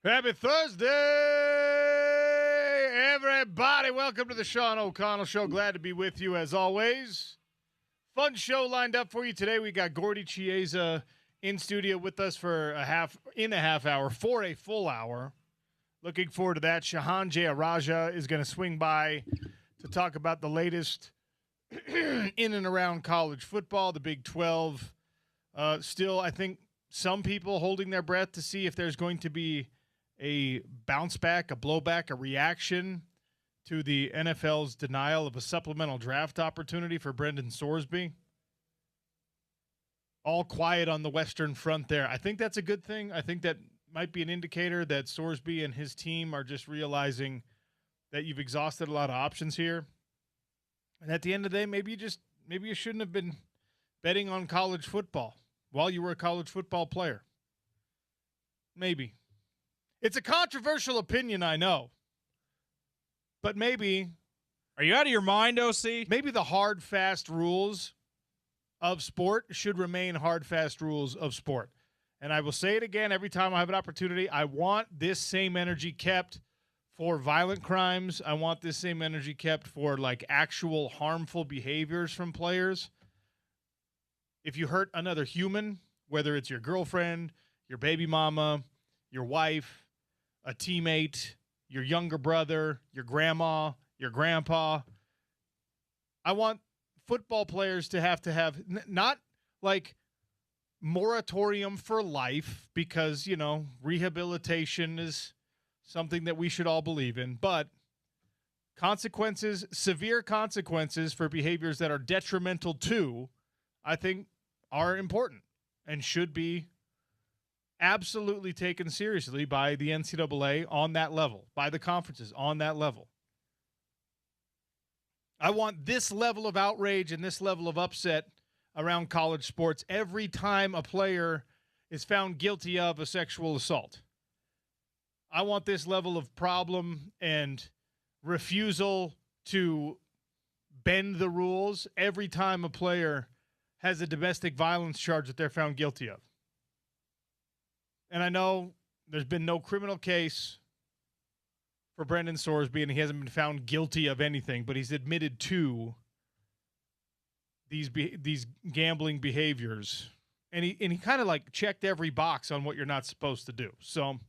Happy Thursday, everybody. Welcome to the Sean O'Connell Show. Glad to be with you as always. Fun show lined up for you today. We got Gordy Chiesa in studio with us for a half hour, for a full hour. Looking forward to that. Shahan Jayaraja is going to swing by to talk about the latest in and around college football, the Big 12. Still, I think some people holding their breath to see if there's going to be a bounce back, a blowback, a reaction to the NFL's denial of a supplemental draft opportunity for Brendan Sorsby. All quiet on the Western Front there. I think that's a good thing. I think that might be an indicator that Sorsby and his team are just realizing that you've exhausted a lot of options here. And at the end of the day, maybe you shouldn't have been betting on college football while you were a college football player. Maybe. It's a controversial opinion, I know. But maybe. Are you out of your mind, OC? Maybe the hard, fast rules of sport should remain hard, fast rules of sport. And I will say it again every time I have an opportunity. I want this same energy kept for violent crimes. I want this same energy kept for like actual harmful behaviors from players. If you hurt another human, whether it's your girlfriend, your baby mama, your wife, a teammate, your younger brother, your grandma, your grandpa, I want football players to have not like moratorium for life because, rehabilitation is something that we should all believe in, but consequences, severe consequences for behaviors that are detrimental to, I think, are important and should be absolutely taken seriously by the NCAA on that level, by the conferences on that level. I want this level of outrage and this level of upset around college sports every time a player is found guilty of a sexual assault. I want this level of problem and refusal to bend the rules every time a player has a domestic violence charge that they're found guilty of. And I know there's been no criminal case for Brendan Sorsby, and he hasn't been found guilty of anything, but he's admitted to these gambling behaviors. And he kind of like checked every box on what you're not supposed to do. So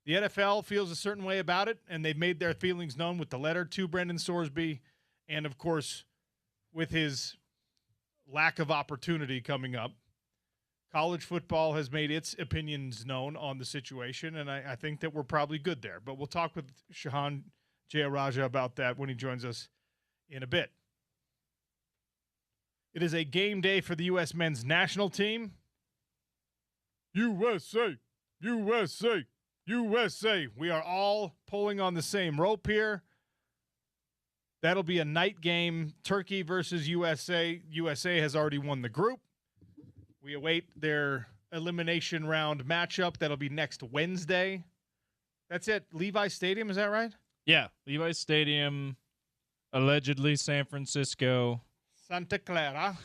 the NFL feels a certain way about it, and they've made their feelings known with the letter to Brendan Sorsby, and of course with his lack of opportunity coming up. College football has made its opinions known on the situation, and I think that we're probably good there. But we'll talk with Shahan Jayaraja about that when he joins us in a bit. It is a game day for the U.S. men's national team. USA, USA, USA. We are all pulling on the same rope here. That'll be a night game, Turkey versus USA. USA has already won the group. We await their elimination round matchup. That'll be next Wednesday. That's it. Levi Stadium, is that right? Yeah, Levi Stadium, allegedly San Francisco. Santa Clara.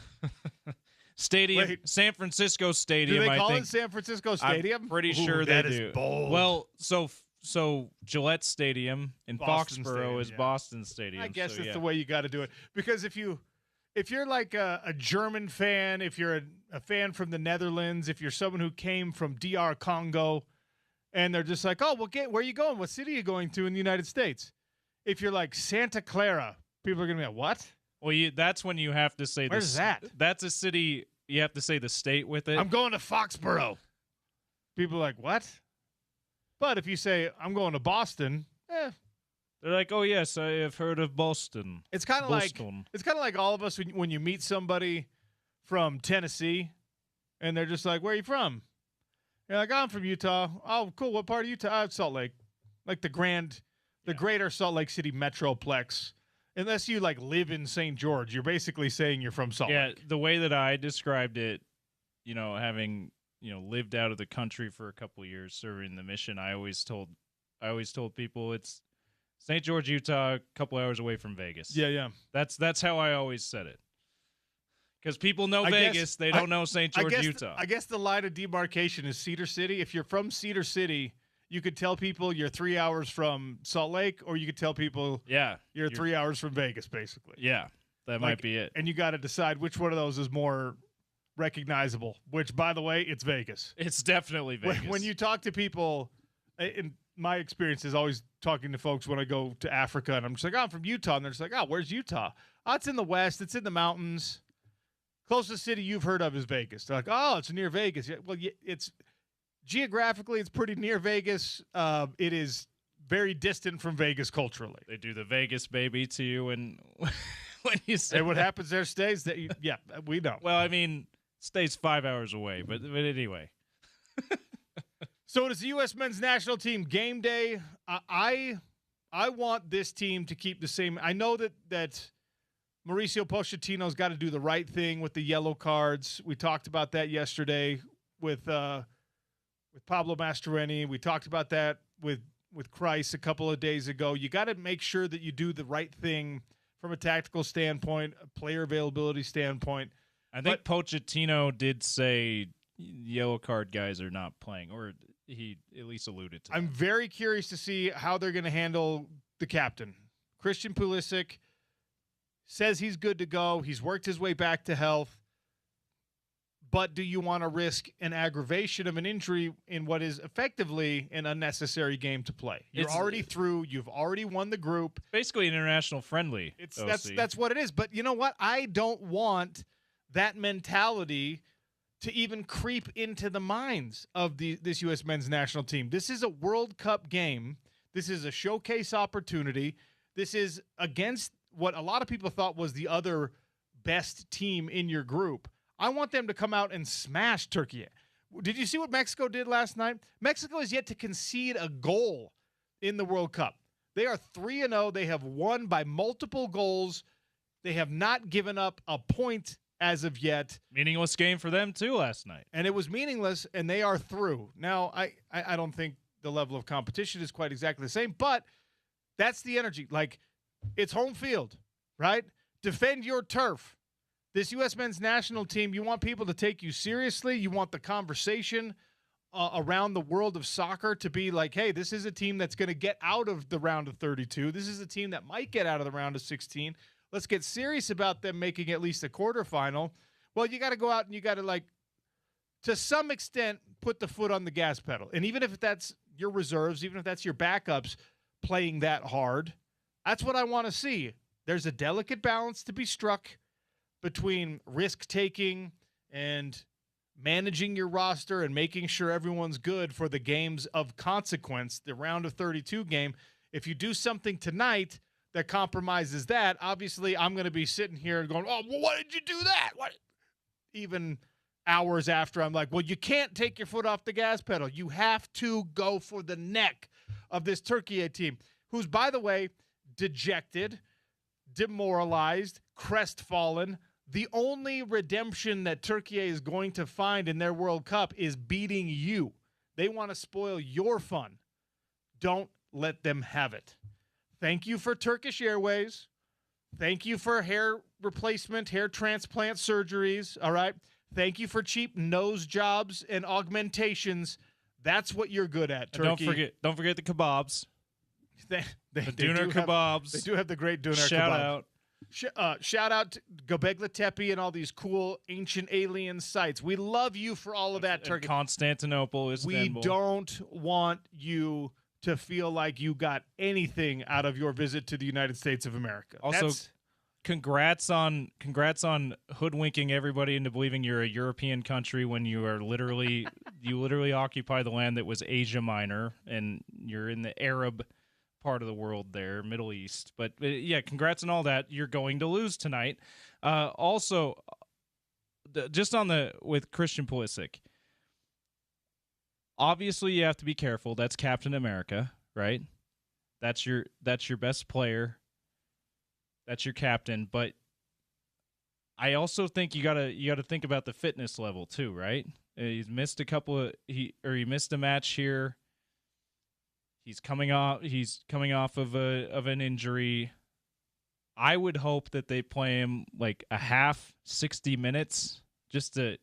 Stadium, Wait. San Francisco Stadium, Do they call I think. it San Francisco Stadium? I'm pretty sure Ooh, they that do. Is bold. Well, so Gillette Stadium in Boston Foxborough Stadium, is yeah. Boston Stadium. I guess so, that's yeah. the way you got to do it. Because if you're like a German fan, if you're a fan from the Netherlands, if you're someone who came from DR Congo, and they're just like, oh, well, where are you going? What city are you going to in the United States? If you're like Santa Clara, people are going to be like, what? Well, that's when you have to say Where's that? That's a city. You have to say the state with it. I'm going to Foxborough. People are like, what? But if you say, I'm going to Boston, They're like, oh, yes, I have heard of Boston. it's kind of like all of us when you meet somebody from Tennessee, and they're just like, where are you from? You're like, I'm from Utah. Oh, cool. What part of Utah? Salt Lake. Like the greater Salt Lake City metroplex. Unless you like live in St. George, you're basically saying you're from Salt Lake. Yeah, the way that I described it, having lived out of the country for a couple of years serving the mission, I always told people it's St. George, Utah, a couple hours away from Vegas. Yeah. That's how I always said it. Because people know Vegas, they don't know St. George, Utah. I guess the line of demarcation is Cedar City. If you're from Cedar City, You could tell people you're 3 hours from Salt Lake, or you could tell people you're 3 hours from Vegas, basically. Yeah, that might be it. And you got to decide which one of those is more recognizable, which, by the way, it's Vegas. It's definitely Vegas. When you talk to people, in my experience is always talking to folks when I go to Africa, and I'm just like, oh, I'm from Utah. And they're just like, oh, where's Utah? Oh, it's in the West. It's in the mountains. Closest city you've heard of is Vegas. They're like, oh, it's near Vegas. Yeah, well, it's geographically, it's pretty near Vegas. It is very distant from Vegas culturally. They do the Vegas baby to you when you say and what happens there stays. Yeah, we know. Well, I mean, stays 5 hours away, but anyway. So it is the U.S. men's national team game day. I want this team to keep the same. I know that Mauricio Pochettino's got to do the right thing with the yellow cards. We talked about that yesterday with Pablo Mastroeni. We talked about that with Kreis a couple of days ago. You got to make sure that you do the right thing from a tactical standpoint, a player availability standpoint. I think Pochettino did say yellow card guys are not playing, or he at least alluded to that. I'm very curious to see how they're going to handle the captain. Christian Pulisic says he's good to go. He's worked his way back to health. But do you want to risk an aggravation of an injury in what is effectively an unnecessary game to play? You're already through. You've already won the group. Basically an international friendly. That's what it is. But you know what? I don't want that mentality to even creep into the minds of this U.S. men's national team. This is a World Cup game. This is a showcase opportunity. This is against what a lot of people thought was the other best team in your group. I want them to come out and smash Turkey. Did you see what Mexico did last night? Mexico has yet to concede a goal in the World Cup. They are 3-0. They have won by multiple goals. They have not given up a point as of yet. Meaningless game for them, too, last night. And it was meaningless, and they are through. Now, I don't think the level of competition is quite exactly the same, but that's the energy. Like, it's home field, right? Defend your turf. This U.S. men's national team, you want people to take you seriously. You want the conversation around the world of soccer to be like, hey, this is a team that's going to get out of the round of 32. This is a team that might get out of the round of 16. Let's get serious about them making at least a quarterfinal. Well, you got to go out and you got to, like, to some extent, put the foot on the gas pedal. And even if that's your reserves, even if that's your backups playing that hard, that's what I want to see. There's a delicate balance to be struck between risk-taking and managing your roster and making sure everyone's good for the games of consequence, the round of 32 game. If you do something tonight that compromises that, obviously I'm going to be sitting here and going, oh, well, why did you do that? What? Even hours after, I'm like, well, you can't take your foot off the gas pedal. You have to go for the neck of this Turkey team, who's, by the way, dejected, demoralized, crestfallen. The only redemption that Turkey is going to find in their World Cup is beating you. They want to spoil your fun. Don't let them have it. Thank you for Turkish Airways. Thank you for hair replacement, hair transplant surgeries, all right? Thank you for cheap nose jobs and augmentations. That's what you're good at, Turkey. Don't forget the kebabs. The Doner kebabs. They do have the great Doner kebabs. Shout out to Göbekli Tepe and all these cool ancient alien sites. We love you for all of that, Turkey. Constantinople, Istanbul. We don't want you to feel like you got anything out of your visit to the United States of America. Also, congrats on hoodwinking everybody into believing you're a European country when you are literally occupy the land that was Asia Minor, and you're in the Arab part of the world there, Middle East. But yeah, congrats on all that. You're going to lose tonight. Also, just with Christian Pulisic, obviously you have to be careful. That's Captain America, right? That's your best player. That's your captain. But I also think you gotta think about the fitness level too, right? He's missed he missed a match here. He's coming off of an injury. I would hope that they play him like a half, 60 minutes, just to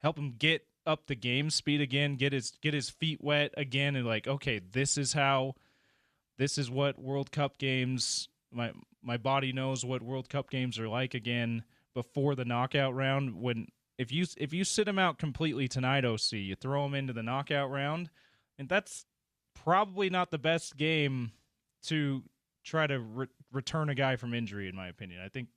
help him get up the game speed again, get his feet wet again, and like, okay, this is what World Cup games, my body knows what World Cup games are like again before the knockout round. When if you sit him out completely tonight, OC, you throw him into the knockout round, and that's probably not the best game to try to return a guy from injury, in my opinion. I think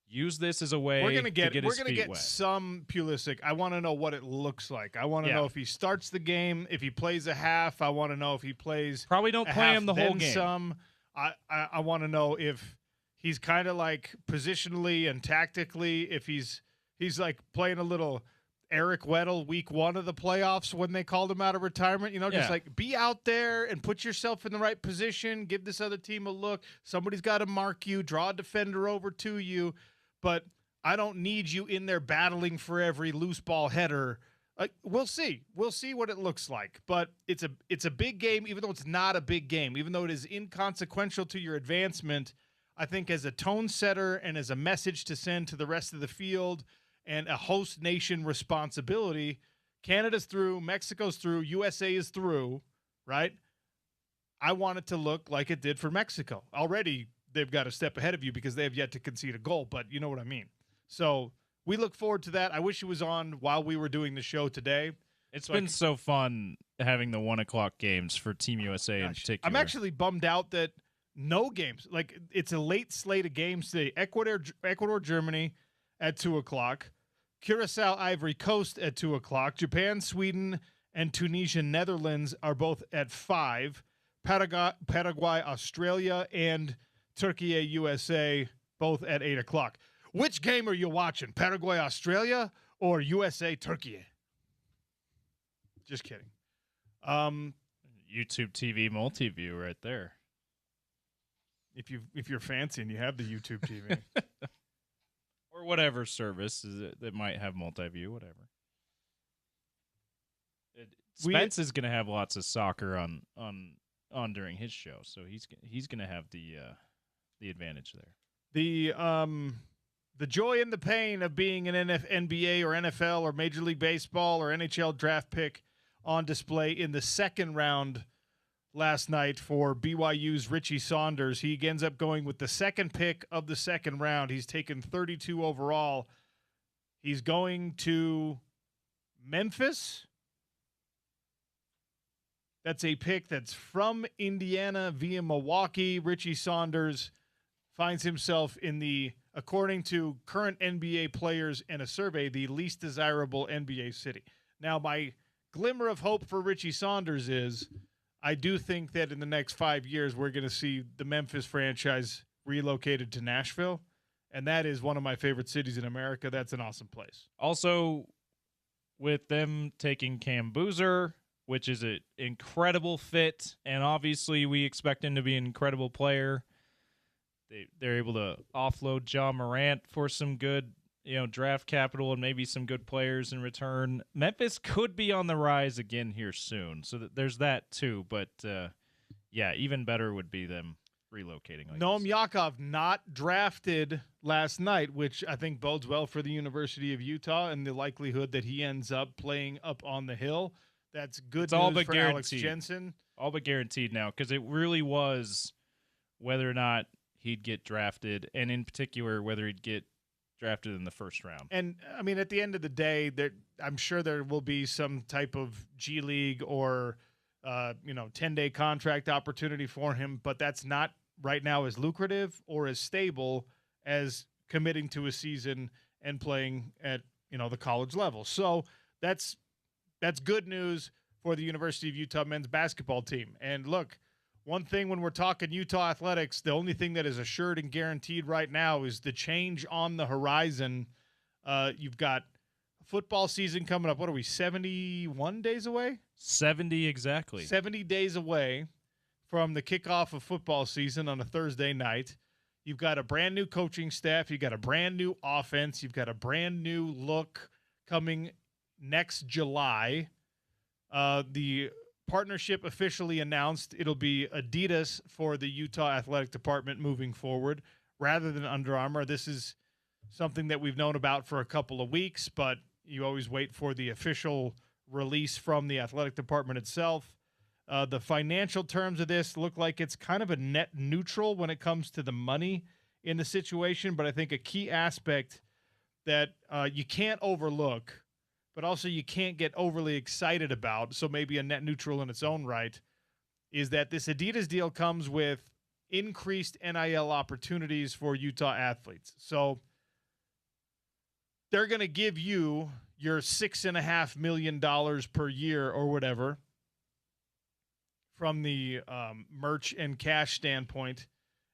use this as a way to get his feet wet. Some Pulisic. I want to know what it looks like. I want to know if he starts the game, if he plays a half. I want to know if he plays. Probably don't play him the whole game. Some. I want to know if he's kind of like positionally and tactically. If he's like playing a little Eric Weddle week 1 of the playoffs when they called him out of retirement. Just like be out there and put yourself in the right position. Give this other team a look. Somebody's got to mark you. Draw a defender over to you. But I don't need you in there battling for every loose ball header. We'll see. We'll see what it looks like. But it's a big game, even though it's not a big game, even though it is inconsequential to your advancement. I think as a tone setter and as a message to send to the rest of the field and a host nation responsibility, Canada's through, Mexico's through, USA is through, right? I want it to look like it did for Mexico. Already they've got a step ahead of you because they have yet to concede a goal, but you know what I mean. So we look forward to that. I wish it was on while we were doing the show today. It's been so fun having the 1:00 games for Team USA in particular. I'm actually bummed out that no games. Like, it's a late slate of games today. Ecuador, Germany at 2:00. Curacao, Ivory Coast at 2:00. Japan, Sweden, and Tunisia, Netherlands are both at 5. Paraguay, Australia, and Turkey, USA, both at 8:00. Which game are you watching? Paraguay, Australia, or USA, Turkey? Just kidding. YouTube TV multi-view right there. If you're fancy and you have the YouTube TV. Or whatever service that might have multi-view, whatever. Spence is going to have lots of soccer on during his show, so he's going to have the advantage there. The joy and the pain of being an NBA or NFL or Major League Baseball or NHL draft pick on display in the second round last night for BYU's Richie Saunders. He ends up going with the second pick of the second round. He's taken 32 overall. He's going to Memphis. That's a pick that's from Indiana via Milwaukee. Richie Saunders finds himself in the, according to current NBA players and a survey, the least desirable NBA city. Now, my glimmer of hope for Richie Saunders is I do think that in the next 5 years, we're going to see the Memphis franchise relocated to Nashville, and that is one of my favorite cities in America. That's an awesome place. Also, with them taking Cam Boozer, which is an incredible fit, and obviously we expect him to be an incredible player. They're able to offload John Morant for some good, draft capital and maybe some good players in return. Memphis could be on the rise again here soon, so there's that too. But even better would be them relocating. Like Noam Yakov not drafted last night, which I think bodes well for the University of Utah and the likelihood that he ends up playing up on the Hill. That's good news all but for guaranteed. Alex Jensen. All but guaranteed now, because it really was whether or not he'd get drafted, and in particular whether he'd get drafted in the first round. And, I mean, at the end of the day, I'm sure there will be some type of G League or, 10-day contract opportunity for him, but that's not right now as lucrative or as stable as committing to a season and playing at, the college level. So that's good news for the University of Utah men's basketball team. And look, one thing when we're talking Utah athletics, the only thing that is assured and guaranteed right now is the change on the horizon. You've got football season coming up. What are we, 71 days away? 70 exactly. 70 days away from the kickoff of football season on a Thursday night. You've got a brand new coaching staff. You've got a brand new offense. You've got a brand new look coming next July. The partnership officially announced. It'll be Adidas for the Utah Athletic Department moving forward rather than Under Armour. This is something that we've known about for a couple of weeks, but you always wait for the official release from the athletic department itself. The financial terms of this look like it's kind of a net neutral when it comes to the money in the situation, but I think a key aspect that you can't overlook, but also you can't get overly excited about, so maybe a net neutral in its own right, is that this Adidas deal comes with increased NIL opportunities for Utah athletes. So they're going to give you your $6.5 million per year or whatever from the merch and cash standpoint.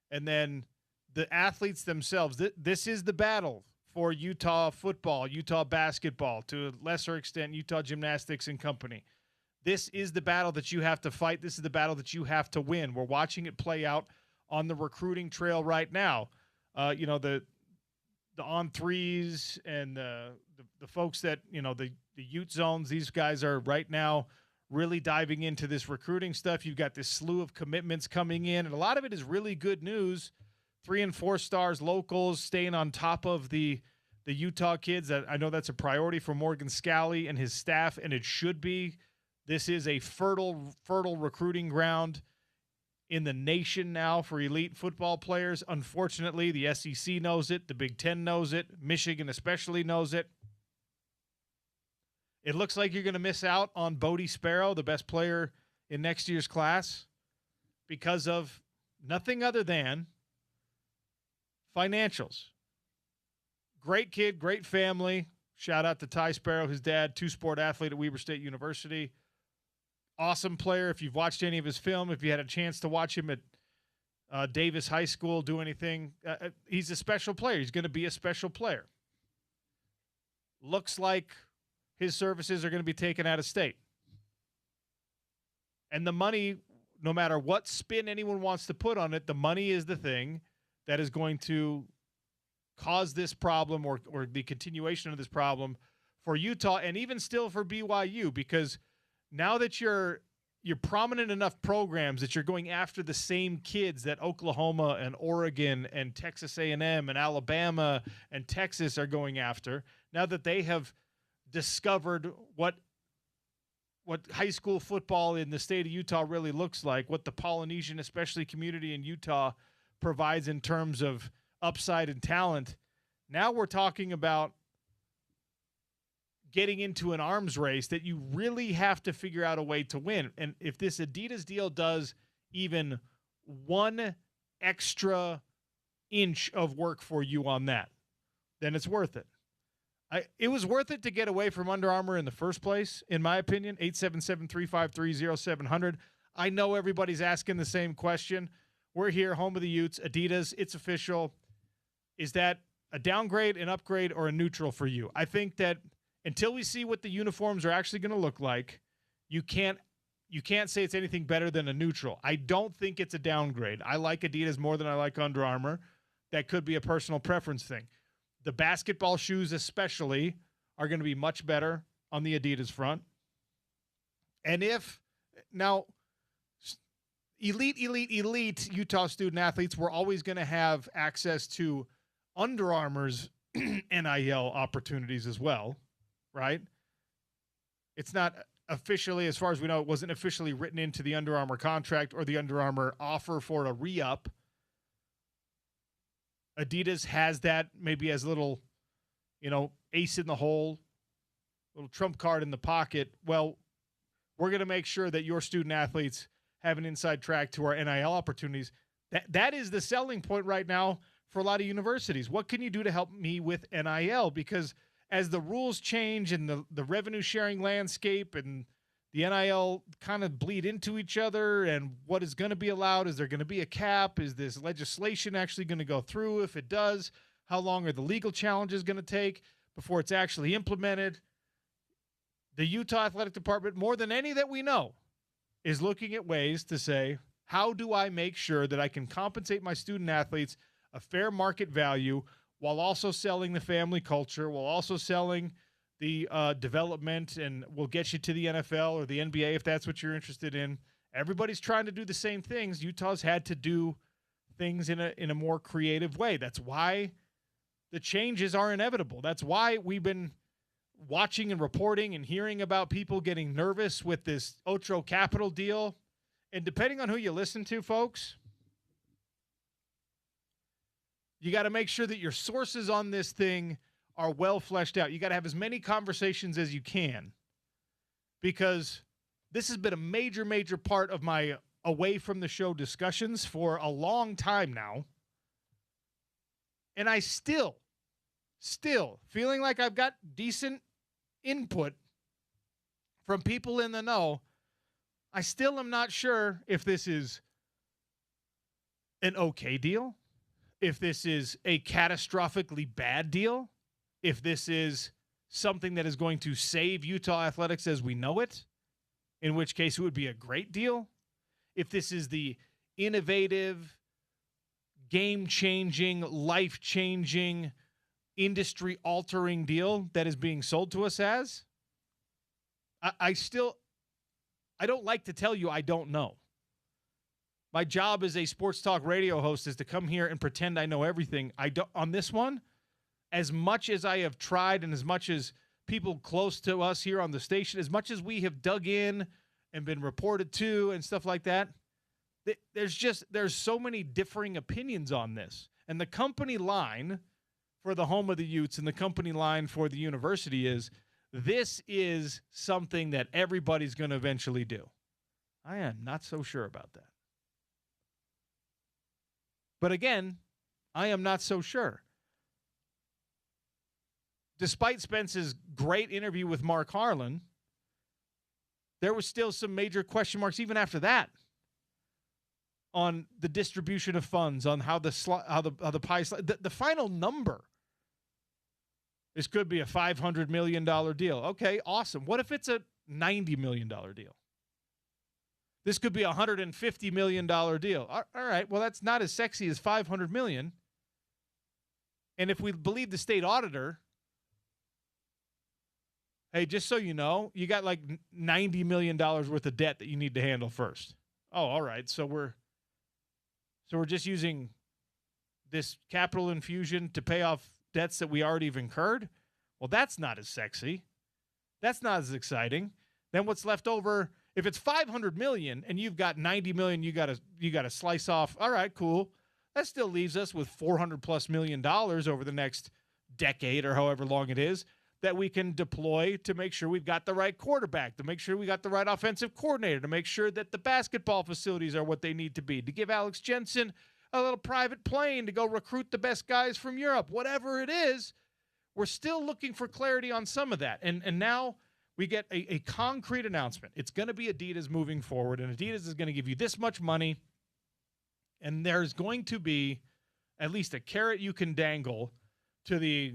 And then the athletes themselves, this is the battle for Utah football, Utah basketball, to a lesser extent, Utah gymnastics and company. This is the battle that you have to fight. This is the battle that you have to win. We're watching it play out on the recruiting trail right now. The on threes and the folks that, the Ute zones, these guys are right now really diving into this recruiting stuff. You've got this slew of commitments coming in, and a lot of it is really good news. 3 and 4 stars, locals, staying on top of the Utah kids. I know that's a priority for Morgan Scally and his staff, and it should be. This is a fertile recruiting ground in the nation now for elite football players. Unfortunately, the SEC knows it. The Big Ten knows it. Michigan especially knows it. It looks like you're going to miss out on Bodie Sparrow, the best player in next year's class, because of nothing other than financials. Great kid, great family. Shout out to Ty Sparrow, his dad, two-sport athlete at Weber State University. Awesome player. If you've watched any of his film, if you had a chance to watch him at Davis High School do anything, he's a special player. He's going to be a special player. Looks like his services are going to be taken out of state. And the money, no matter what spin anyone wants to put on it, the money is the thing that is going to cause this problem or the continuation of this problem for Utah and even still for BYU, because now that you're prominent enough programs that you're going after the same kids that Oklahoma and Oregon and Texas A&M and Alabama and Texas are going after, now that they have discovered what high school football in the state of Utah really looks like, what the Polynesian, especially community in Utah, provides in terms of upside and talent. Now we're talking about getting into an arms race that you really have to figure out a way to win. And if this Adidas deal does even one extra inch of work for you on that, then it's worth it. It was worth it to get away from Under Armour in the first place, in my opinion. 877-353-0700. I know everybody's asking the same question. We're here, home of the Utes, Adidas, it's official. Is that a downgrade, an upgrade, or a neutral for you? I think that until we see what the uniforms are actually going to look like, you can't say it's anything better than a neutral. I don't think it's a downgrade. I like Adidas more than I like Under Armour. That could be a personal preference thing. The basketball shoes especially are going to be much better on the Adidas front. And if now elite Utah student athletes, we're always going to have access to Under Armour's NIL opportunities as well, right? It's not officially, as far as we know, it wasn't officially written into the Under Armour contract or the Under Armour offer for a re-up. Adidas has that maybe as a little, ace in the hole, little trump card in the pocket. Well, we're going to make sure that your student athletes have an inside track to our NIL opportunities. That is the selling point right now for a lot of universities. What can you do to help me with NIL? Because as the rules change and the revenue sharing landscape and the NIL kind of bleed into each other, and what is going to be allowed, is there going to be a cap? Is this legislation actually going to go through? If it does, how long are the legal challenges going to take before it's actually implemented? The Utah Athletic Department, more than any that we know, is looking at ways to say, how do I make sure that I can compensate my student athletes a fair market value while also selling the family culture, while also selling the development, and we'll get you to the NFL or the NBA if that's what you're interested in. Everybody's trying to do the same things. Utah's had to do things in a more creative way. That's why the changes are inevitable. That's why we've been watching and reporting and hearing about people getting nervous with this Otro Capital deal. And depending on who you listen to, folks, you got to make sure that your sources on this thing are well fleshed out. You got to have as many conversations as you can, because this has been a major, major part of my away from the show discussions for a long time now. And I still feeling like I've got decent input from people in the know. I still am not sure if this is an okay deal, if this is a catastrophically bad deal, if this is something that is going to save Utah athletics as we know it, in which case it would be a great deal, if this is the innovative, game-changing, life-changing, industry-altering deal that is being sold to us as. I don't like to tell you I don't know. My job as a sports talk radio host is to come here and pretend I know everything. I don't on this one. As much as I have tried, and as much as people close to us here on the station, as much as we have dug in and been reported to and stuff like that, there's so many differing opinions on this. And the company line for the home of the Utes and the company line for the university is, this is something that everybody's going to eventually do. I am not so sure about that. But again, I am not so sure. Despite Spence's great interview with Mark Harlan, there was still some major question marks even after that on the distribution of funds, on how the pie the final number. This could be a $500 million deal. Okay, awesome. What if it's a $90 million deal? This could be a $150 million deal. All right, well, that's not as sexy as $500 million. And if we believe the state auditor, hey, just so you know, you got like $90 million worth of debt that you need to handle first. Oh, all right. So we're just using this capital infusion to pay off debts that we already have incurred. Well, that's not as sexy. That's not as exciting. Then what's left over? If it's $500 million and you've got $90 million, you got to slice off. All right, cool. That still leaves us with $400+ million over the next decade or however long it is that we can deploy to make sure we've got the right quarterback, to make sure we got the right offensive coordinator, to make sure that the basketball facilities are what they need to be, to give Alex Jensen a little private plane to go recruit the best guys from Europe. Whatever it is, we're still looking for clarity on some of that. And now we get a concrete announcement. It's going to be Adidas moving forward, and Adidas is going to give you this much money, and there's going to be at least a carrot you can dangle to the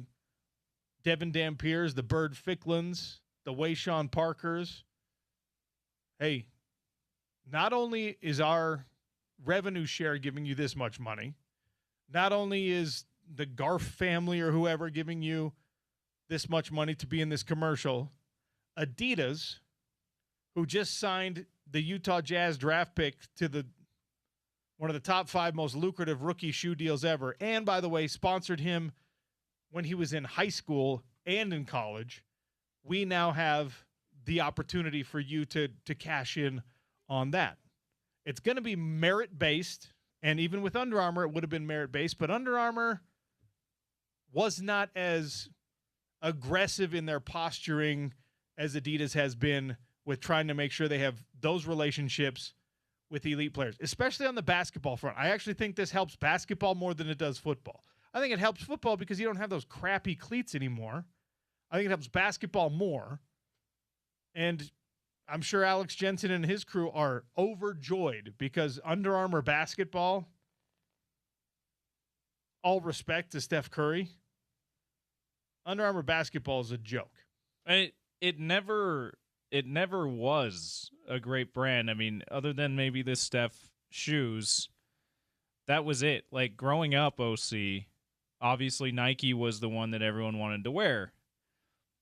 Devin Dampiers, the Bird Ficklins, the Wayshawn Parkers. Hey, not only is our revenue share giving you this much money, not only is the Garf family or whoever giving you this much money to be in this commercial, Adidas, who just signed the Utah Jazz draft pick to one of the top 5 most lucrative rookie shoe deals ever, and by the way, sponsored him when he was in high school and in college, we now have the opportunity for you to cash in on that. It's going to be merit-based, and even with Under Armour, it would have been merit-based, but Under Armour was not as aggressive in their posturing as Adidas has been with trying to make sure they have those relationships with elite players, especially on the basketball front. I actually think this helps basketball more than it does football. I think it helps football because you don't have those crappy cleats anymore. I think it helps basketball more. And I'm sure Alex Jensen and his crew are overjoyed because Under Armour basketball, all respect to Steph Curry, Under Armour basketball is a joke. It never was a great brand. I mean, other than maybe the Steph shoes, that was it. Like growing up, OC, obviously Nike was the one that everyone wanted to wear.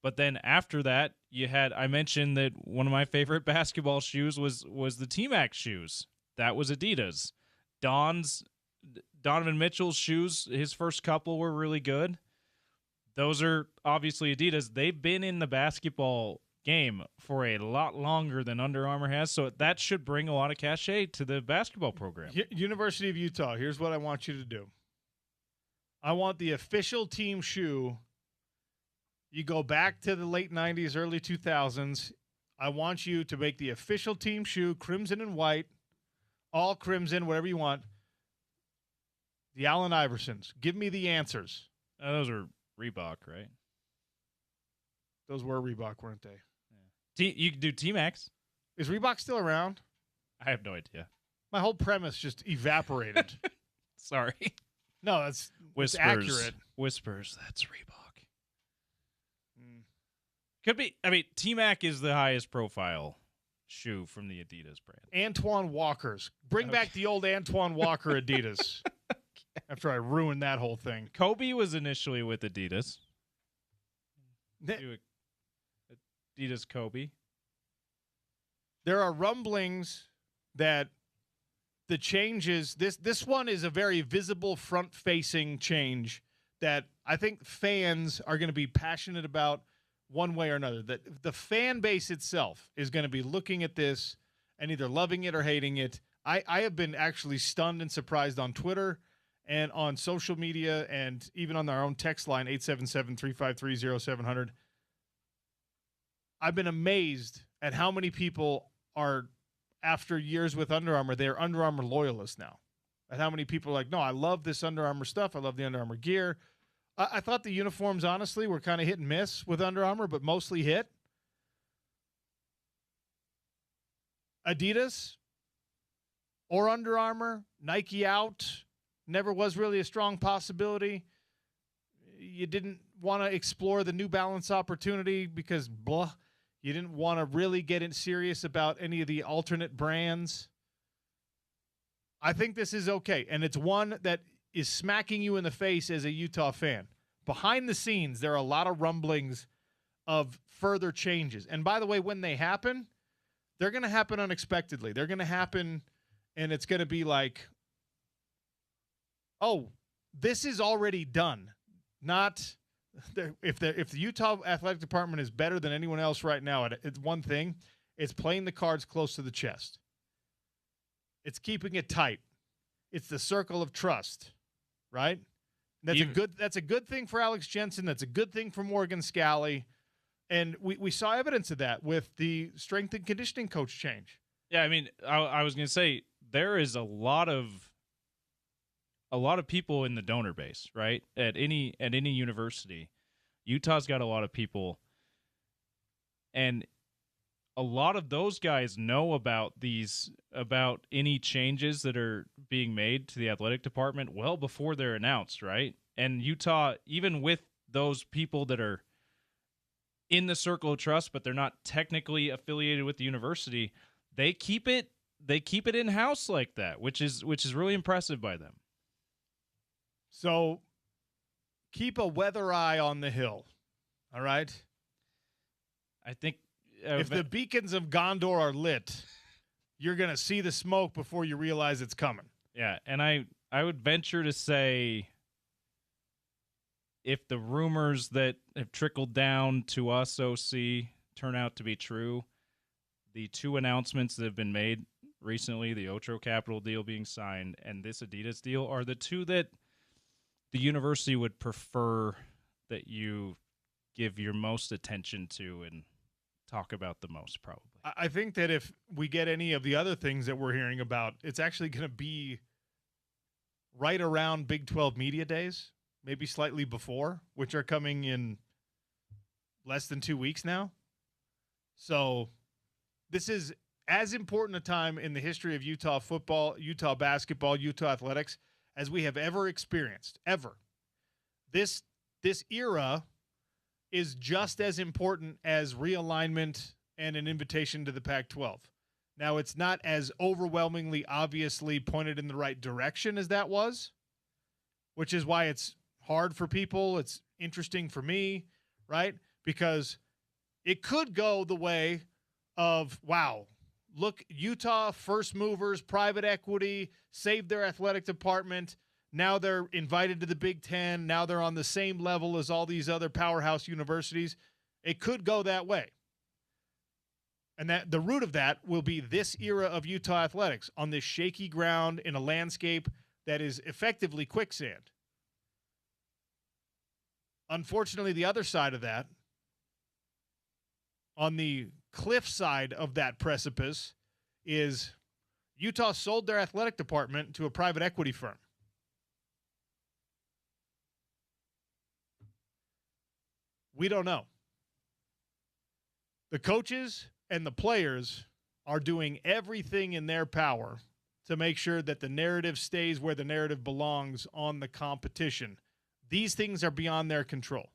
But then after that, I mentioned that one of my favorite basketball shoes was the T-Max shoes. That was Adidas. Donovan Mitchell's shoes, his first couple were really good. those are obviously Adidas. They've been in the basketball game for a lot longer than Under Armour has, so that should bring a lot of cachet to the basketball program. University of Utah, here's what I want you to do. I want the official team shoe. You go back to the late 90s, early 2000s. I want you to make the official team shoe, crimson and white, all crimson, whatever you want. The Allen Iversons. Give me the answers. Those are Reebok, right? Those were Reebok, weren't they? Yeah. You can do T-Max. Is Reebok still around? I have no idea. My whole premise just evaporated. Sorry. No, that's accurate. Whispers, that's Reebok. Could be. I mean, T-Mac is the highest profile shoe from the Adidas brand. Antoine Walker's. Bring back the old Antoine Walker Adidas. After I ruined that whole thing. Kobe was initially with Adidas. Adidas Kobe. There are rumblings that the changes, this one is a very visible front-facing change that I think fans are going to be passionate about one way or another. That the fan base itself is going to be looking at this and either loving it or hating it. I have been actually stunned and surprised on Twitter and on social media and even on our own text line, 877-353-0700. I've been amazed at how many people are, after years with Under Armour, they're Under Armour loyalists now. And how many people are like, no, I love this Under Armour stuff. I love the Under Armour gear. I thought the uniforms, honestly, were kind of hit and miss with Under Armour, but mostly hit. Adidas or Under Armour, Nike out, never was really a strong possibility. You didn't want to explore the New Balance opportunity because, blah, you didn't want to really get in serious about any of the alternate brands. I think this is okay, and it's one that is smacking you in the face as a Utah fan. Behind the scenes, there are a lot of rumblings of further changes. And by the way, when they happen, they're going to happen unexpectedly. They're going to happen, and it's going to be like, oh, this is already done. Not if the Utah athletic department is better than anyone else right now, it's one thing. It's playing the cards close to the chest. It's keeping it tight. It's the circle of trust, right? That's a good thing for Alex Jensen. That's a good thing for Morgan Scalley. And we saw evidence of that with the strength and conditioning coach change. Yeah, I mean, I was going to say there is a lot of people in the donor base, right? At any university, Utah's got a lot of people, and a lot of those guys know about any changes that are being made to the athletic department well before they're announced, right? And Utah, even with those people that are in the circle of trust, but they're not technically affiliated with the university, they keep it in house like that, which is really impressive by them. So keep a weather eye on the hill. All right. I think if the beacons of Gondor are lit, you're going to see the smoke before you realize it's coming. Yeah, and I would venture to say if the rumors that have trickled down to us, OC, turn out to be true, the two announcements that have been made recently, the Otro Capital deal being signed and this Adidas deal, are the two that the university would prefer that you give your most attention to and talk about the most, probably. I think that if we get any of the other things that we're hearing about, it's actually going to be right around Big 12 Media Days, maybe slightly before, which are coming in less than 2 weeks now. So this is as important a time in the history of Utah football, Utah basketball, Utah athletics as we have ever experienced, ever. This era is just as important as realignment and an invitation to the Pac-12. Now, it's not as overwhelmingly obviously pointed in the right direction as that was, which is why it's hard for people. It's interesting for me, right? Because it could go the way of, wow, look, Utah, first movers, private equity, saved their athletic department. Now they're invited to the Big Ten. Now they're on the same level as all these other powerhouse universities. It could go that way. And that the root of that will be this era of Utah athletics on this shaky ground in a landscape that is effectively quicksand. Unfortunately, the other side of that, on the cliff side of that precipice, is Utah sold their athletic department to a private equity firm. We don't know. The coaches and the players are doing everything in their power to make sure that the narrative stays where the narrative belongs on the competition. These things are beyond their control.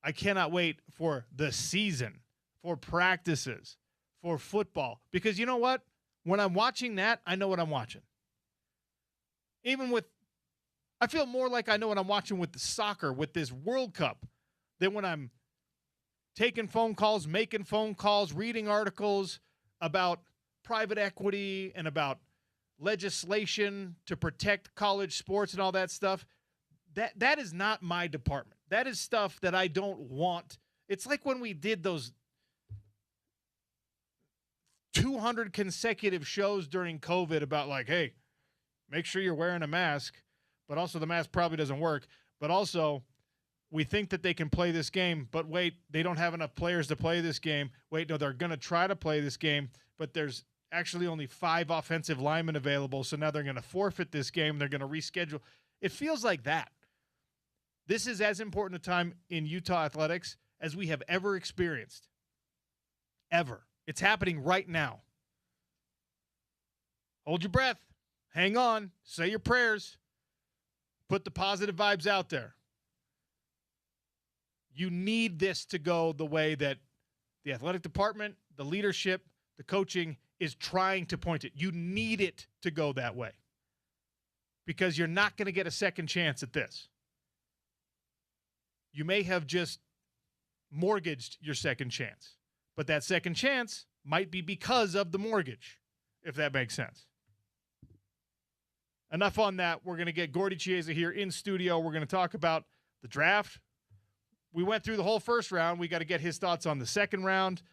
I cannot wait for the season, for practices, for football. Because you know what? When I'm watching that, I know what I'm watching. I feel more like I know what I'm watching with the soccer, with this World Cup, than when I'm taking phone calls, making phone calls, reading articles about private equity and about legislation to protect college sports and all that stuff. That is not my department. That is stuff that I don't want. It's like when we did those 200 consecutive shows during COVID about like, hey, make sure you're wearing a mask, but also the mask probably doesn't work. But also, we think that they can play this game, but wait, they don't have enough players to play this game. Wait, no, they're going to try to play this game, but there's actually only 5 offensive linemen available, so now they're going to forfeit this game. They're going to reschedule. It feels like that. This is as important a time in Utah athletics as we have ever experienced. Ever. It's happening right now. Hold your breath. Hang on. Say your prayers. Put the positive vibes out there. You need this to go the way that the athletic department, the leadership, the coaching is trying to point it. You need it to go that way because you're not going to get a second chance at this. You may have just mortgaged your second chance, but that second chance might be because of the mortgage, if that makes sense. Enough on that. We're going to get Gordy Chiesa here in studio. We're going to talk about the draft. We went through the whole first round. We got to get his thoughts on the second round.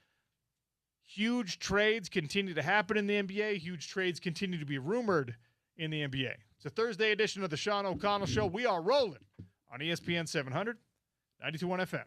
Huge trades continue to happen in the NBA. Huge trades continue to be rumored in the NBA. It's a Thursday edition of the Sean O'Connell Show. We are rolling on ESPN 700, 92.1 FM.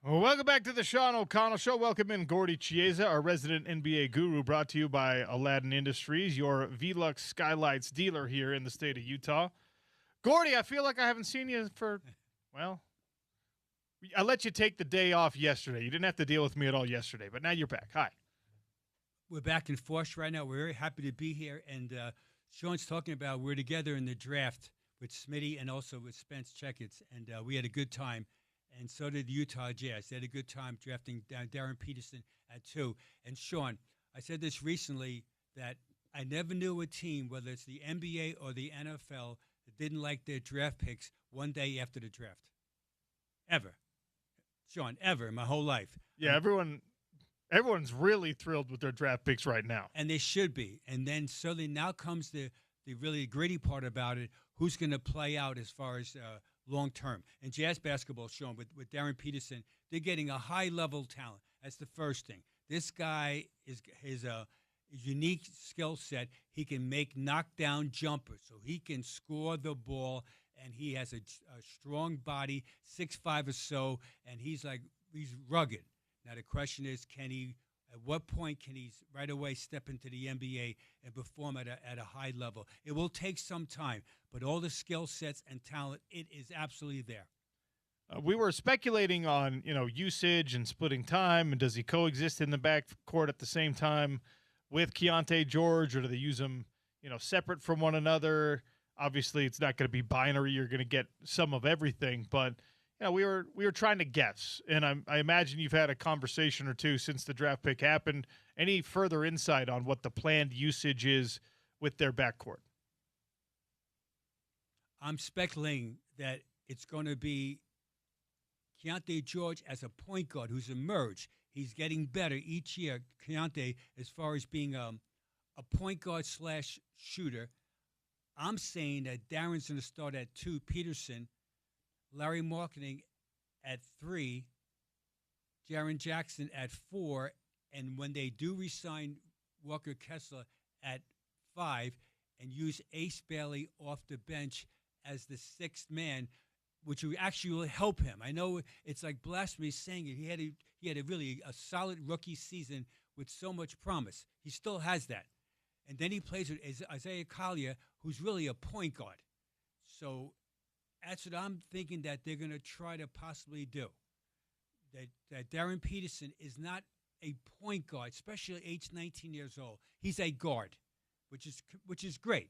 Well, welcome back to the Sean O'Connell Show. Welcome in Gordy Chiesa, our resident NBA guru, brought to you by Aladdin Industries, your Velux Skylights dealer here in the state of Utah. Gordy, I feel like I haven't seen you for, well, I let you take the day off yesterday. You didn't have to deal with me at all yesterday, but now you're back. Hi. We're back in force right now. We're very happy to be here. And Sean's talking about we're together in the draft with Smitty and also with Spence Checketts. And we had a good time. And so did the Utah Jazz. They had a good time drafting Darren Peterson at 2. And Sean, I said this recently that I never knew a team, whether it's the NBA or the NFL, that didn't like their draft picks one day after the draft. Ever. Sean, ever in my whole life. Yeah, everyone's really thrilled with their draft picks right now. And they should be. And then suddenly now comes the really gritty part about it, who's going to play out as far as long term. And Jazz basketball, Sean, with Darren Peterson, they're getting a high-level talent. That's the first thing. This guy is a unique skill set. He can make knockdown jumpers, so he can score the ball, and he has a strong body, 6'5" or so, and he's rugged. Now the question is, at what point can he right away step into the NBA and perform at a high level? It will take some time, but all the skill sets and talent, it is absolutely there. We were speculating on, usage and splitting time, and does he coexist in the backcourt at the same time with Keontae George, or do they use him, separate from one another? Obviously, it's not going to be binary. You're going to get some of everything, but we were trying to guess, and I imagine you've had a conversation or two since the draft pick happened. Any further insight on what the planned usage is with their backcourt? I'm speculating that it's going to be Keontae George as a point guard who's emerged. He's getting better each year, Keontae, as far as being a point guard / shooter. I'm saying that Darren's going to start at 2, Peterson, Larry Marketing at 3, Jaren Jackson at 4, and when they do re-sign Walker Kessler at 5 and use Ace Bailey off the bench as the 6th man, which will actually help him. I know it's like blasphemy saying it. He had a really solid rookie season with so much promise. He still has that. And then he plays with Isaiah Collier, who's really a point guard. So that's what I'm thinking that they're going to try to possibly do. That Darren Peterson is not a point guard, especially at age 19 years old. He's a guard, which is great.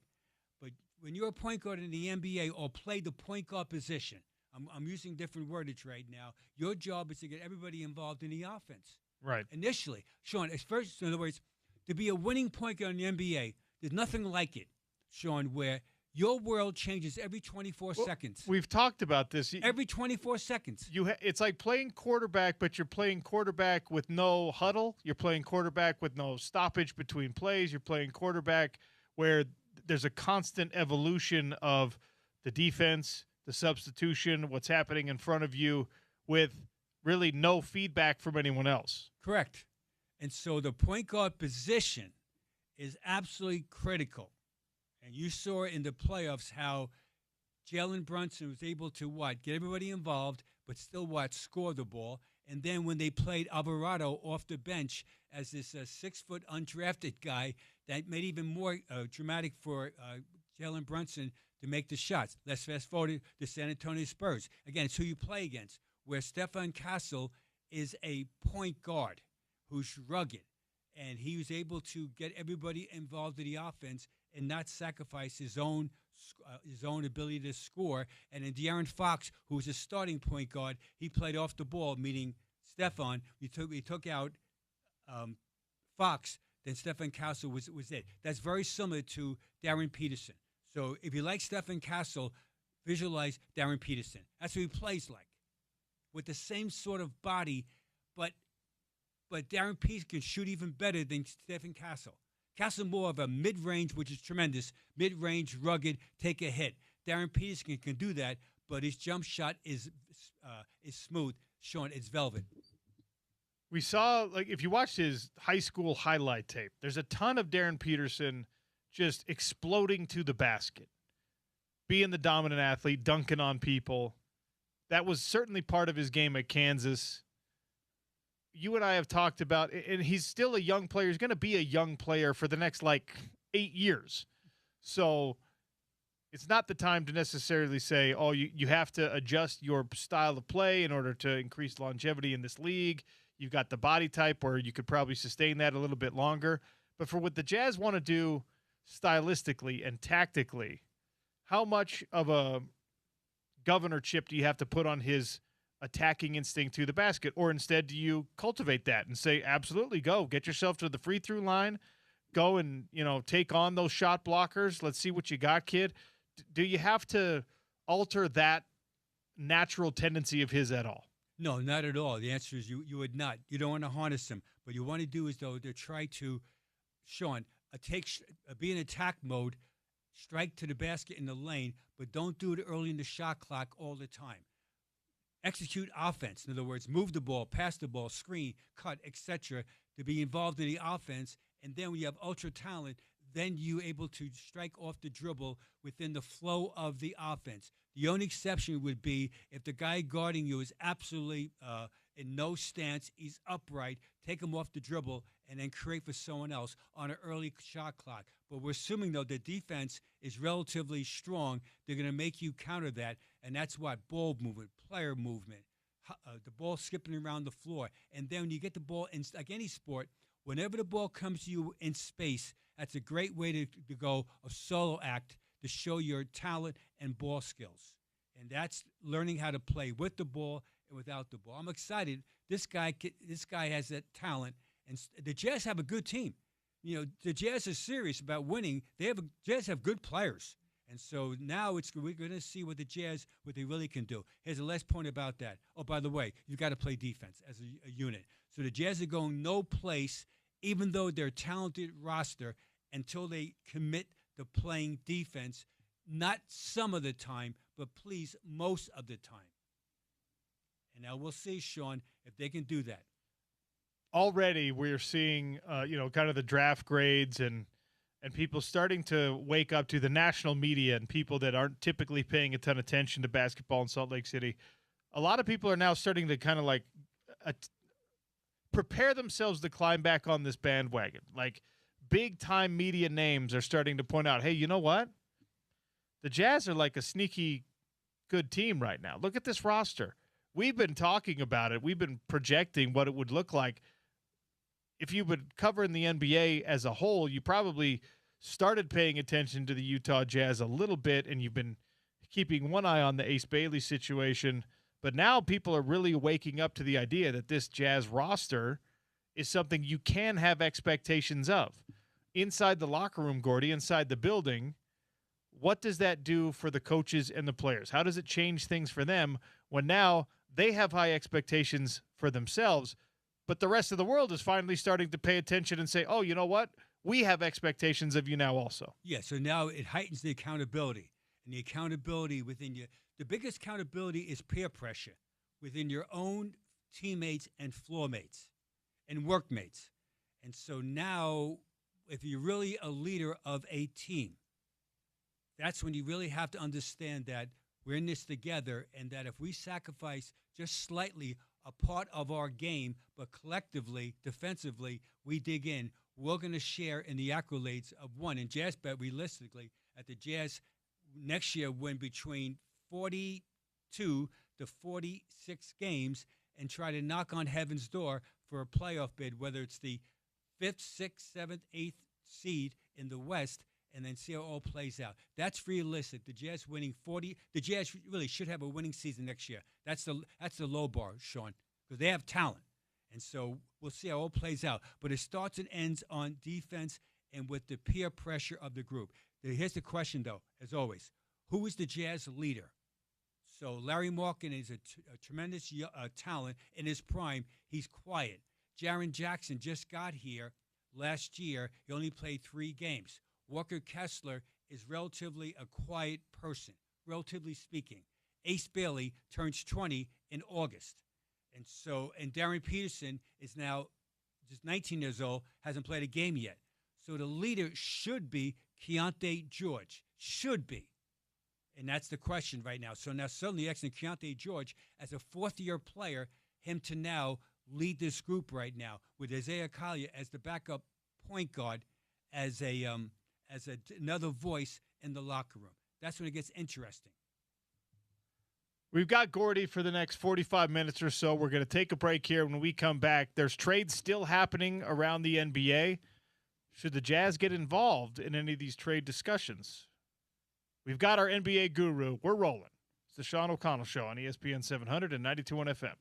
But when you're a point guard in the NBA or play the point guard position, I'm using different wordage right now, your job is to get everybody involved in the offense. Right. Initially. Sean, in other words, to be a winning point guard in the NBA, there's nothing like it, Sean, where your world changes every 24 seconds. We've talked about this. Every 24 seconds. It's like playing quarterback, but you're playing quarterback with no huddle. You're playing quarterback with no stoppage between plays. You're playing quarterback where there's a constant evolution of the defense, the substitution, what's happening in front of you, with really no feedback from anyone else. Correct. And so the point guard position is absolutely critical. And you saw in the playoffs how Jalen Brunson was able to get everybody involved, but still score the ball. And then when they played Alvarado off the bench as this 6-foot undrafted guy, that made even more dramatic for Jalen Brunson to make the shots. Let's fast forward to the San Antonio Spurs. Again, it's who you play against, where Stefan Castle is a point guard who's rugged. And he was able to get everybody involved in the offense and not sacrifice his own ability to score. And then De'Aaron Fox, who was a starting point guard, he played off the ball, meaning Stefan. We took out Fox, then Stefan Castle was it. That's very similar to Darren Peterson. So if you like Stefan Castle, visualize Darren Peterson. That's what he plays like, with the same sort of body, but Darren Peterson can shoot even better than Stephen Castle. Castle more of a mid-range, which is tremendous, mid-range, rugged, take a hit. Darren Peterson can do that, but his jump shot is smooth. Sean, it's velvet. We saw, if you watched his high school highlight tape, there's a ton of Darren Peterson just exploding to the basket, being the dominant athlete, dunking on people. That was certainly part of his game at Kansas. you and I have talked about, and he's still a young player. He's going to be a young player for the next 8 years. So it's not the time to necessarily say, oh, you have to adjust your style of play in order to increase longevity in this league. You've got the body type where you could probably sustain that a little bit longer. But for what the Jazz want to do stylistically and tactically, how much of a governor chip do you have to put on his attacking instinct to the basket? Or instead, do you cultivate that and say, absolutely, go get yourself to the free throw line, go and, take on those shot blockers. Let's see what you got, kid. Do you have to alter that natural tendency of his at all? No, not at all. The answer is you would not. You don't want to harness him. What you want to do is, though, to try to, Sean, be in attack mode, strike to the basket in the lane, but don't do it early in the shot clock all the time. Execute offense. In other words, move the ball, pass the ball, screen, cut, etc., to be involved in the offense. And then when you have ultra talent, then you're able to strike off the dribble within the flow of the offense. The only exception would be if the guy guarding you is absolutely in no stance, he's upright, take him off the dribble, and then create for someone else on an early shot clock. But we're assuming, though, the defense is relatively strong. They're going to make you counter that, and that's what? Ball movement, player movement, the ball skipping around the floor. And then when you get the ball, in like any sport, whenever the ball comes to you in space, that's a great way to go a solo act to show your talent and ball skills. And that's learning how to play with the ball and without the ball. I'm excited. This guy has that talent, and the Jazz have a good team. The Jazz are serious about winning. Jazz have good players. And so now we're going to see what they really can do. Here's the last point about that. Oh, by the way, you've got to play defense as a unit. So the Jazz are going no place, even though they're a talented roster, until they commit to playing defense, not some of the time, but please most of the time. And now we'll see, Sean, if they can do that. Already we're seeing, kind of the draft grades and people starting to wake up to the national media and people that aren't typically paying a ton of attention to basketball in Salt Lake City. A lot of people are now starting to kind of prepare themselves to climb back on this bandwagon. Big-time media names are starting to point out, hey, you know what? The Jazz are like a sneaky good team right now. Look at this roster. We've been talking about it. We've been projecting what it would look like. If you would cover in the NBA as a whole, you probably started paying attention to the Utah Jazz a little bit, and you've been keeping one eye on the Ace Bailey situation. But now people are really waking up to the idea that this Jazz roster is something you can have expectations of. Inside the locker room, Gordy, inside the building, what does that do for the coaches and the players? How does it change things for them when now they have high expectations for themselves, but the rest of the world is finally starting to pay attention and say, oh, you know what? We have expectations of you now also. Yeah, so now it heightens the accountability. And the accountability within you. The biggest accountability is peer pressure within your own teammates and floor mates and workmates. And so now, if you're really a leader of a team, that's when you really have to understand that we're in this together, and that if we sacrifice just slightly a part of our game, but collectively, defensively, we dig in, we're going to share in the accolades of one. And Jazz bet realistically at the Jazz next year win between 42 to 46 games and try to knock on heaven's door for a playoff bid, whether it's the 5th, 6th, 7th, 8th seed in the West, and then see how it all plays out. That's realistic. The Jazz winning 40. The Jazz really should have a winning season next year. That's the low bar, Sean, because they have talent. And so we'll see how it all plays out. But it starts and ends on defense and with the peer pressure of the group. Here's the question, though, as always. Who is the Jazz leader? So Larry Markin is a tremendous talent in his prime. He's quiet. Jaren Jackson just got here last year. He only played 3 games. Walker Kessler is relatively a quiet person, relatively speaking. Ace Bailey turns 20 in August. And Darren Peterson is now just 19 years old, hasn't played a game yet. So the leader should be Keontae George. Should be. And that's the question right now. So now suddenly, Keontae George, as a 4th-year player, him to now lead this group right now with Isaiah Collier as the backup point guard, as another voice in the locker room. That's when it gets interesting. We've got Gordy for the next 45 minutes or so. We're going to take a break here. When we come back, there's trades still happening around the NBA. Should the Jazz get involved in any of these trade discussions? We've got our NBA guru. We're rolling. It's the Sean O'Connell Show on ESPN 700 and 92.1 FM.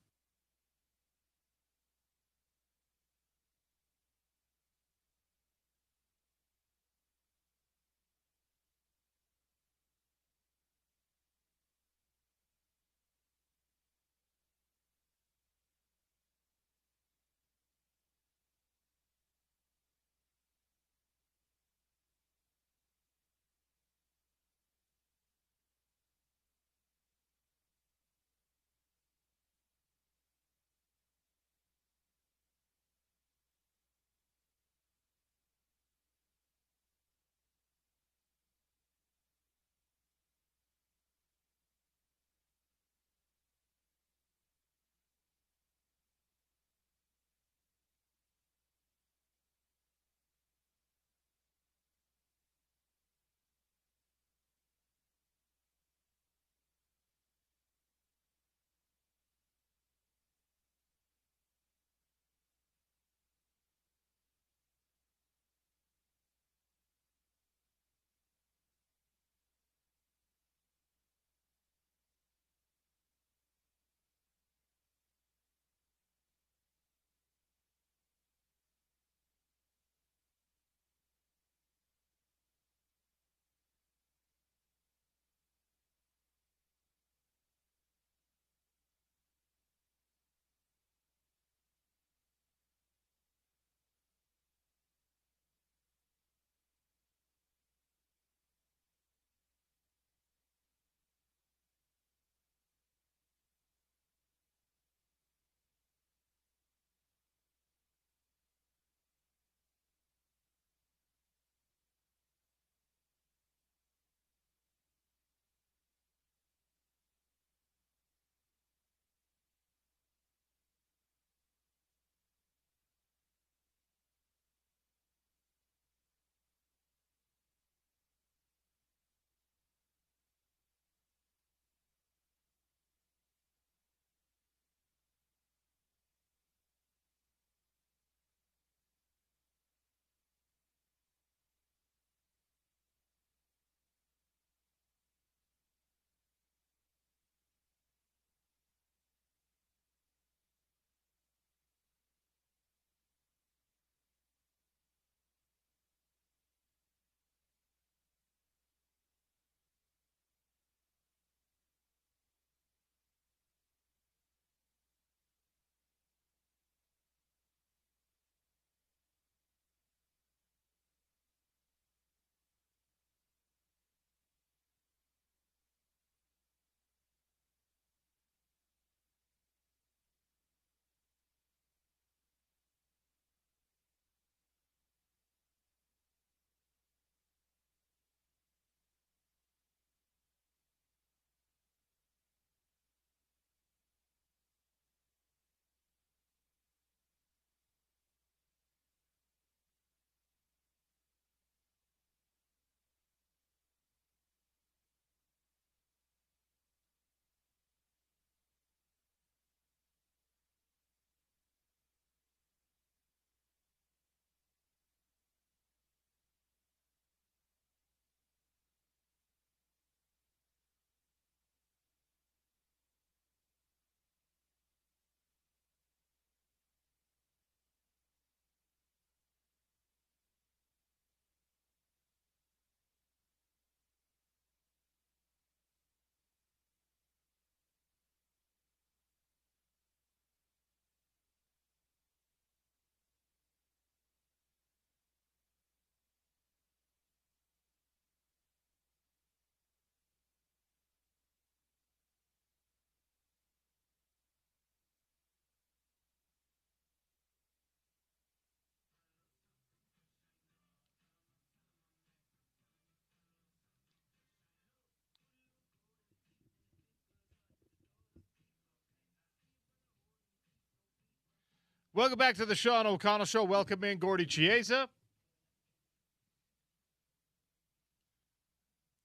Welcome back to the Sean O'Connell Show. Welcome in Gordy Chiesa.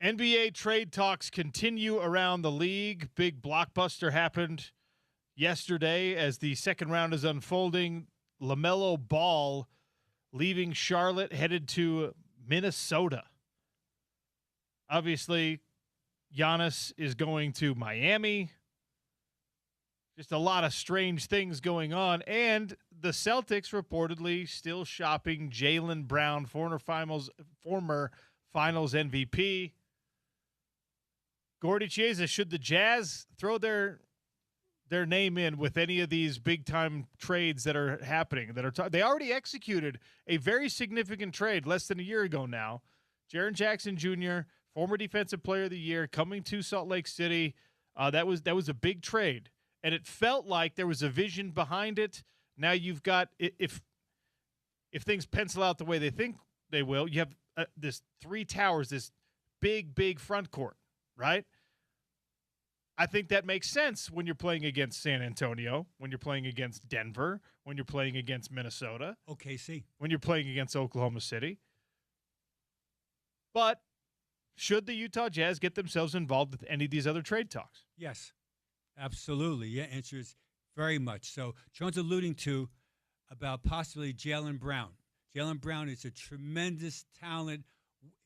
NBA trade talks continue around the league. Big blockbuster happened yesterday as the second round is unfolding. LaMelo Ball leaving Charlotte, headed to Minnesota. Obviously, Giannis is going to Miami. Just a lot of strange things going on. And the Celtics reportedly still shopping Jaylen Brown, former finals MVP. Gordy Chiesa, should the Jazz throw their name in with any of these big-time trades that are happening? They already executed a very significant trade less than a year ago now. Jaren Jackson Jr., former Defensive Player of the Year, coming to Salt Lake City. That was a big trade. And it felt like there was a vision behind it. Now you've got, if things pencil out the way they think they will, you have this 3 towers, this big front court, right? I think that makes sense when you're playing against San Antonio, when you're playing against Denver, when you're playing against Minnesota. OKC. When you're playing against Oklahoma City. But should the Utah Jazz get themselves involved with any of these other trade talks? Yes. Absolutely. Yeah, answer is very much. So Sean's alluding to about possibly Jaylen Brown. Jaylen Brown is a tremendous talent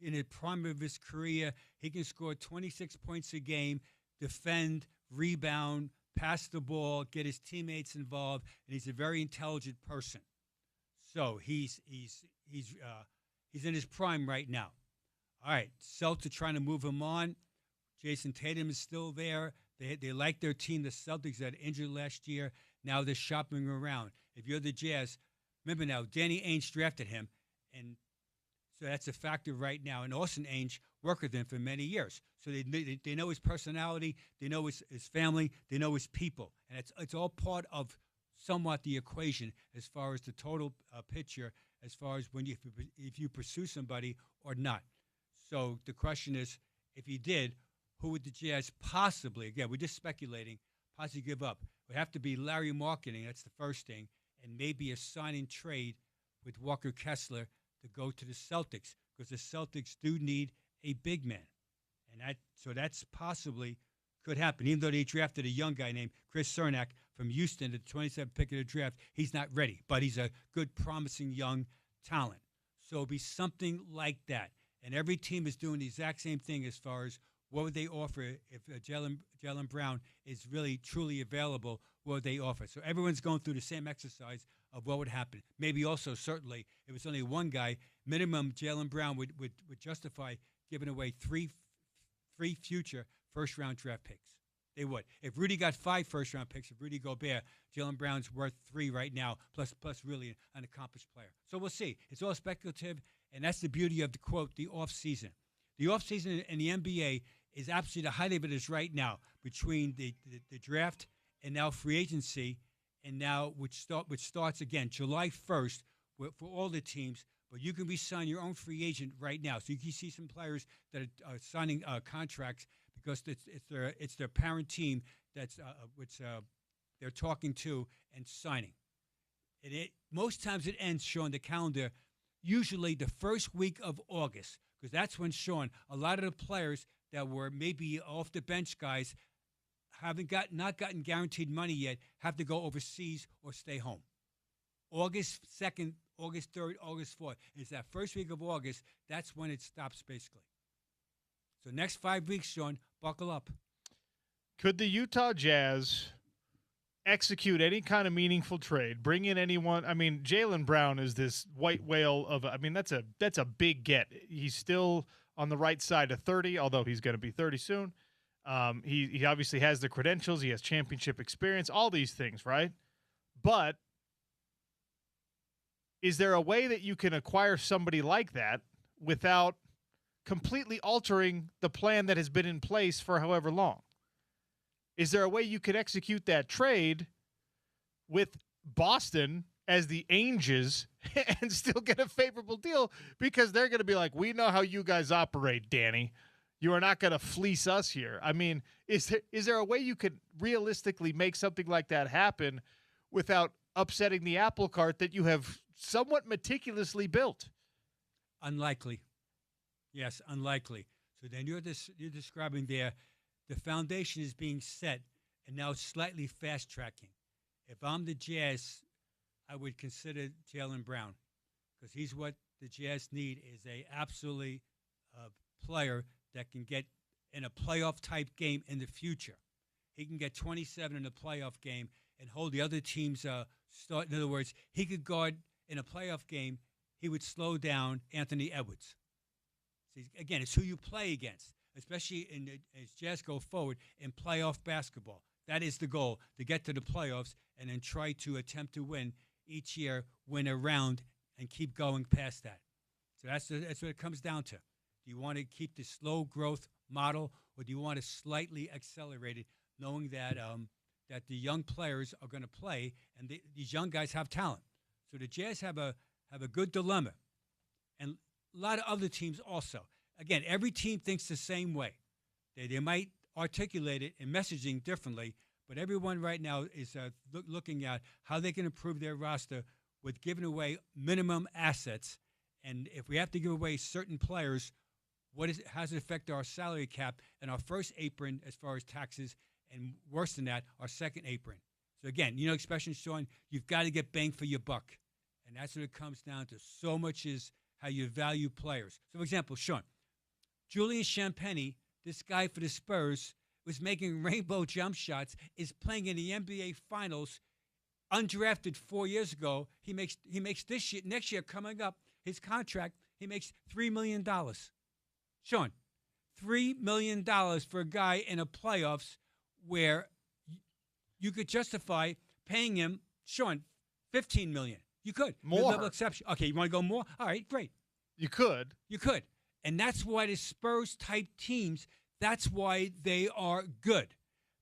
in the prime of his career. He can score 26 points a game, defend, rebound, pass the ball, get his teammates involved, and he's a very intelligent person. So he's in his prime right now. All right, Celtics trying to move him on. Jason Tatum is still there. They like their team, the Celtics, that injured last year. Now they're shopping around. If you're the Jazz, remember now, Danny Ainge drafted him, and so that's a factor right now. And Austin Ainge worked with him for many years. So they know his personality, they know his family, they know his people. And it's all part of somewhat the equation as far as the total picture, as far as if you pursue somebody or not. So the question is, if he did, who would the Jazz possibly, again, we're just speculating, possibly give up? It would have to be Larry Marketing, that's the first thing, and maybe a sign-in trade with Walker Kessler to go to the Celtics, because the Celtics do need a big man. And that's possibly could happen. Even though they drafted a young guy named Chris Cernak from Houston, the 27th pick of the draft, he's not ready, but he's a good, promising young talent. So it'll be something like that. And every team is doing the exact same thing as far as what would they offer if Jaylen Brown is really, truly available, what would they offer? So everyone's going through the same exercise of what would happen. Maybe also, certainly, if it's only one guy, minimum Jaylen Brown would justify giving away three future first-round draft picks. They would. If Rudy got 5 first-round picks, if Rudy Gobert, Jaylen Brown's worth 3 right now, plus really an accomplished player. So we'll see. It's all speculative, and that's the beauty of the, quote, the off-season. The off-season in the NBA is absolutely the height of it is right now, between the draft and now free agency, and now which starts again July 1st for all the teams. But you can be signing your own free agent right now. So you can see some players that are signing contracts because it's their parent team that's which they're talking to and signing. And most times it ends, Sean, the calendar, usually the first week of August, because that's when, Sean, a lot of the players that were maybe off the bench guys not gotten guaranteed money yet have to go overseas or stay home. August 2nd, August 3rd, August 4th. It's that first week of August. That's when it stops, basically. So next 5 weeks, Sean, buckle up. Could the Utah Jazz execute any kind of meaningful trade, bring in anyone? I mean, Jaylen Brown is this white whale of that's a big get. He's still on the right side of 30, although he's going to be 30 soon. He obviously has the credentials. He has championship experience, all these things, right? But is there a way that you can acquire somebody like that without completely altering the plan that has been in place for however long? Is there a way you could execute that trade with Boston as the Ainges and still get a favorable deal? Because they're going to be like, we know how you guys operate, Danny. You are not going to fleece us here. I mean, is there a way you could realistically make something like that happen without upsetting the apple cart that you have somewhat meticulously built. Unlikely. Yes, unlikely. So then you're describing there the foundation is being set and now slightly fast tracking. If I'm the Jazz, I would consider Jaylen Brown because he's what the Jazz need is a absolutely player that can get in a playoff type game in the future. He can get 27 in a playoff game and hold the other team's start. In other words, he could guard in a playoff game. He would slow down Anthony Edwards. See, again, it's who you play against, especially as Jazz go forward in playoff basketball. That is the goal, to get to the playoffs and then try to attempt to win each year, win a round, and keep going past that. So that's what it comes down to. Do you want to keep the slow growth model, or do you want to slightly accelerate it, knowing that that the young players are going to play, and these young guys have talent? So the Jazz have a good dilemma, and a lot of other teams also. Again, every team thinks the same way. They might articulate it in messaging differently, but everyone right now is looking at how they can improve their roster with giving away minimum assets. And if we have to give away certain players, how does it affect our salary cap and our first apron as far as taxes, and worse than that, our second apron? So again, expression, Sean, you've got to get bang for your buck. And that's what it comes down to. So much is how you value players. So, for example, Sean, Julian Champagnie, this guy for the Spurs, was making rainbow jump shots, is playing in the NBA Finals, undrafted 4 years ago. He makes this year, next year coming up, his contract, he makes $3 million. Sean, $3 million for a guy in a playoffs where you could justify paying him, Sean, $15 million. You could. More. Mid-level exception. Okay, you want to go more? All right, great. You could. You could. And that's why the Spurs-type teams, that's why they are good,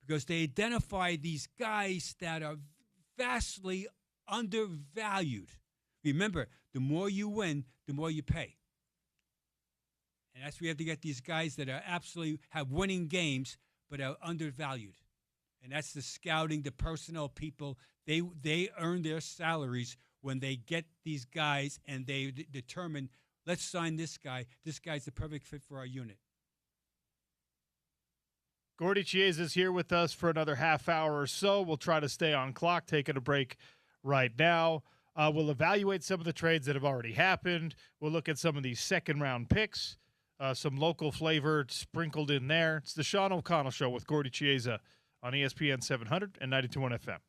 because they identify these guys that are vastly undervalued. Remember, the more you win, the more you pay. And that's why we have to get these guys that are absolutely have winning games but are undervalued. And that's the scouting, the personnel people. They earn their salaries when they get these guys and they determine, let's sign this guy. This guy's the perfect fit for our unit. Gordy Chiesa is here with us for another half hour or so. We'll try to stay on clock, taking a break right now. We'll evaluate some of the trades that have already happened. We'll look at some of these second-round picks, some local flavor sprinkled in there. It's the Sean O'Connell Show with Gordy Chiesa on ESPN 700 and 92.1 FM.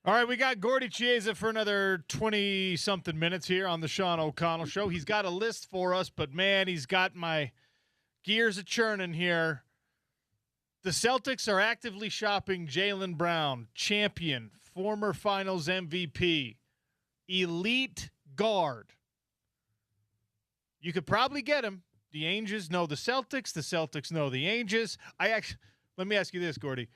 All right, we got Gordy Chiesa for another 20-something minutes here on the Sean O'Connell Show. He's got a list for us, but, man, he's got my gears a-churning here. The Celtics are actively shopping Jaylen Brown, champion, former Finals MVP, elite guard. You could probably get him. The Angels know the Celtics know the Angels. Let me ask you this, Gordy.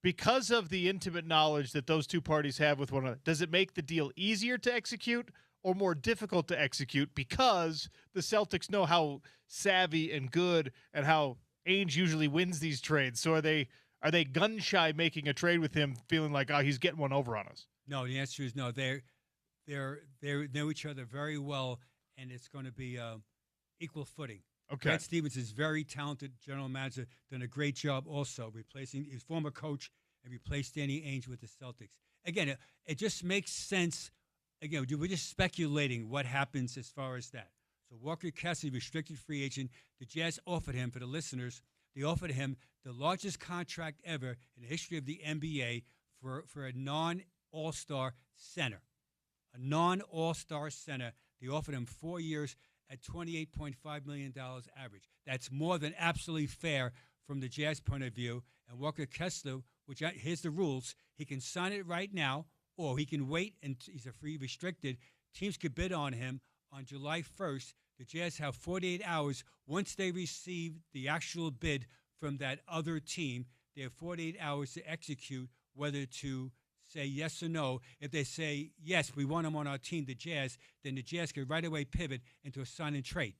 Because of the intimate knowledge that those two parties have with one another, does it make the deal easier to execute or more difficult to execute because the Celtics know how savvy and good and how Ainge usually wins these trades? So are they gun shy making a trade with him, feeling like, oh, he's getting one over on us? No, the answer is no. They know each other very well, and it's going to be equal footing. Okay. Brad Stevens is very talented general manager, done a great job also replacing his former coach and replaced Danny Ainge with the Celtics. Again, it just makes sense. Again, we're just speculating what happens as far as that. So Walker Kessler, restricted free agent, the Jazz offered him, for the listeners, they offered him the largest contract ever in the history of the NBA for a non-All-Star center. A non-All-Star center. They offered him 4 years at $28.5 million average. That's more than absolutely fair from the Jazz point of view. And Walker Kessler, here's the rules. He can sign it right now, or he can wait, and he's a free restricted. Teams could bid on him on July 1st. The Jazz have 48 hours. Once they receive the actual bid from that other team, they have 48 hours to execute whether to say yes or no. If they say, yes, we want him on our team, the Jazz, then the Jazz could right away pivot into a sign and trade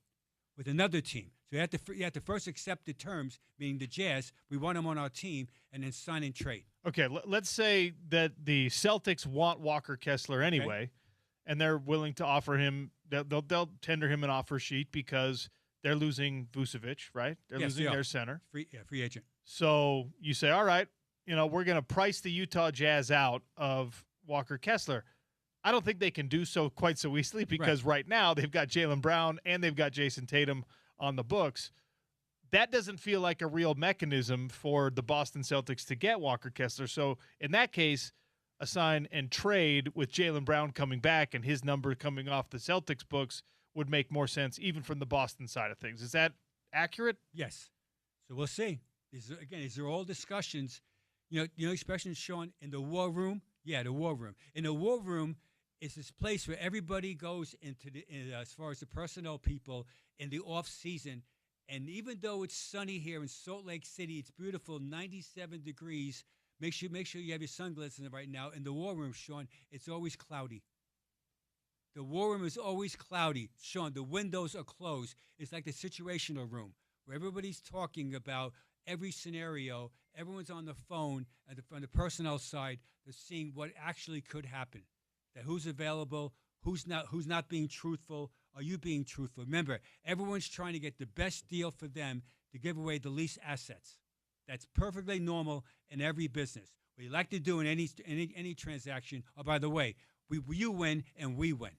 with another team. So you have to first accept the terms, meaning the Jazz, we want him on our team, and then sign and trade. Okay, let's say that the Celtics want Walker Kessler anyway, and they're willing to offer him, they'll tender him an offer sheet because they're losing Vucevic, right? They're losing their center. Free agent. So you say, all right, we're going to price the Utah Jazz out of Walker Kessler. I don't think they can do so quite so easily because right now they've got Jaylen Brown and they've got Jason Tatum on the books. That doesn't feel like a real mechanism for the Boston Celtics to get Walker Kessler. So in that case, a sign and trade with Jaylen Brown coming back and his number coming off the Celtics books would make more sense even from the Boston side of things. Is that accurate? Yes. So we'll see. These are all discussions. Expressions shown in the war room. Yeah, the war room. In the war room is this place where everybody goes as far as the personnel people in the off season. And even though it's sunny here in Salt Lake City, it's beautiful, 97 degrees. Make sure you have your sunglasses in right now. In the war room, Sean, it's always cloudy. The war room is always cloudy. Sean, the windows are closed. It's like the situational room where everybody's talking about every scenario. Everyone's on the phone on the personnel side. They're seeing what actually could happen. That who's available, who's not being truthful. Are you being truthful? Remember, everyone's trying to get the best deal for them to give away the least assets. That's perfectly normal in every business. What you like to do in any transaction. Oh, by the way, you win and we win.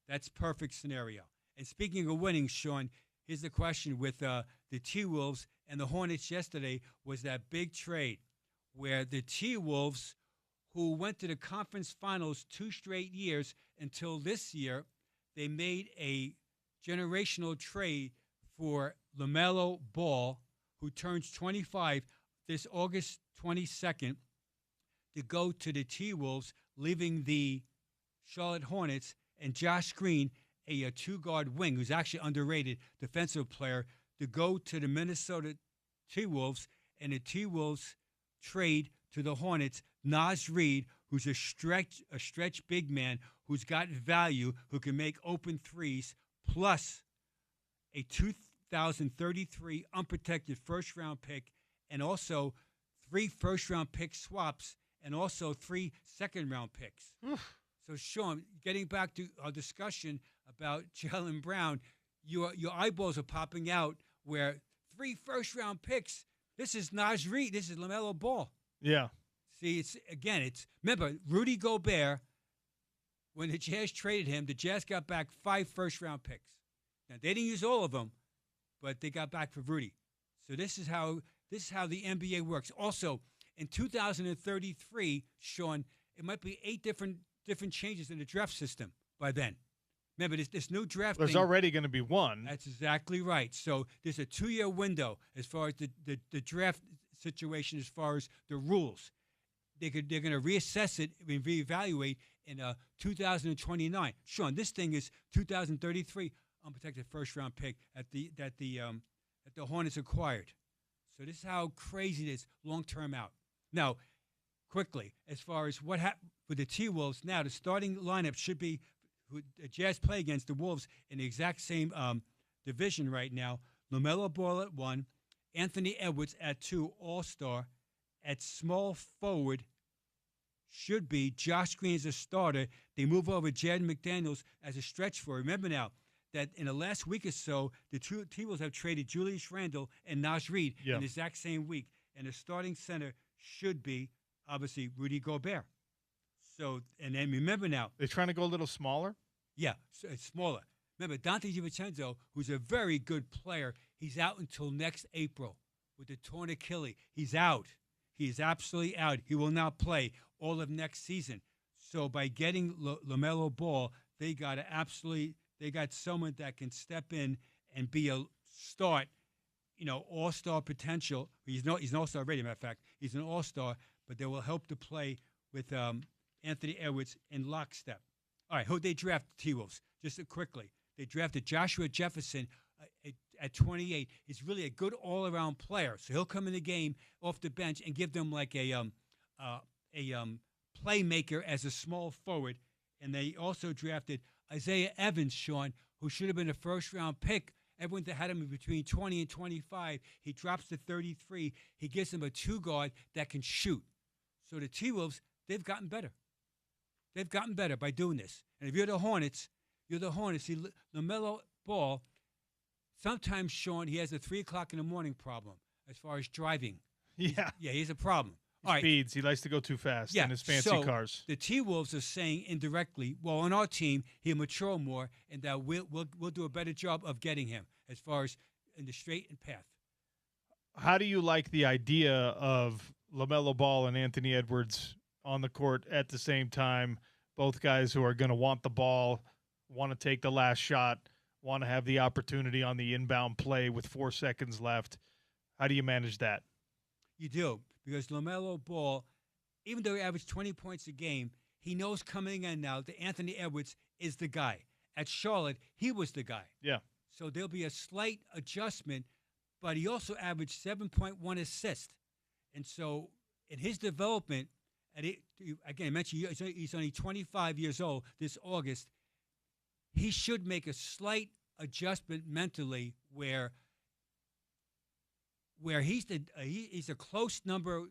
That's perfect scenario. And speaking of winning, Sean, here's the question with the T-Wolves and the Hornets yesterday was that big trade where the T-Wolves, who went to the conference finals 2 straight years until this year, they made a generational trade for LaMelo Ball, who turns 25 this August 22nd, to go to the T-Wolves, leaving the Charlotte Hornets, and Josh Green, a two-guard wing, who's actually underrated defensive player, to go to the Minnesota T-Wolves, and the T-Wolves trade to the Hornets Naz Reid, who's a stretch big man, who's got value, who can make open threes, plus a 2033 unprotected first-round pick, and also 3 first-round pick swaps, and also 3 second-round picks. So, Sean, getting back to our discussion about Jaylen Brown, your eyeballs are popping out where 3 first-round picks. This is Naz Reid. This is LaMelo Ball. Yeah. See, remember, Rudy Gobert, when the Jazz traded him, the Jazz got back 5 first-round picks. Now, they didn't use all of them, but they got back for Rudy. So this is how the NBA works. Also, in 2033, Sean, it might be 8 different changes in the draft system by then. Remember, this new draft There's thing, already going to be one. That's exactly right. So there's a 2-year window as far as the draft situation, as far as the rules. They're going to reassess it and reevaluate in 2029. Sean, this thing is 2033 unprotected first-round pick that the Hornets acquired. So this is how crazy it is long-term out. Now, quickly, as far as what happened with the T-Wolves, now the starting lineup should be who the Jazz play against the Wolves in the exact same division right now. LaMelo Ball at 1, Anthony Edwards at 2, all-star. At small forward should be Josh Green as a starter. They move over Jaden McDaniels as a stretch forward. Remember now that in the last week or so, the two T-Wolves have traded Julius Randle and Naj Reid in the exact same week. And the starting center should be, obviously, Rudy Gobert. So, and then remember now. They're trying to go a little smaller? Yeah, so it's smaller. Remember, Dante DiVincenzo, who's a very good player, he's out until next April with the torn Achilles. He's out. He is absolutely out. He will not play all of next season. So by getting LaMelo Ball, they got someone that can step in and be a start, all-star potential. He's an all-star already, matter of fact. He's an all-star, but they will help to play with Anthony Edwards in lockstep. All right, who'd they draft, the T-Wolves? Just quickly. They drafted Joshua Jefferson at 28. He's really a good all-around player. So he'll come in the game off the bench and give them like a playmaker as a small forward. And they also drafted Isaiah Evans, Sean, who should have been a first-round pick. Everyone that had him between 20 and 25. He drops to 33. He gives them a 2-guard that can shoot. So the T-Wolves, they've gotten better. They've gotten better by doing this. And if you're the Hornets. See, LaMelo Ball, sometimes, Sean, he has a 3 o'clock in the morning problem as far as driving. Yeah. He has a problem. He speeds. He likes to go too fast in his fancy cars. The T-Wolves are saying indirectly, well, on our team, he'll mature more, and that we'll do a better job of getting him as far as in the straight and path. How do you like the idea of LaMelo Ball and Anthony Edwards on the court at the same time? Both guys who are going to want the ball, want to take the last shot, want to have the opportunity on the inbound play with 4 seconds left. How do you manage that? You do, because LaMelo Ball, even though he averaged 20 points a game, he knows coming in now that Anthony Edwards is the guy. At Charlotte, he was the guy. Yeah. So there'll be a slight adjustment, but he also averaged 7.1 assists. And so in his development, again, I mentioned he's only 25 years old this August. He should make a slight adjustment mentally where he's a close number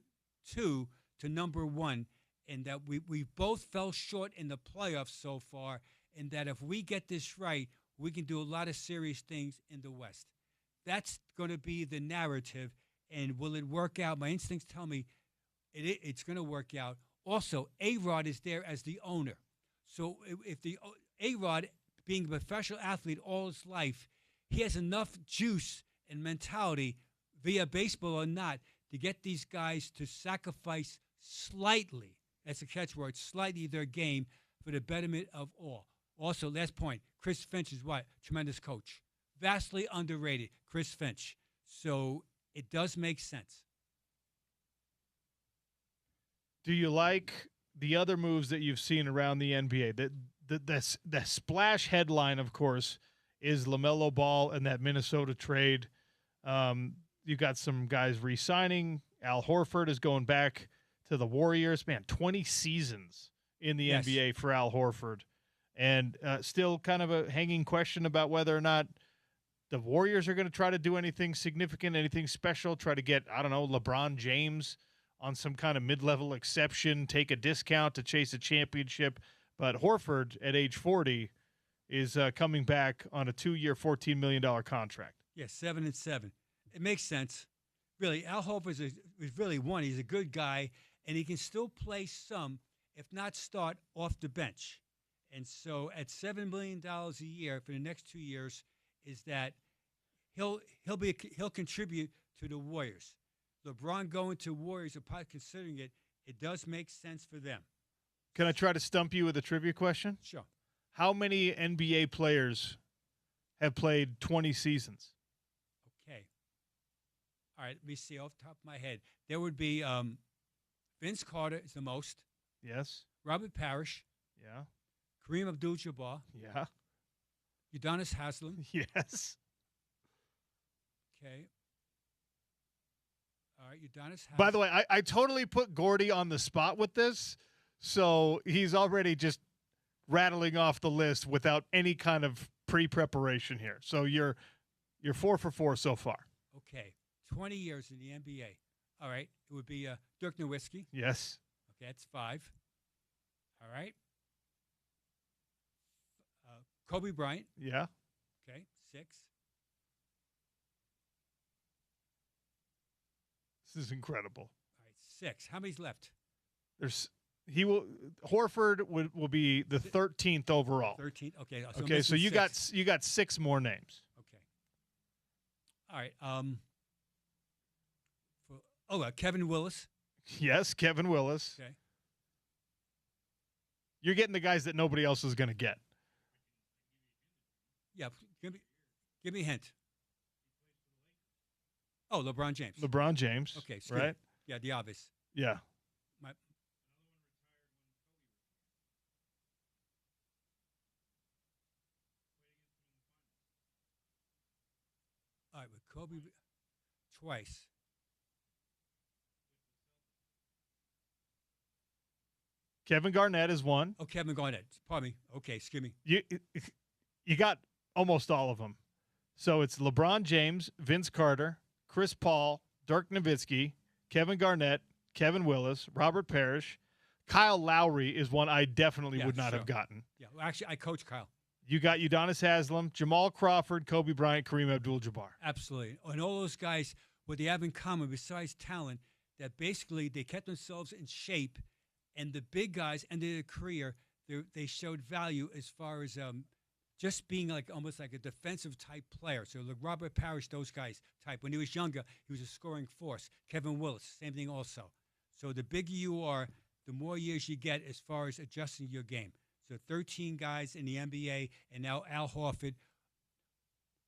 2 to number 1, and that we both fell short in the playoffs so far, and that if we get this right, we can do a lot of serious things in the West. That's going to be the narrative, and will it work out? My instincts tell me it's going to work out. Also, A-Rod is there as the owner. So if the A-Rod, being a professional athlete all his life, he has enough juice and mentality, via baseball or not, to get these guys to sacrifice slightly, that's a catchword, slightly their game for the betterment of all. Also, last point, Chris Finch is what? Tremendous coach. Vastly underrated, Chris Finch. So it does make sense. Do you like the other moves that you've seen around the NBA? The splash headline, of course, is LaMelo Ball and that Minnesota trade. You got some guys re-signing. Al Horford is going back to the Warriors. Man, 20 seasons in the NBA for Al Horford. And still kind of a hanging question about whether or not the Warriors are going to try to do anything significant, anything special, try to get, I don't know, LeBron James on some kind of mid-level exception, take a discount to chase a championship. But Horford, at age 40, is coming back on a 2-year, $14 million contract. Yeah, 7 and 7. It makes sense. Really, Al Horford is really one. He's a good guy, and he can still play some, if not start, off the bench. And so at $7 million a year for the next 2 years, is that he'll contribute to the Warriors. LeBron going to Warriors, considering it does make sense for them. Can I try to stump you with a trivia question? Sure. How many NBA players have played 20 seasons? Okay. All right, let me see off the top of my head. There would be Vince Carter is the most. Yes. Robert Parrish. Yeah. Kareem Abdul-Jabbar. Yeah. Udonis Haslem. Yes. Okay. All right, Udonis Haslem. By the way, I totally put Gordy on the spot with this, so he's already just rattling off the list without any kind of pre-preparation here. So you're 4 for 4 so far. Okay. 20 years in the NBA. All right. It would be Dirk Nowitzki. Yes. Okay, that's 5. All right. Kobe Bryant. Yeah. Okay, 6. This is incredible. All right, 6. How many's left? Horford will be the 13th overall. 13. Okay. Okay, so you six. got 6 more names. Okay. All right. Kevin Willis. Yes, Kevin Willis. Okay. You're getting the guys that nobody else is going to get. Yeah. Give me a hint. Oh, LeBron James. LeBron James. Okay. Right? Yeah, the obvious. Yeah. All right, with Kobe twice. Kevin Garnett is one. Oh, Kevin Garnett. Pardon me. Okay, excuse me. You got almost all of them. So it's LeBron James, Vince Carter, Chris Paul, Dirk Nowitzki, Kevin Garnett, Kevin Willis, Robert Parrish. Kyle Lowry is one I definitely would not have gotten. Yeah, well, actually, I coach Kyle. You got Udonis Haslem, Jamal Crawford, Kobe Bryant, Kareem Abdul-Jabbar. Absolutely. And all those guys, what they have in common besides talent, that basically they kept themselves in shape, and the big guys ended their career, they showed value as far as just being like almost like a defensive type player. So like Robert Parrish, those guys type. When he was younger, he was a scoring force. Kevin Willis, same thing also. So the bigger you are, the more years you get as far as adjusting your game. So 13 guys in the NBA, and now Al Horford.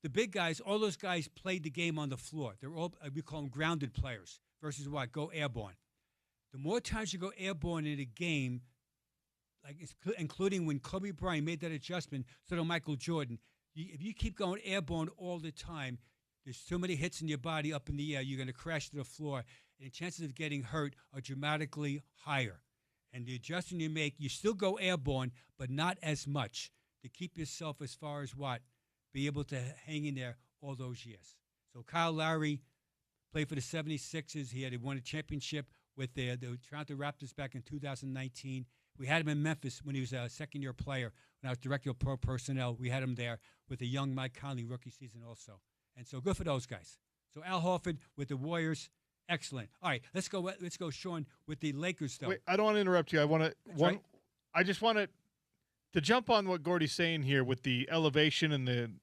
The big guys, all those guys played the game on the floor. They're all, we call them grounded players versus what? Go airborne. The more times you go airborne in a game, like including when Kobe Bryant made that adjustment, so did Michael Jordan. If you keep going airborne all the time, there's too many hits in your body up in the air, you're going to crash to the floor, and the chances of getting hurt are dramatically higher. And the adjustment you make, you still go airborne, but not as much to keep yourself as far as what? Be able to hang in there all those years. So Kyle Lowry played for the 76ers. He had won a championship with the Toronto Raptors back in 2019. We had him in Memphis when he was a second-year player. When I was director of pro personnel, we had him there with a young Mike Conley rookie season also. And so good for those guys. So Al Horford with the Warriors, excellent. All right, let's go, Sean, with the Lakers though. Wait, I don't want to interrupt you. I just want to jump on what Gordy's saying here with the elevation and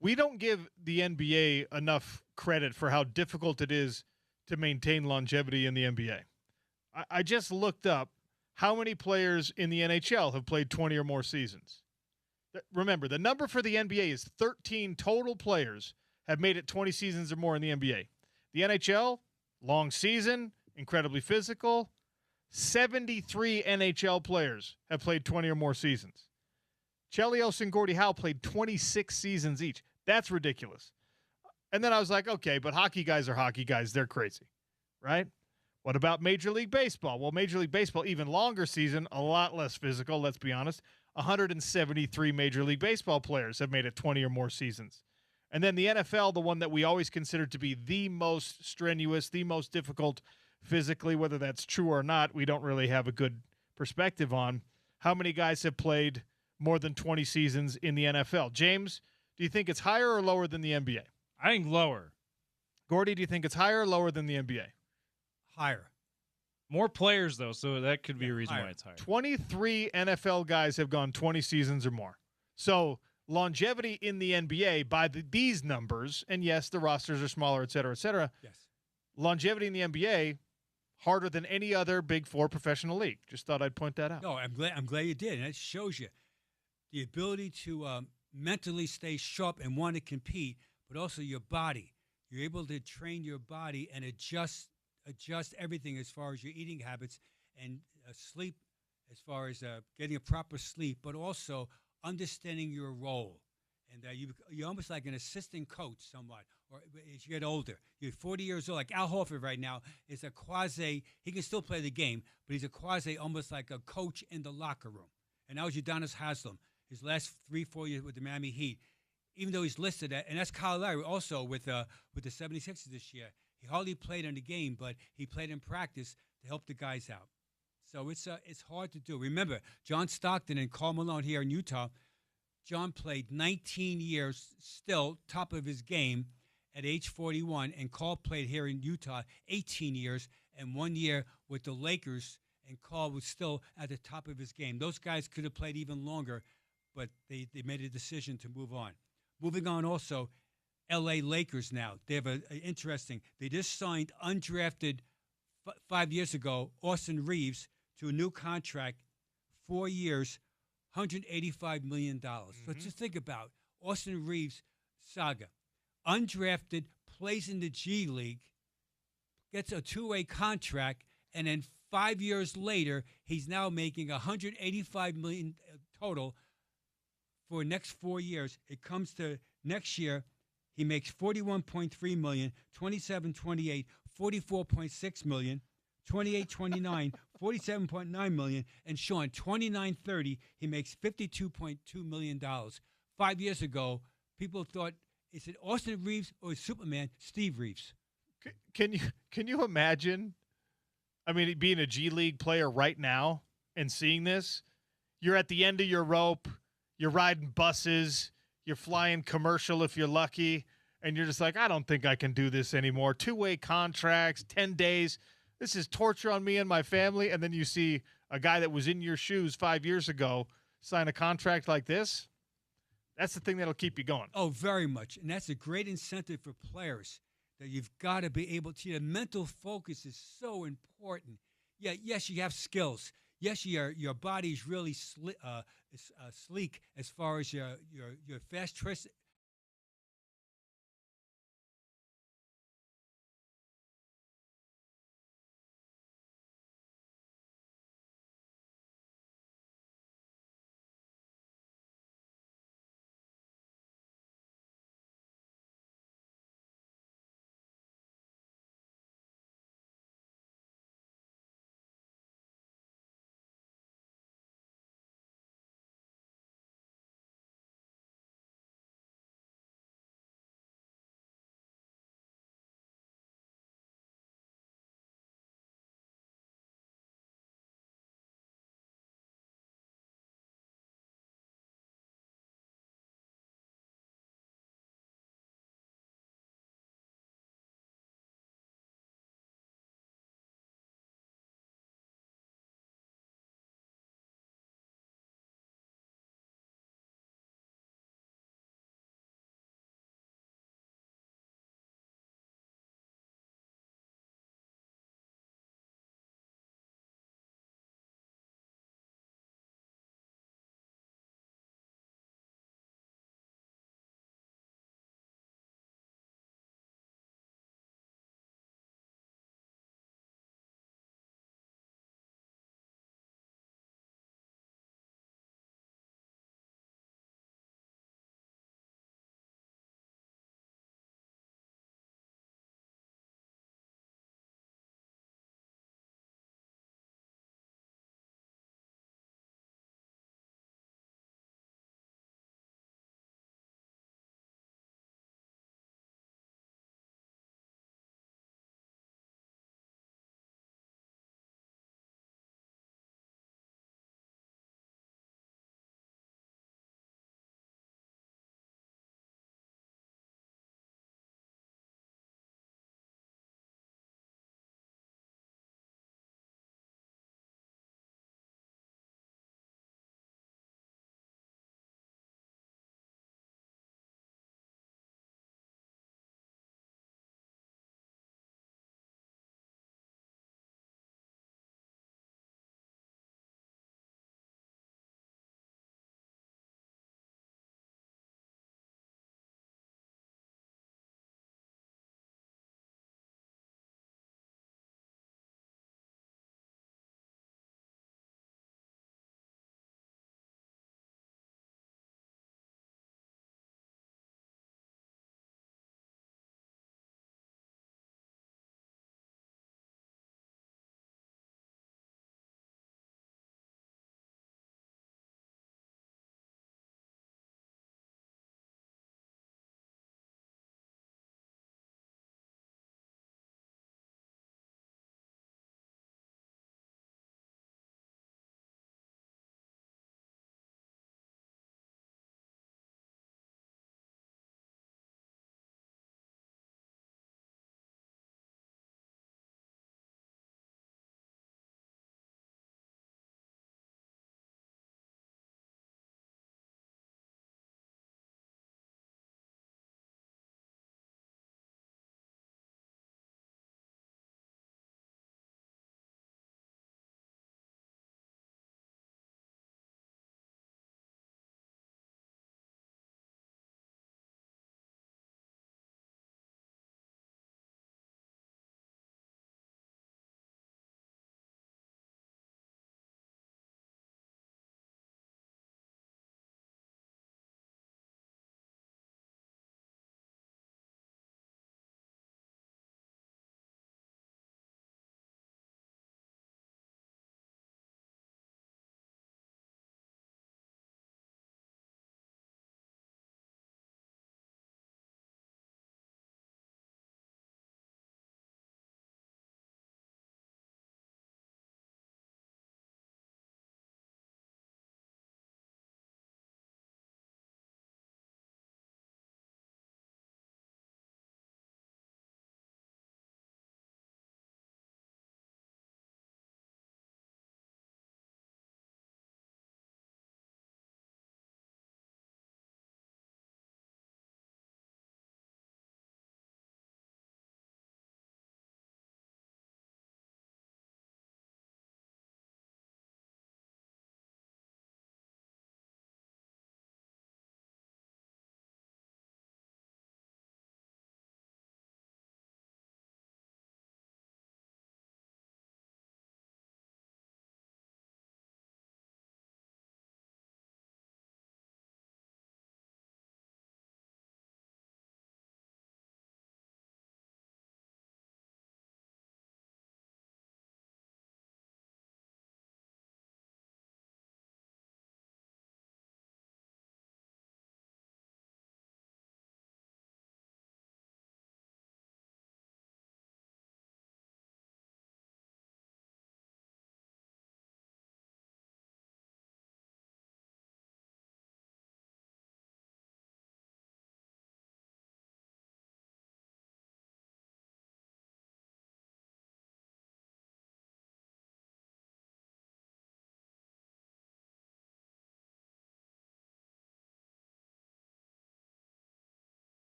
we don't give the NBA enough credit for how difficult it is to maintain longevity in the NBA. I just looked up how many players in the NHL have played 20 or more seasons. Remember, the number for the NBA is 13 total players have made it 20 seasons or more in the NBA. The NHL, long season, incredibly physical. 73 NHL players have played 20 or more seasons. Chelios and Gordie Howe played 26 seasons each. That's ridiculous. And then I was like, okay, but hockey guys are hockey guys. They're crazy, right? What about Major League Baseball? Well, Major League Baseball, even longer season, a lot less physical, let's be honest. 173 Major League Baseball players have made it 20 or more seasons. And then the NFL, the one that we always consider to be the most strenuous, the most difficult physically, whether that's true or not, we don't really have a good perspective on. How many guys have played more than 20 seasons in the NFL? James, do you think it's higher or lower than the NBA? I think lower. Gordy, do you think it's higher or lower than the NBA? Higher. More players, though, so that could be a reason why it's higher. 23 NFL guys have gone 20 seasons or more. So longevity in the NBA by these numbers, and yes, the rosters are smaller, et cetera, et cetera. Yes. Longevity in the NBA, harder than any other Big Four professional league. Just thought I'd point that out. No, I'm glad you did. And that shows you the ability to mentally stay sharp and want to compete, but also your body. You're able to train your body and adjust everything as far as your eating habits and sleep, as far as getting a proper sleep, but also understanding your role. And you're almost like an assistant coach somewhat, or as you get older. You're 40 years old. Like Al Horford right now is a quasi, he can still play the game, but he's a quasi, almost like a coach in the locker room. And now Udonis Haslem, his last 3-4 years with the Miami Heat, even though he's listed at, and that's Kyle Lowry also with the 76ers this year. He hardly played in the game, but he played in practice to help the guys out. So it's hard to do. Remember, John Stockton and Karl Malone here in Utah, John played 19 years, still top of his game at age 41, and Karl played here in Utah 18 years and 1 year with the Lakers, and Karl was still at the top of his game. Those guys could have played even longer, but they made a decision to move on. Moving on also, L.A. Lakers now. They have a interesting, they just signed undrafted 5 years ago, Austin Reeves, to a new contract, 4 years, $185 million. So just think about Austin Reeves' saga. Undrafted, plays in the G League, gets a two-way contract, and then 5 years later, he's now making $185 million total for the next 4 years. It comes to next year, he makes $41.3 million, 27-28, $44.6 million, 28-29, $47.9 million, and Sean, 29-30, he makes $52.2 million. 5 years ago, people thought, is it Austin Reeves or Superman Steve Reeves? Can you imagine? I mean, being a G League player right now and seeing this, you're at the end of your rope, you're riding buses, you're flying commercial if you're lucky, and you're just like, I don't think I can do this anymore. Two-way contracts, 10 days. This is torture on me and my family. And then you see a guy that was in your shoes 5 years ago sign a contract like this. That's the thing that'll keep you going. Oh, very much. And that's a great incentive for players, that you've got to be able to. The mental focus is so important. Yeah, yes, you have skills. Yes, your body's really sleek as far as your fast twist.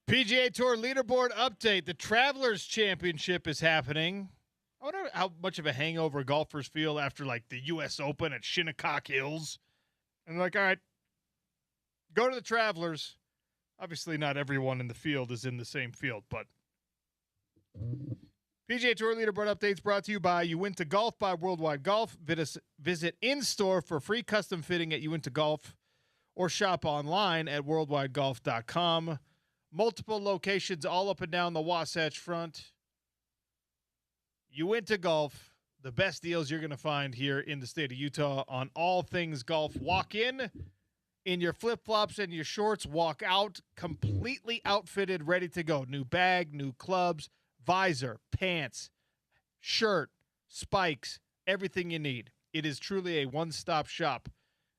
PGA Tour leaderboard update. The Travelers Championship is happening. I wonder how much of a hangover golfers feel after, like, the U.S. Open at Shinnecock Hills. And like, all right, go to the Travelers. Obviously, not everyone in the field is in the same field, but PGA Tour leaderboard updates brought to you by Uinta Golf by Worldwide Golf. Visit in-store for free custom fitting at Uinta Golf or shop online at worldwidegolf.com. Multiple locations all up and down the Wasatch Front. Uinta Golf, the best deals you're going to find here in the state of Utah on all things golf. Walk in your flip-flops and your shorts. Walk out completely outfitted, ready to go. New bag, new clubs, visor, pants, shirt, spikes, everything you need. It is truly a one-stop shop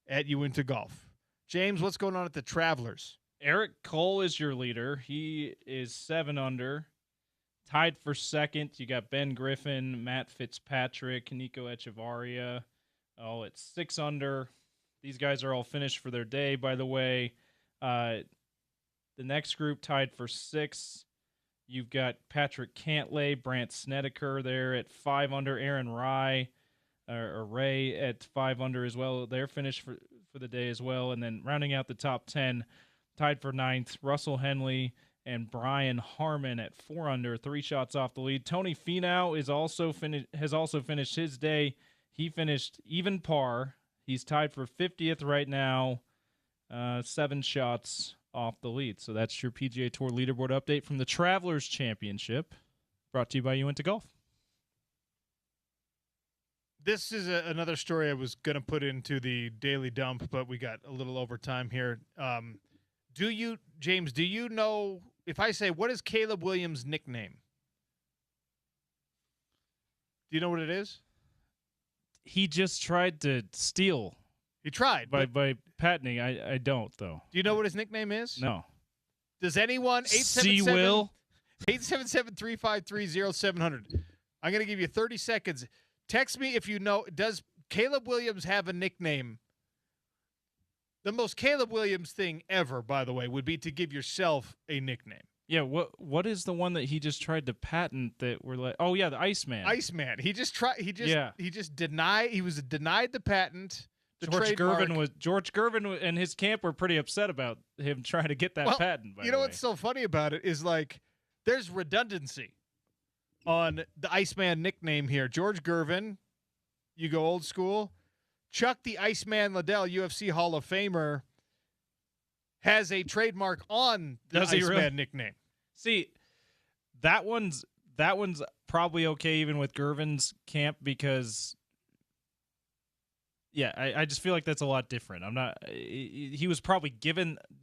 at Uinta Golf. James, what's going on at the Travelers? Eric Cole is your leader. He is 7 under. Tied for second, you got Ben Griffin, Matt Fitzpatrick, Nico Echevarria, all at 6 under. These guys are all finished for their day, by the way. The next group tied for 6. You've got Patrick Cantlay, Brant Snedeker there at 5 under. Aaron Ray at 5 under as well. They're finished for the day as well. And then rounding out the top 10, tied for 9th, Russell Henley and Brian Harmon at 4 under, 3 shots off the lead. Tony Finau has also finished his day. He finished even par. He's tied for 50th right now, 7 shots off the lead. So that's your PGA Tour leaderboard update from the Travelers Championship, brought to you by Uinta Golf. This is another story I was going to put into the daily dump, but we got a little over time here. James, do you know, if I say, what is Caleb Williams' nickname? Do you know what it is? He just tried to steal. He tried. By patenting. I don't, though. Do you know what his nickname is? No. Does anyone? 877-353-0700. I'm going to give you 30 seconds. Text me if you know. Does Caleb Williams have a nickname? The most Caleb Williams thing ever, by the way, would be to give yourself a nickname. Yeah, what is the one that he just tried to patent that we're like, oh yeah, the Iceman. Iceman. He just denied, he was denied the patent. George Gervin and his camp were pretty upset about him trying to get that patent. You know what's so funny about it is, like, there's redundancy on the Iceman nickname here. George Gervin, you go old school. Chuck the Iceman Liddell, UFC Hall of Famer, has a trademark on the Iceman nickname. See, that one's probably okay even with Gervin's camp because, yeah, I just feel like that's a lot different.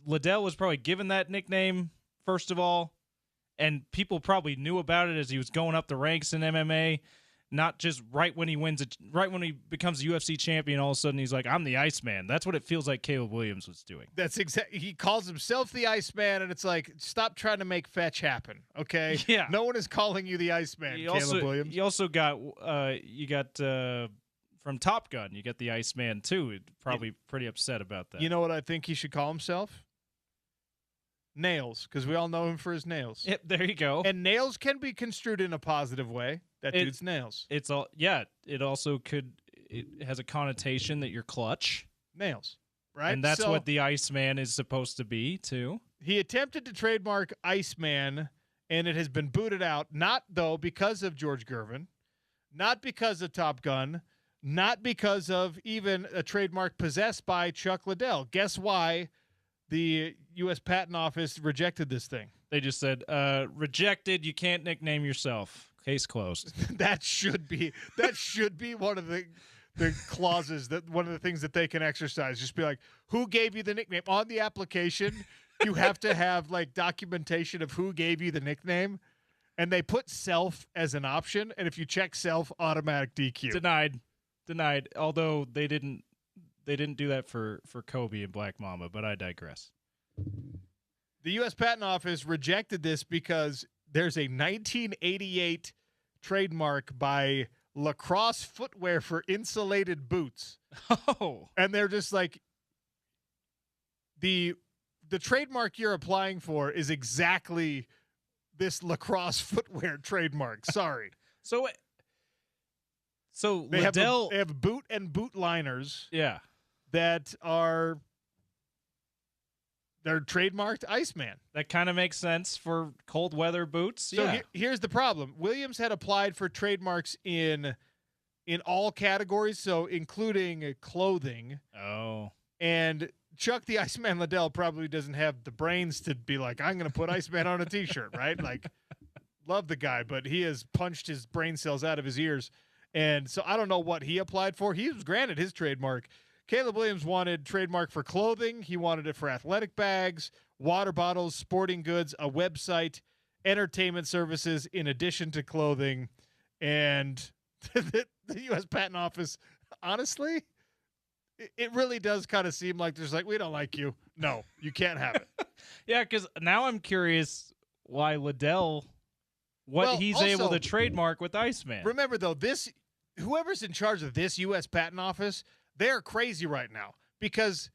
Liddell was probably given that nickname first of all, and people probably knew about it as he was going up the ranks in MMA. Not just right when he becomes a UFC champion, all of a sudden he's like, I'm the Iceman. That's what it feels like Caleb Williams was doing. That's exactly. He calls himself the Iceman, and it's like, stop trying to make fetch happen, okay? Yeah. No one is calling you the Iceman, Caleb Williams. You also got from Top Gun, you got the Iceman too. Probably pretty upset about that. You know what I think he should call himself? Nails, because we all know him for his nails. Yep, there you go. And nails can be construed in a positive way. Dude's nails. It also it has a connotation that you're clutch. Nails, right? And that's what the Iceman is supposed to be too. He attempted to trademark Iceman, and it has been booted out. Not though because of George Gervin, not because of Top Gun, not because of even a trademark possessed by Chuck Liddell. Guess why the U.S. Patent Office rejected this thing? They just said, rejected. You can't nickname yourself. Case closed. That should be one of the clauses, that one of the things that they can exercise. Just be like, who gave you the nickname? On the application, you have to have like documentation of who gave you the nickname. And they put self as an option, and if you check self, automatic DQ. Denied. Although they didn't do that for Kobe and Black Mamba, but I digress. The U.S. Patent Office rejected this because there's a 1988 trademark by Lacrosse Footwear for insulated boots. Oh. And they're just like, the the trademark you're applying for is exactly this lacrosse footwear trademark. Sorry. So They Liddell, have boot and boot liners yeah, that are they're trademarked Iceman. that kind of makes sense for cold weather boots. So here's the problem. Williams had applied for trademarks in all categories, so including clothing. Oh. And Chuck the Iceman Liddell probably doesn't have the brains to be like, I'm going to put Iceman on a T-shirt, right? Like, love the guy, but he has punched his brain cells out of his ears. And so I don't know what he applied for. He was granted his trademark. Caleb Williams wanted trademark for clothing. He wanted it for athletic bags, water bottles, sporting goods, a website, entertainment services, in addition to clothing. And the U.S. Patent Office, honestly, it really does kind of seem like there's like, we don't like you. No, you can't have it. Yeah, because now I'm curious why Liddell, he's also, able to trademark with Iceman. Remember, though, whoever's in charge of this U.S. Patent Office, they're crazy right now because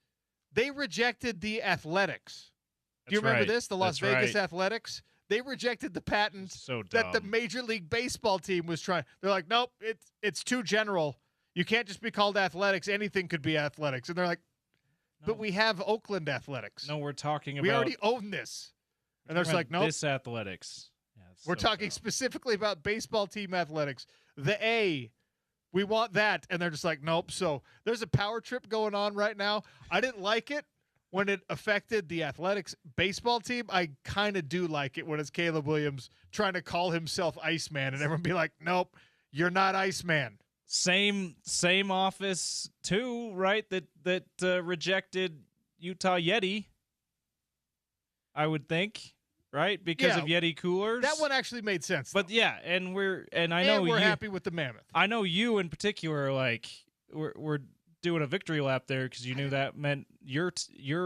they rejected the Athletics. Do you remember this? The Las Vegas Athletics? They rejected the patent that the Major League Baseball team was trying. They're like, nope, it's too general. You can't just be called Athletics. Anything could be Athletics. And they're like, but we have Oakland Athletics. No, we're talking about. We already own this. And they're just like, nope. This Athletics. Yeah, we're talking specifically about baseball team athletics. The A, we want that. And they're just like, nope. So there's a power trip going on right now. I didn't like it when it affected the athletics baseball team. I kind of do like it when it's Caleb Williams trying to call himself Iceman and everyone be like, nope, you're not Iceman. Same office too, right? That rejected Utah Yeti, I would think. Right, because of Yeti coolers. That one actually made sense. But yeah, and we're happy with the Mammoth. I know you in particular, like we're doing a victory lap there because you knew that meant your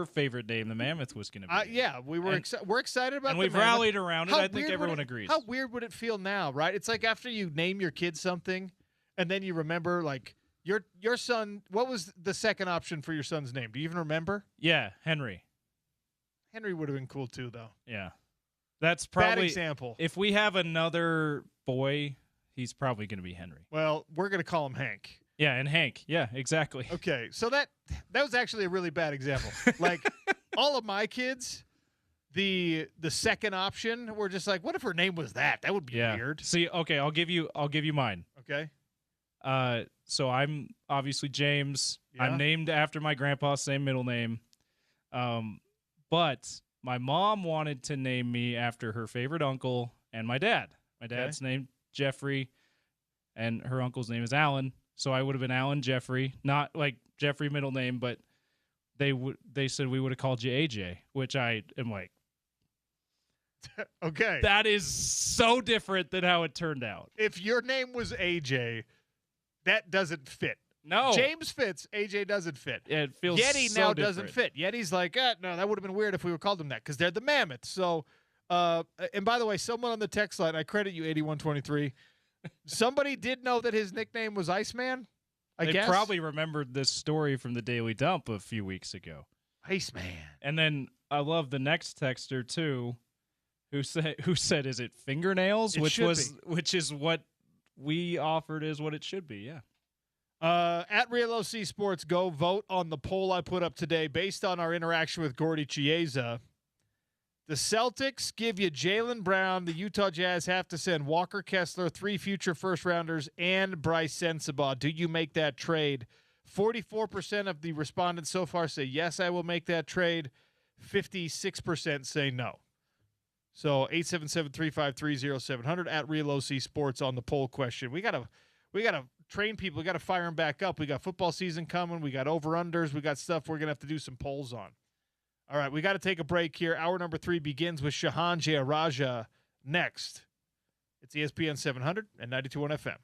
favorite name, the Mammoth, was going to be. Yeah, we're excited about. And the we've Mammoth. rallied around it. I think everyone agrees. How weird would it feel now, right? It's like after you name your kid something, and then you remember like your son. What was the second option for your son's name? Do you even remember? Yeah, Henry. Henry would have been cool too, though. Yeah. That's probably bad example. If we have another boy, he's probably going to be Henry. Well, we're going to call him Hank. Yeah, and Hank. Yeah, exactly. Okay, so that was actually a really bad example. Like all of my kids, the second option, were just like, what if her name was that? That would be weird. See, okay, I'll give you mine. Okay. So I'm obviously James. Yeah. I'm named after my grandpa, same middle name. But my mom wanted to name me after her favorite uncle and my dad. My dad's named Jeffrey, and her uncle's name is Alan. So I would have been Alan Jeffrey, not like Jeffrey middle name, but they said we would have called you AJ, which I am like, okay, that is so different than how it turned out. If your name was AJ, that doesn't fit. No. James fits. AJ doesn't fit. Yeah, it feels Yeti so now different. doesn't fit. Yeti's like, no, that would have been weird if we were called them that because they're the Mammoth. So, and by the way, someone on the text line, I credit you, 8123. Somebody did know that his nickname was Iceman. I guess. They probably remembered this story from the Daily Dump a few weeks ago. Iceman. And then I love the next texter too, who said, "Is it fingernails?" Which is what we offered as what it should be. Yeah. At Real OC Sports, go vote on the poll I put up today based on our interaction with Gordy Chiesa. The Celtics give you Jaylen Brown. The Utah Jazz have to send Walker Kessler, 3 future first-rounders, and Bryce Sensabaugh. Do you make that trade? 44% of the respondents so far say, yes, I will make that trade. 56% say no. So 877-353-0700 at Real OC Sports on the poll question. We gotta train people. We got to fire them back up. We got football season coming. We got over-unders. We got stuff we're going to have to do some polls on. All right, we got to take a break here. Hour number 3 begins with Shahan Jayaraja next. It's ESPN 700 and 92.1 FM.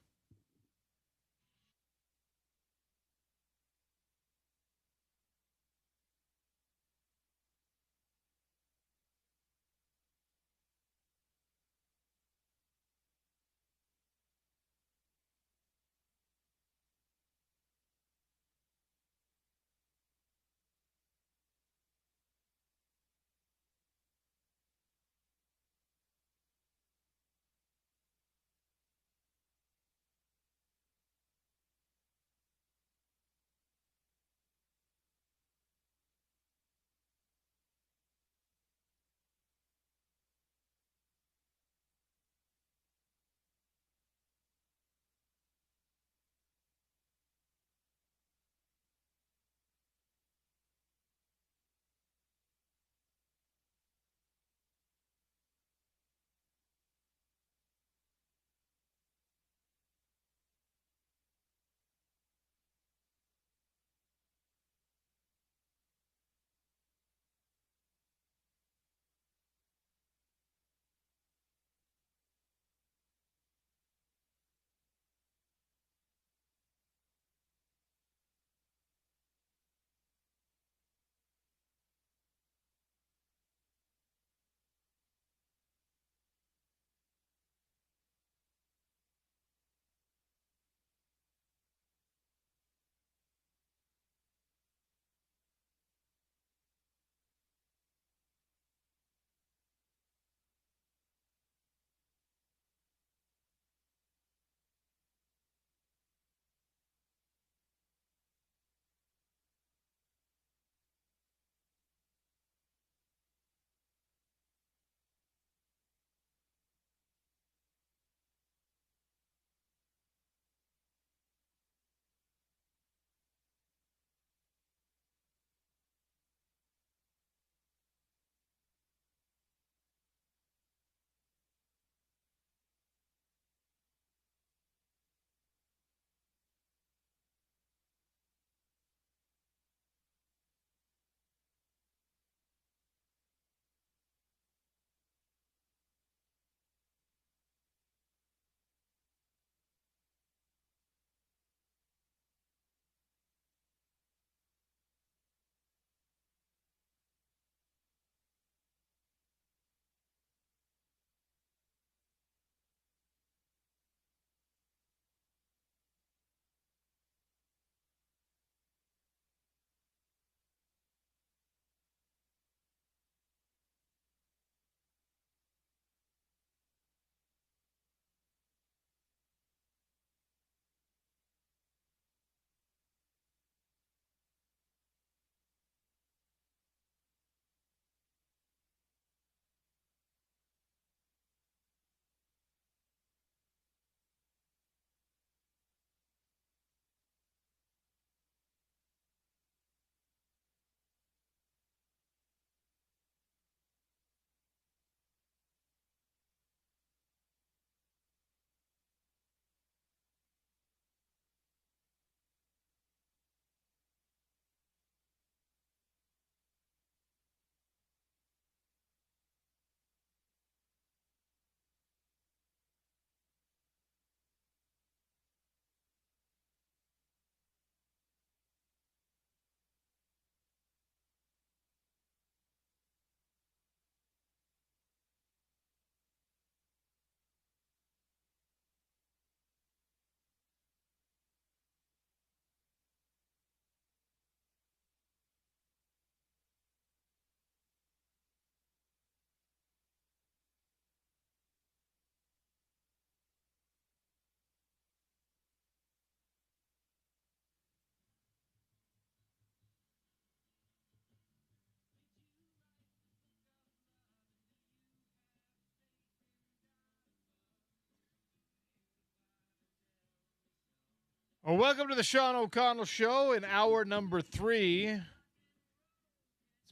Well, welcome to the Sean O'Connell Show in hour number 3. It's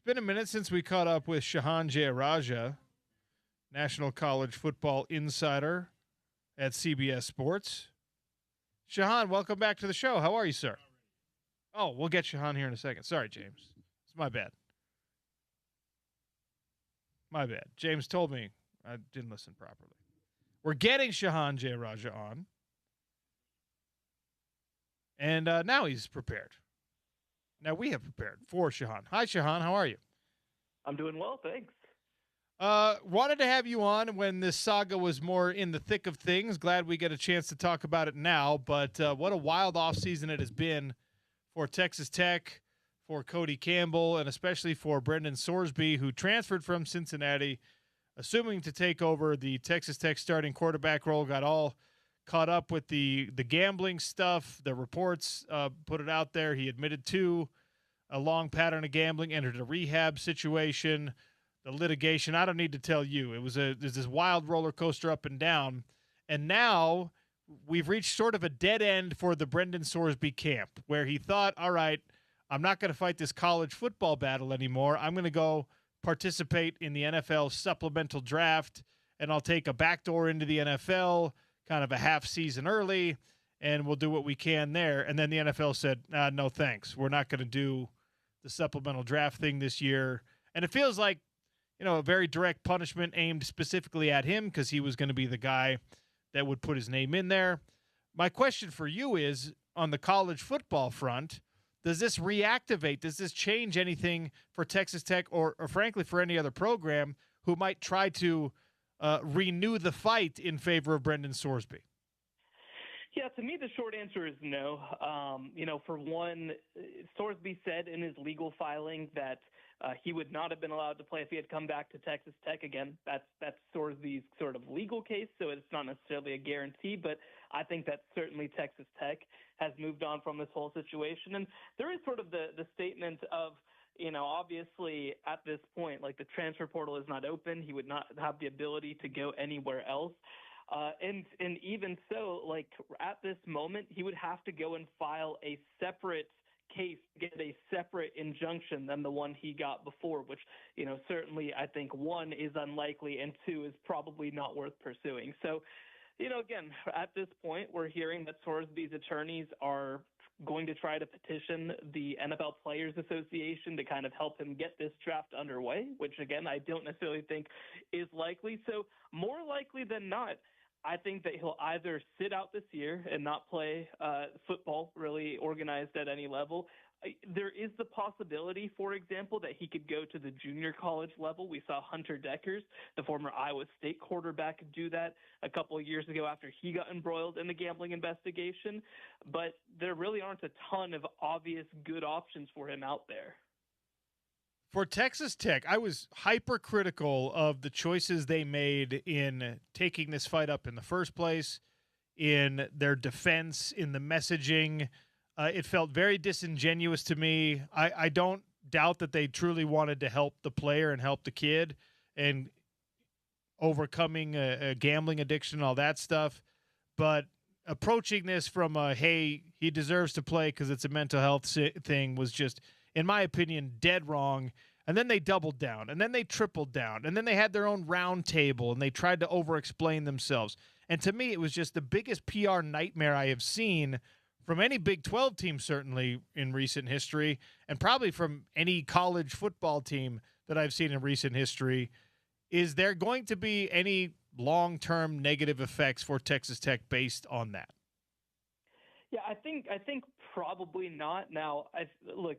been a minute since we caught up with Shahan Jeyarajah, National College Football Insider at CBS Sports. Shahan, welcome back to the show. How are you, sir? Oh, we'll get Shahan here in a second. Sorry, James. It's my bad. My bad. James told me I didn't listen properly. We're getting Shahan Jeyarajah on. And now he's prepared. Now we have prepared for Shahan. Hi, Shahan. How are you? I'm doing well, thanks. Wanted to have you on when this saga was more in the thick of things. Glad we get a chance to talk about it now. But what a wild offseason it has been for Texas Tech, for Cody Campbell, and especially for Brendan Sorsby, who transferred from Cincinnati, assuming to take over the Texas Tech starting quarterback role, got all caught up with the gambling stuff. The reports put it out there. He admitted to a long pattern of gambling, entered a rehab situation, the litigation. I don't need to tell you. There's this wild roller coaster up and down. And now we've reached sort of a dead end for the Brendan Sorsby camp, where he thought, all right, I'm not going to fight this college football battle anymore. I'm going to go participate in the NFL supplemental draft, and I'll take a backdoor into the NFL, kind of a half season early, and we'll do what we can there. And then the NFL said, no, thanks. We're not going to do the supplemental draft thing this year. And it feels like, a very direct punishment aimed specifically at him because he was going to be the guy that would put his name in there. My question for you is, on the college football front, does this reactivate, does this change anything for Texas Tech or frankly for any other program who might try to renew the fight in favor of Brendan Sorsby? Yeah, to me, the short answer is no. For one, Sorsby said in his legal filing that he would not have been allowed to play if he had come back to Texas Tech again. That's Sorsby's sort of legal case, so it's not necessarily a guarantee, but I think that certainly Texas Tech has moved on from this whole situation. And there is sort of the statement of, obviously at this point, like the transfer portal is not open. He would not have the ability to go anywhere else. And even so, like at this moment, he would have to go and file a separate case, get a separate injunction than the one he got before, which, certainly I think one is unlikely and two is probably not worth pursuing. So, again, at this point, we're hearing that Sorsby's attorneys are going to try to petition the NFL Players Association to kind of help him get this draft underway, which, again, I don't necessarily think is likely. So more likely than not, I think that he'll either sit out this year and not play football really organized at any level. There is the possibility, for example, that he could go to the junior college level. We saw Hunter Deckers, the former Iowa State quarterback, do that a couple of years ago after he got embroiled in the gambling investigation. But there really aren't a ton of obvious good options for him out there. For Texas Tech, I was hypercritical of the choices they made in taking this fight up in the first place, in their defense, in the messaging. It felt very disingenuous to me. I don't doubt that they truly wanted to help the player and help the kid and overcoming a gambling addiction and all that stuff. But approaching this from hey, he deserves to play because it's a mental health thing was just, in my opinion, dead wrong. And then they doubled down, and then they tripled down, and then they had their own round table, and they tried to over-explain themselves. And to me, it was just the biggest PR nightmare I have seen from any Big 12 team, certainly in recent history, and probably from any college football team that I've seen in recent history. Is there going to be any long-term negative effects for Texas Tech based on that? Yeah, I think probably not. Now,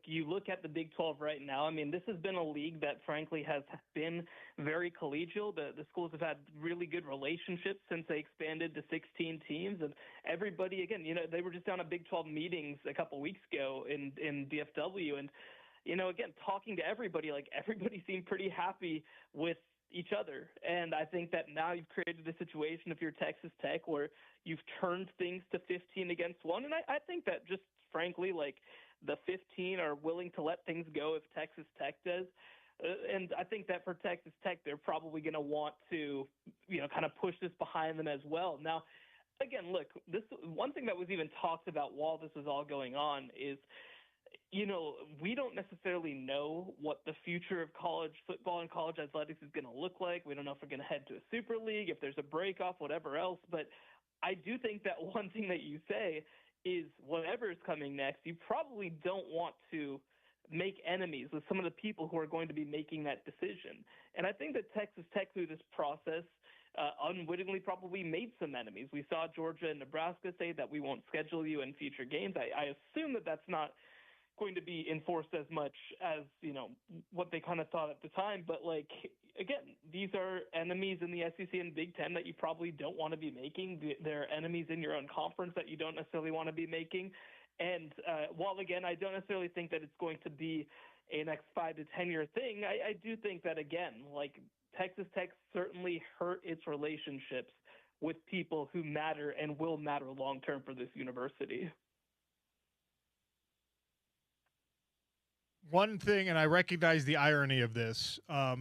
you look at the Big 12 right now. I mean, this has been a league that, frankly, has been very collegial. The schools have had really good relationships since they expanded to 16 teams. And everybody, again, they were just down at Big 12 meetings a couple weeks ago in DFW. And, again, talking to everybody, everybody seemed pretty happy with each other. And I think that now you've created a situation if you're Texas Tech where you've turned things to 15 against 1. And I think that just frankly, the 15 are willing to let things go if Texas Tech does. And I think that for Texas Tech, they're probably going to want to, kind of push this behind them as well. Now, again, look, this one thing that was even talked about while this was all going on is, we don't necessarily know what the future of college football and college athletics is going to look like. We don't know if we're going to head to a super league, if there's a break off, whatever else. But I do think that one thing that you say is whatever is coming next, you probably don't want to make enemies with some of the people who are going to be making that decision. And I think that Texas Tech, through this process, unwittingly probably made some enemies. We saw Georgia and Nebraska say that we won't schedule you in future games. I assume that that's not going to be enforced as much as, what they kind of thought at the time. But, again, these are enemies in the SEC and Big Ten that you probably don't want to be making. They're enemies in your own conference that you don't necessarily want to be making. And while, again, I don't necessarily think that it's going to be a next 5 to 10 year thing, I do think that, again, Texas Tech certainly hurt its relationships with people who matter and will matter long term for this university. One thing, and I recognize the irony of this,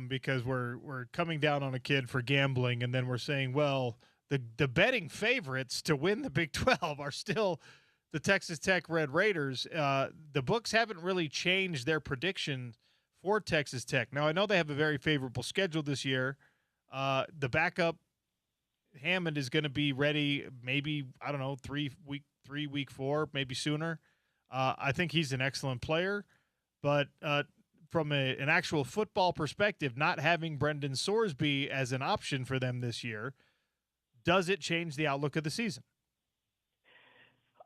because we're coming down on a kid for gambling, and then we're saying, well, the betting favorites to win the Big 12 are still the Texas Tech Red Raiders. The books haven't really changed their prediction for Texas Tech. Now, I know they have a very favorable schedule this year. The backup, Hammond, is going to be ready maybe, I don't know, week 4, maybe sooner. I think he's an excellent player. But from an actual football perspective, not having Brendan Sorsby as an option for them this year, does it change the outlook of the season?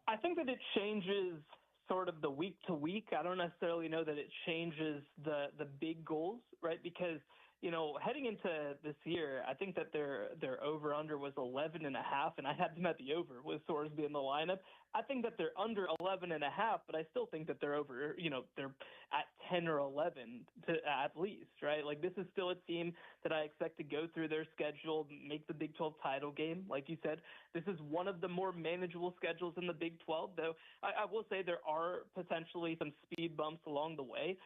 I think that it changes sort of the week to week. I don't necessarily know that it changes the big goals, right? Because, heading into this year, I think that their over-under was 11.5, and I had them at the over with Sorsby in the lineup. I think that they're under 11.5, but I still think that they're over, they're at 10 or 11 at least, right? This is still a team that I expect to go through their schedule, make the Big 12 title game. Like you said, this is one of the more manageable schedules in the Big 12, though I will say there are potentially some speed bumps along the way.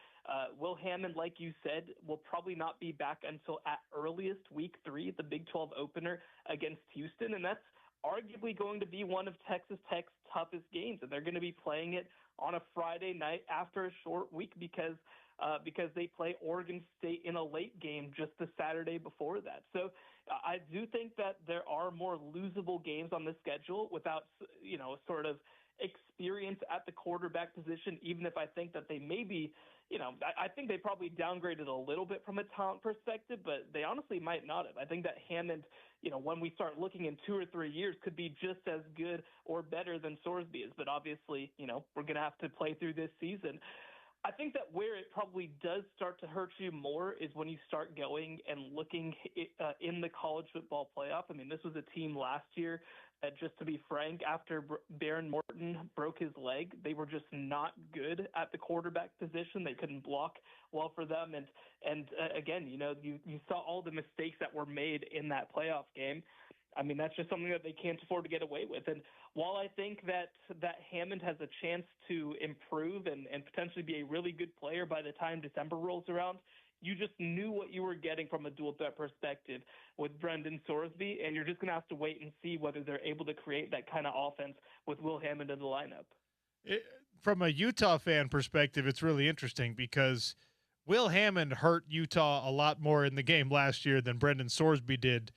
Will Hammond, like you said, will probably not be back until at earliest week 3, the Big 12 opener against Houston, and that's arguably going to be one of Texas Tech's toughest games, and they're going to be playing it on a Friday night after a short week because they play Oregon State in a late game just the Saturday before that. So I do think that there are more losable games on the schedule without, sort of experience at the quarterback position, even if I think that they may be, I think they probably downgraded a little bit from a talent perspective, but they honestly might not have. I think that Hammond, when we start looking in 2 or 3 years, could be just as good or better than Sorsby is. But obviously, we're going to have to play through this season. I think that where it probably does start to hurt you more is when you start going and looking in the college football playoff. I mean, this was a team last year that, just to be frank, after Baron Morton broke his leg, they were just not good at the quarterback position. They couldn't block well for them. And again, you saw all the mistakes that were made in that playoff game. I mean, that's just something that they can't afford to get away with. And while I think that Hammond has a chance to improve and potentially be a really good player by the time December rolls around, you just knew what you were getting from a dual threat perspective with Brendan Sorsby, and you're just going to have to wait and see whether they're able to create that kind of offense with Will Hammond in the lineup. From a Utah fan perspective, it's really interesting because Will Hammond hurt Utah a lot more in the game last year than Brendan Sorsby did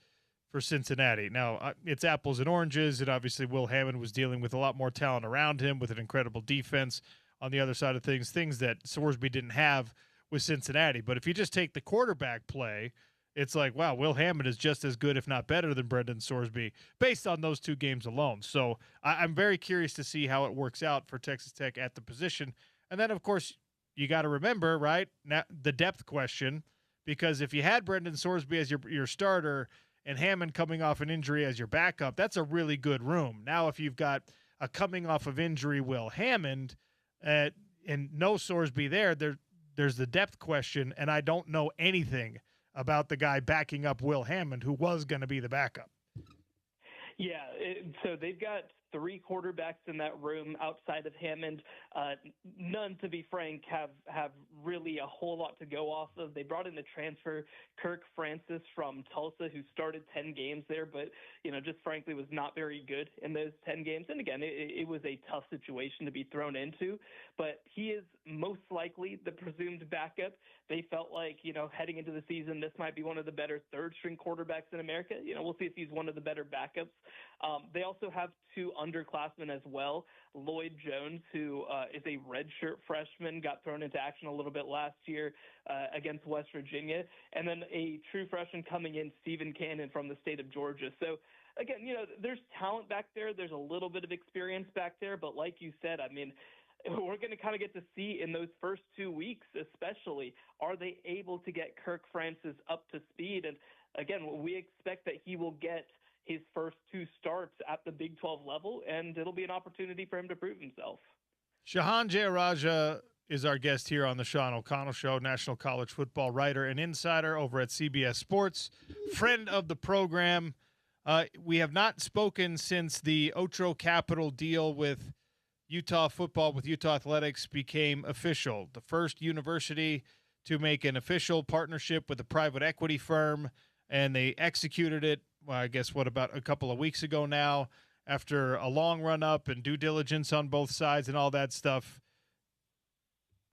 for Cincinnati. Now, it's apples and oranges, and obviously Will Hammond was dealing with a lot more talent around him with an incredible defense on the other side of things that Sorsby didn't have with Cincinnati. But if you just take the quarterback play, it's like, wow, Will Hammond is just as good, if not better, than Brendan Sorsby based on those 2 games alone. So I'm very curious to see how it works out for Texas Tech at the position. And then, of course, you got to remember, right, now, the depth question, because if you had Brendan Sorsby as your starter and Hammond coming off an injury as your backup, that's a really good room. Now, if you've got a coming off of injury Will Hammond and no Sorsby there's the depth question, and I don't know anything about the guy backing up Will Hammond, who was going to be the backup. Yeah, so they've got 3 quarterbacks in that room outside of him, and none, to be frank, have really a whole lot to go off of. They brought in the transfer Kirk Francis from Tulsa, who started 10 games there, but just frankly was not very good in those 10 games. And again, it was a tough situation to be thrown into, but he is most likely the presumed backup. They felt like, heading into the season, this might be one of the better third-string quarterbacks in America. We'll see if he's one of the better backups. They also have 2 underclassmen as well. Lloyd Jones, who is a redshirt freshman, got thrown into action a little bit last year against West Virginia. And then a true freshman coming in, Stephen Cannon from the state of Georgia. So, again, there's talent back there. There's a little bit of experience back there. But like you said, I mean, we're going to kind of get to see in those first 2 weeks, especially, are they able to get Kirk Francis up to speed? And again, we expect that he will get his first 2 starts at the Big 12 level, and it'll be an opportunity for him to prove himself. Shahan Jeyarajah is our guest here on the Sean O'Connell Show, national college football writer and insider over at CBS Sports, friend of the program. We have not spoken since the Otro Capital deal with Utah football, with Utah Athletics, became official. The first university to make an official partnership with a private equity firm, and they executed it, well, I guess, about a couple of weeks ago now, after a long run-up and due diligence on both sides and all that stuff.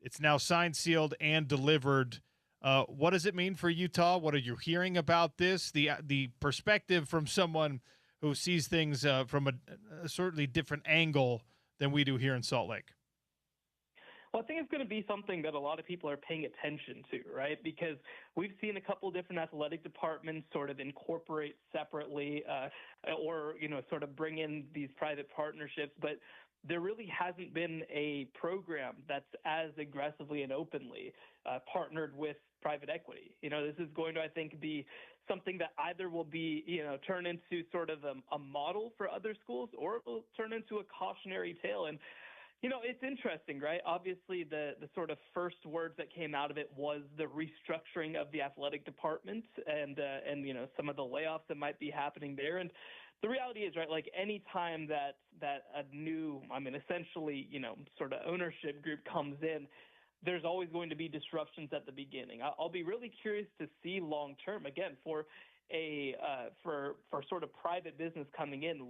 It's now signed, sealed, and delivered. What does it mean for Utah? What are you hearing about this? The perspective from someone who sees things from a certainly different angle than we do here in Salt Lake. Well, I think it's going to be something that a lot of people are paying attention to, right? Because we've seen a couple different athletic departments sort of incorporate separately or, sort of bring in these private partnerships. But there really hasn't been a program that's as aggressively and openly partnered with private equity. This is going to, I think, be something that either will be, turn into sort of a model for other schools, or it will turn into a cautionary tale. And, it's interesting, right? Obviously, the sort of first words that came out of it was the restructuring of the athletic department and some of the layoffs that might be happening there. And the reality is, right, like any time that a new, essentially, sort of ownership group comes in, there's always going to be disruptions at the beginning. I'll be really curious to see long term, again, for sort of private business coming in,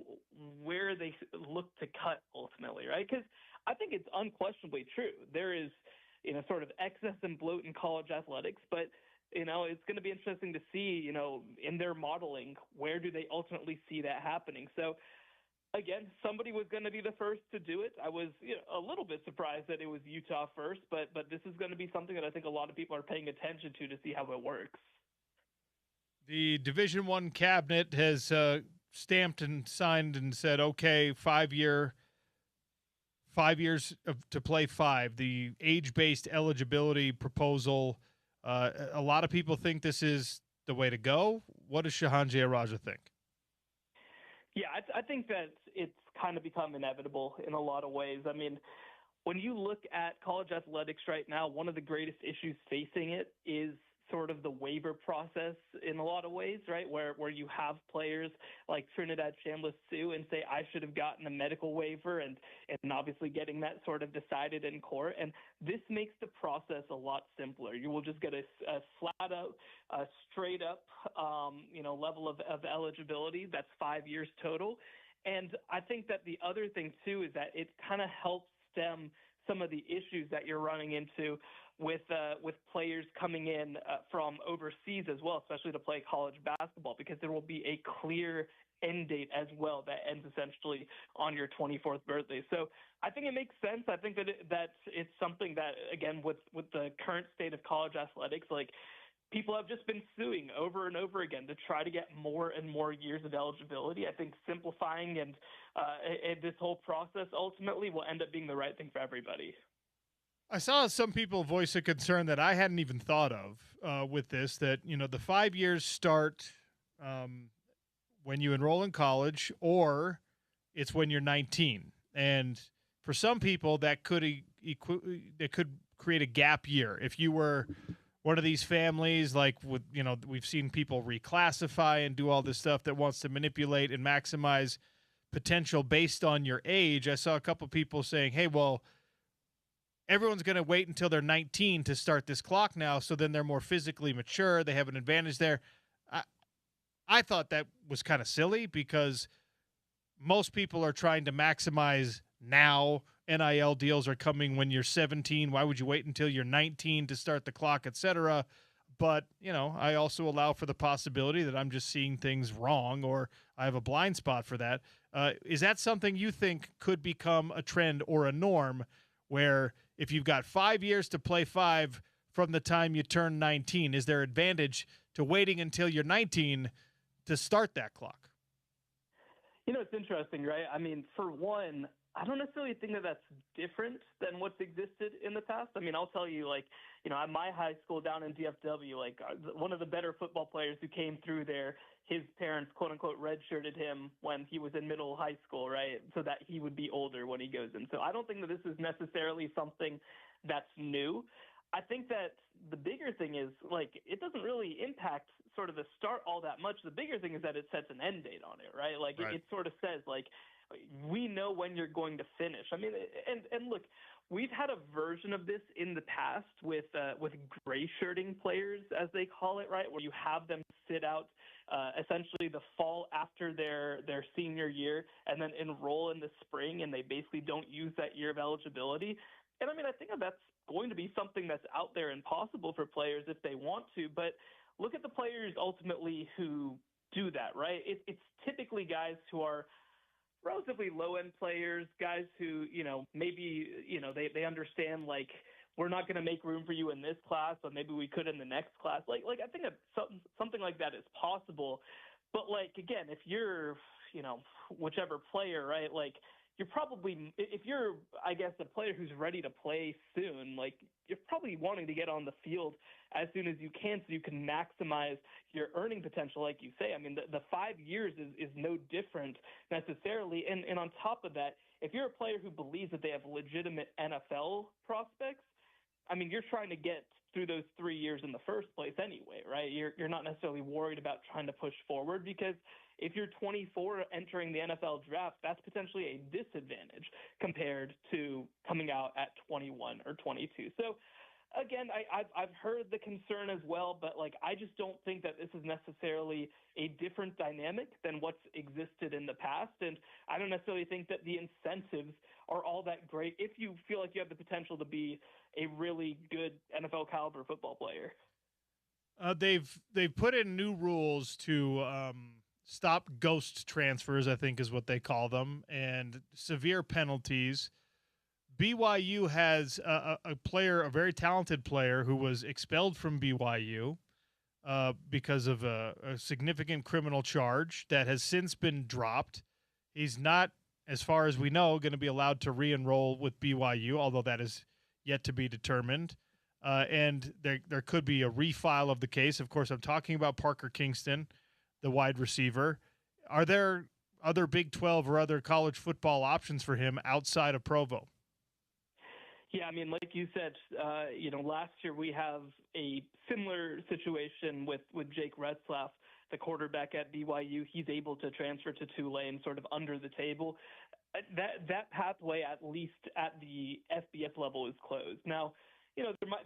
where they look to cut ultimately, right? Because I think it's unquestionably true. There is, sort of excess and bloat in college athletics, but it's going to be interesting to see, in their modeling, where do they ultimately see that happening? So, again, somebody was going to be the first to do it. I was a little bit surprised that it was Utah first, but this is going to be something that I think a lot of people are paying attention to see how it works. The Division I cabinet has stamped and signed and said, okay, 5 years to play 5. The age-based eligibility proposal, a lot of people think this is the way to go. What does Shahan Jeyarajah think? Yeah, I think that it's kind of become inevitable in a lot of ways. I mean, when you look at college athletics right now, one of the greatest issues facing it is sort of the waiver process in a lot of ways, right? Where you have players like Trinidad Chambliss Sue and say, I should have gotten a medical waiver, and obviously getting that sort of decided in court. And this makes the process a lot simpler. You will just get a flat out, straight up, level of eligibility. That's 5 years total. And I think that the other thing too is that it kind of helps stem some of the issues that you're running into with players coming in from overseas as well, especially to play college basketball, because there will be a clear end date as well that ends essentially on your 24th birthday. So I think it makes sense. I think that it's something that, again, with the current state of college athletics, like, people have just been suing over and over again to try to get more and more years of eligibility. I think simplifying and this whole process ultimately will end up being the right thing for everybody. I saw some people voice a concern that I hadn't even thought of with this, that, the 5 years start when you enroll in college, or it's when you're 19. And for some people that could create a gap year. If you were one of these families, like with, we've seen people reclassify and do all this stuff that wants to manipulate and maximize potential based on your age. I saw a couple people saying, hey, well, everyone's going to wait until they're 19 to start this clock now, so then they're more physically mature. They have an advantage there. I thought that was kind of silly because most people are trying to maximize now. NIL deals are coming when you're 17. Why would you wait until you're 19 to start the clock, et cetera? But, I also allow for the possibility that I'm just seeing things wrong or I have a blind spot for that. Is that something you think could become a trend or a norm where if you've got 5 years to play 5 from the time you turn 19, is there advantage to waiting until you're 19 to start that clock? It's interesting, right? I mean, for one, I don't necessarily think that that's different than what's existed in the past. I mean, I'll tell you, at my high school down in DFW, one of the better football players who came through there, his parents, quote unquote, redshirted him when he was in middle high school, right? So that he would be older when he goes in. So I don't think that this is necessarily something that's new. I think that the bigger thing is, it doesn't really impact sort of the start all that much. The bigger thing is that it sets an end date on it, right? Right. It sort of says, we know when you're going to finish. I mean, and look, we've had a version of this in the past with gray shirting players, as they call it, right? Where you have them sit out essentially the fall after their senior year and then enroll in the spring, and they basically don't use that year of eligibility. And I mean, I think that's going to be something that's out there and possible for players if they want to. But look at the players ultimately who do that, right? It's typically guys who are relatively low-end players, guys who, maybe, they understand, we're not going to make room for you in this class, but maybe we could in the next class. I think that something like that is possible. But, again, if you're, whichever player, right, you're probably, if you're, I guess, a player who's ready to play soon, you're probably wanting to get on the field as soon as you can so you can maximize your earning potential, like you say. I mean, the 5 years is no different necessarily. And on top of that, if you're a player who believes that they have legitimate NFL prospects, I mean, you're trying to get through those 3 years in the first place anyway, right? You're not necessarily worried about trying to push forward because if you're 24 entering the NFL draft, that's potentially a disadvantage compared to coming out at 21 or 22. So again, I've heard the concern as well, but I just don't think that this is necessarily a different dynamic than what's existed in the past. And I don't necessarily think that the incentives are all that great if you feel like you have the potential to be a really good NFL caliber football player. They've put in new rules to stop ghost transfers, I think is what they call them, and severe penalties. BYU has a player, a very talented player, who was expelled from BYU because of a significant criminal charge that has since been dropped. He's not, as far as we know, going to be allowed to re-enroll with BYU, although that is yet to be determined. And there could be a refile of the case. Of course, I'm talking about Parker Kingston, the wide receiver. Are there other Big 12 or other college football options for him outside of Provo? Yeah, I mean, like you said, last year we have a similar situation with Jake Retzlaff, the quarterback at BYU. He's able to transfer to Tulane sort of under the table. That pathway, at least at the FBS level, is closed. Now,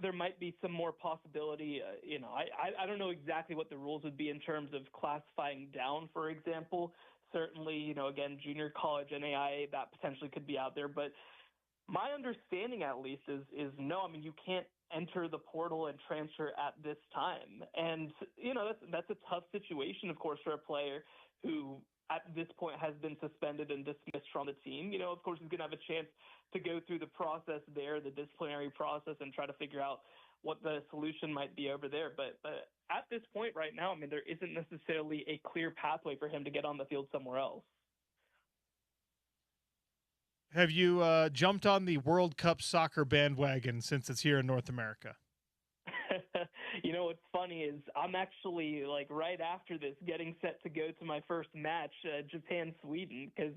there might be some more possibility. I don't know exactly what the rules would be in terms of classifying down, for example. Certainly, again, junior college, NAIA, that potentially could be out there. But my understanding, at least, is no. I mean, you can't enter the portal and transfer at this time. And, that's a tough situation, of course, for a player who at this point has been suspended and dismissed from the team. Of course, he's going to have a chance to go through the process there, the disciplinary process, and try to figure out what the solution might be over there. But at this point right now, I mean, there isn't necessarily a clear pathway for him to get on the field somewhere else. Have you jumped on the World Cup soccer bandwagon since it's here in North America? What's funny is I'm actually right after this getting set to go to my first match, Japan-Sweden, because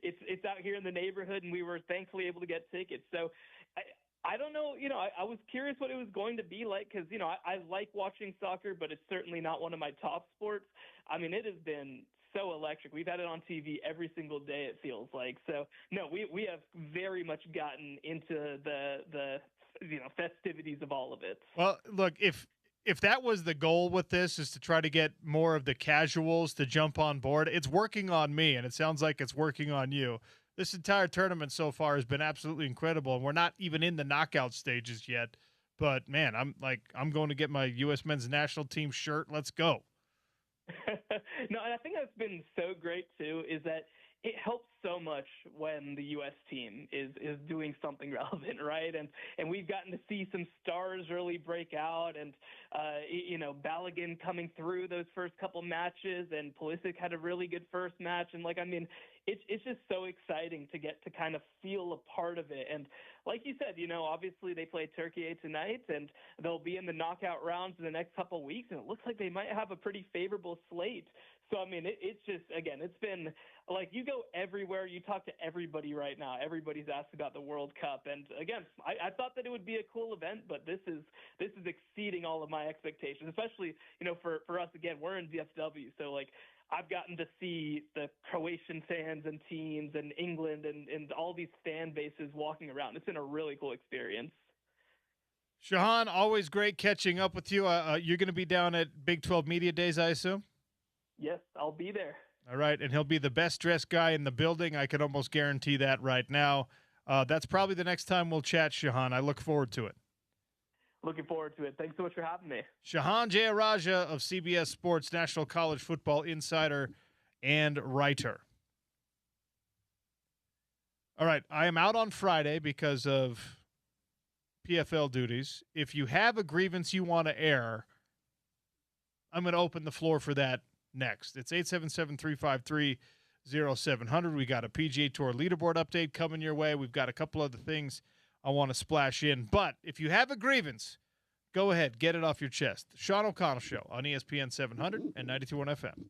it's out here in the neighborhood and we were thankfully able to get tickets. So I don't know, I was curious what it was going to be like because, I like watching soccer, but it's certainly not one of my top sports. I mean, it has been so electric. We've had it on TV every single day, it feels like. So no, we have very much gotten into the festivities of all of it. Well, look, if that was the goal with this, is to try to get more of the casuals to jump on board, it's working on me, and it sounds like it's working on you. This entire tournament so far has been absolutely incredible, and we're not even in the knockout stages yet. But man, I'm going to get my U.S. men's national team shirt. Let's go. No, and I think that's been so great too, is that it helps so much when the U.S. team is doing something relevant, right? And we've gotten to see some stars really break out, and Balogun coming through those first couple matches, and Pulisic had a really good first match, and it's just so exciting to get to kind of feel a part of it. And like you said, obviously they play Turkey tonight, and they'll be in the knockout rounds in the next couple of weeks, and it looks like they might have a pretty favorable slate. So, it's just, again, it's been like you go everywhere, you talk to everybody right now. Everybody's asked about the World Cup. And again, I thought that it would be a cool event, but this is exceeding all of my expectations, especially, for us, again, we're in DFW. So I've gotten to see the Croatian fans and teams and England and all these fan bases walking around. It's been a really cool experience. Shahan, always great catching up with you. You're going to be down at Big 12 Media Days, I assume? Yes, I'll be there. All right, and he'll be the best-dressed guy in the building. I can almost guarantee that right now. That's probably the next time we'll chat, Shahan. I look forward to it. Looking forward to it. Thanks so much for having me. Shahan Jayaraja of CBS Sports, National College Football Insider and writer. All right, I am out on Friday because of PFL duties. If you have a grievance you want to air, I'm going to open the floor for that next. It's 877-353-0700. We got a PGA Tour leaderboard update coming your way. We've got a couple other things I want to splash in. But if you have a grievance, go ahead, get it off your chest. Sean O'Connell Show on ESPN 700 and 92.1 FM.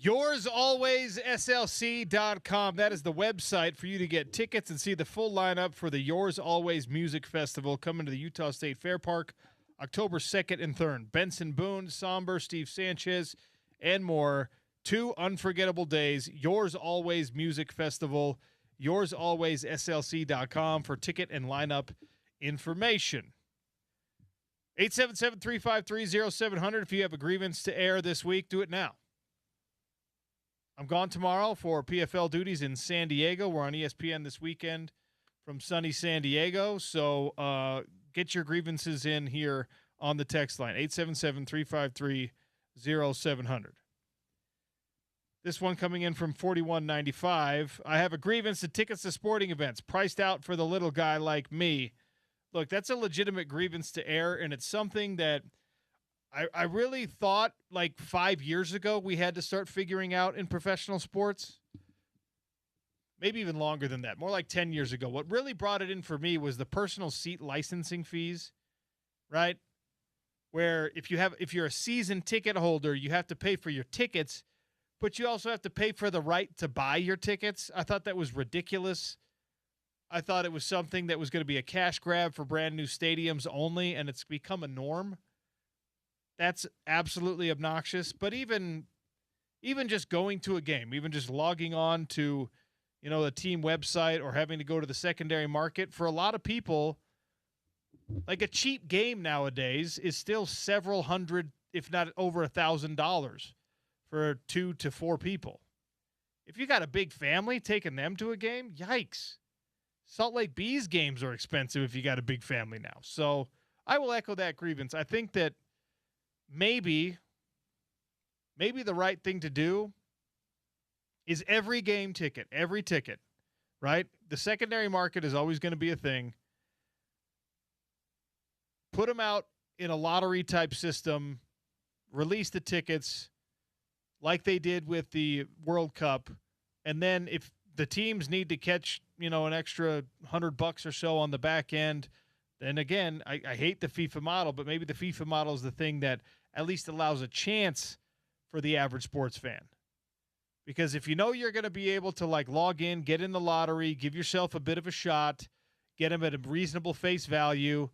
YoursAlwaysSLC.com. That is the website for you to get tickets and see the full lineup for the Yours Always Music Festival coming to the Utah State Fair Park October 2nd and 3rd. Benson Boone, Somber, Steve Sanchez, and more. 2 unforgettable days. Yours Always Music Festival. YoursAlwaysSLC.com for ticket and lineup information. 877-353-0700. If you have a grievance to air this week, do it now. I'm gone tomorrow for PFL duties in San Diego. We're on ESPN this weekend from sunny San Diego. So get your grievances in here on the text line, 877-353-0700. This one coming in from 4195. I have a grievance to tickets to sporting events priced out for the little guy like me. Look, that's a legitimate grievance to air, and it's something that I really thought like 5 years ago we had to start figuring out in professional sports. Maybe even longer than that, more like 10 years ago. What really brought it in for me was the personal seat licensing fees, right? Where if you're a season ticket holder, you have to pay for your tickets, but you also have to pay for the right to buy your tickets. I thought that was ridiculous. I thought it was something that was going to be a cash grab for brand new stadiums only, and it's become a norm. That's absolutely obnoxious. But even just going to a game, even just logging on to, the team website or having to go to the secondary market, for a lot of people, like a cheap game nowadays is still several hundred, if not over $1,000 for 2 to 4 people. If you got a big family, taking them to a game, yikes. Salt Lake Bees games are expensive if you got a big family now. So I will echo that grievance. I think that maybe the right thing to do is every game ticket, right? The secondary market is always going to be a thing. Put them out in a lottery type system, release the tickets like they did with the World Cup. And then if the teams need to catch, an extra $100 or so on the back end, then again, I hate the FIFA model, but maybe the FIFA model is the thing that at least allows a chance for the average sports fan. Because if you're going to be able to log in, get in the lottery, give yourself a bit of a shot, get them at a reasonable face value,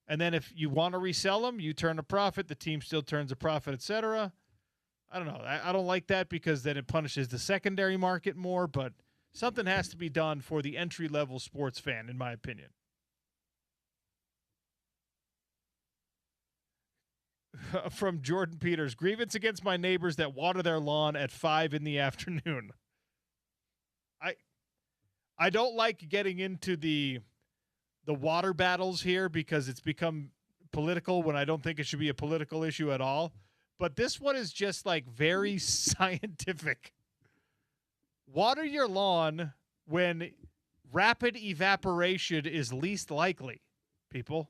and then if you want to resell them, you turn a profit, the team still turns a profit, etc. I don't know. I don't like that because then it punishes the secondary market more, but something has to be done for the entry-level sports fan, in my opinion. From Jordan Peters, grievance against my neighbors that water their lawn at 5 in the afternoon. I don't like getting into the water battles here because it's become political when I don't think it should be a political issue at all. But this one is just very scientific. Water your lawn when rapid evaporation is least likely, people.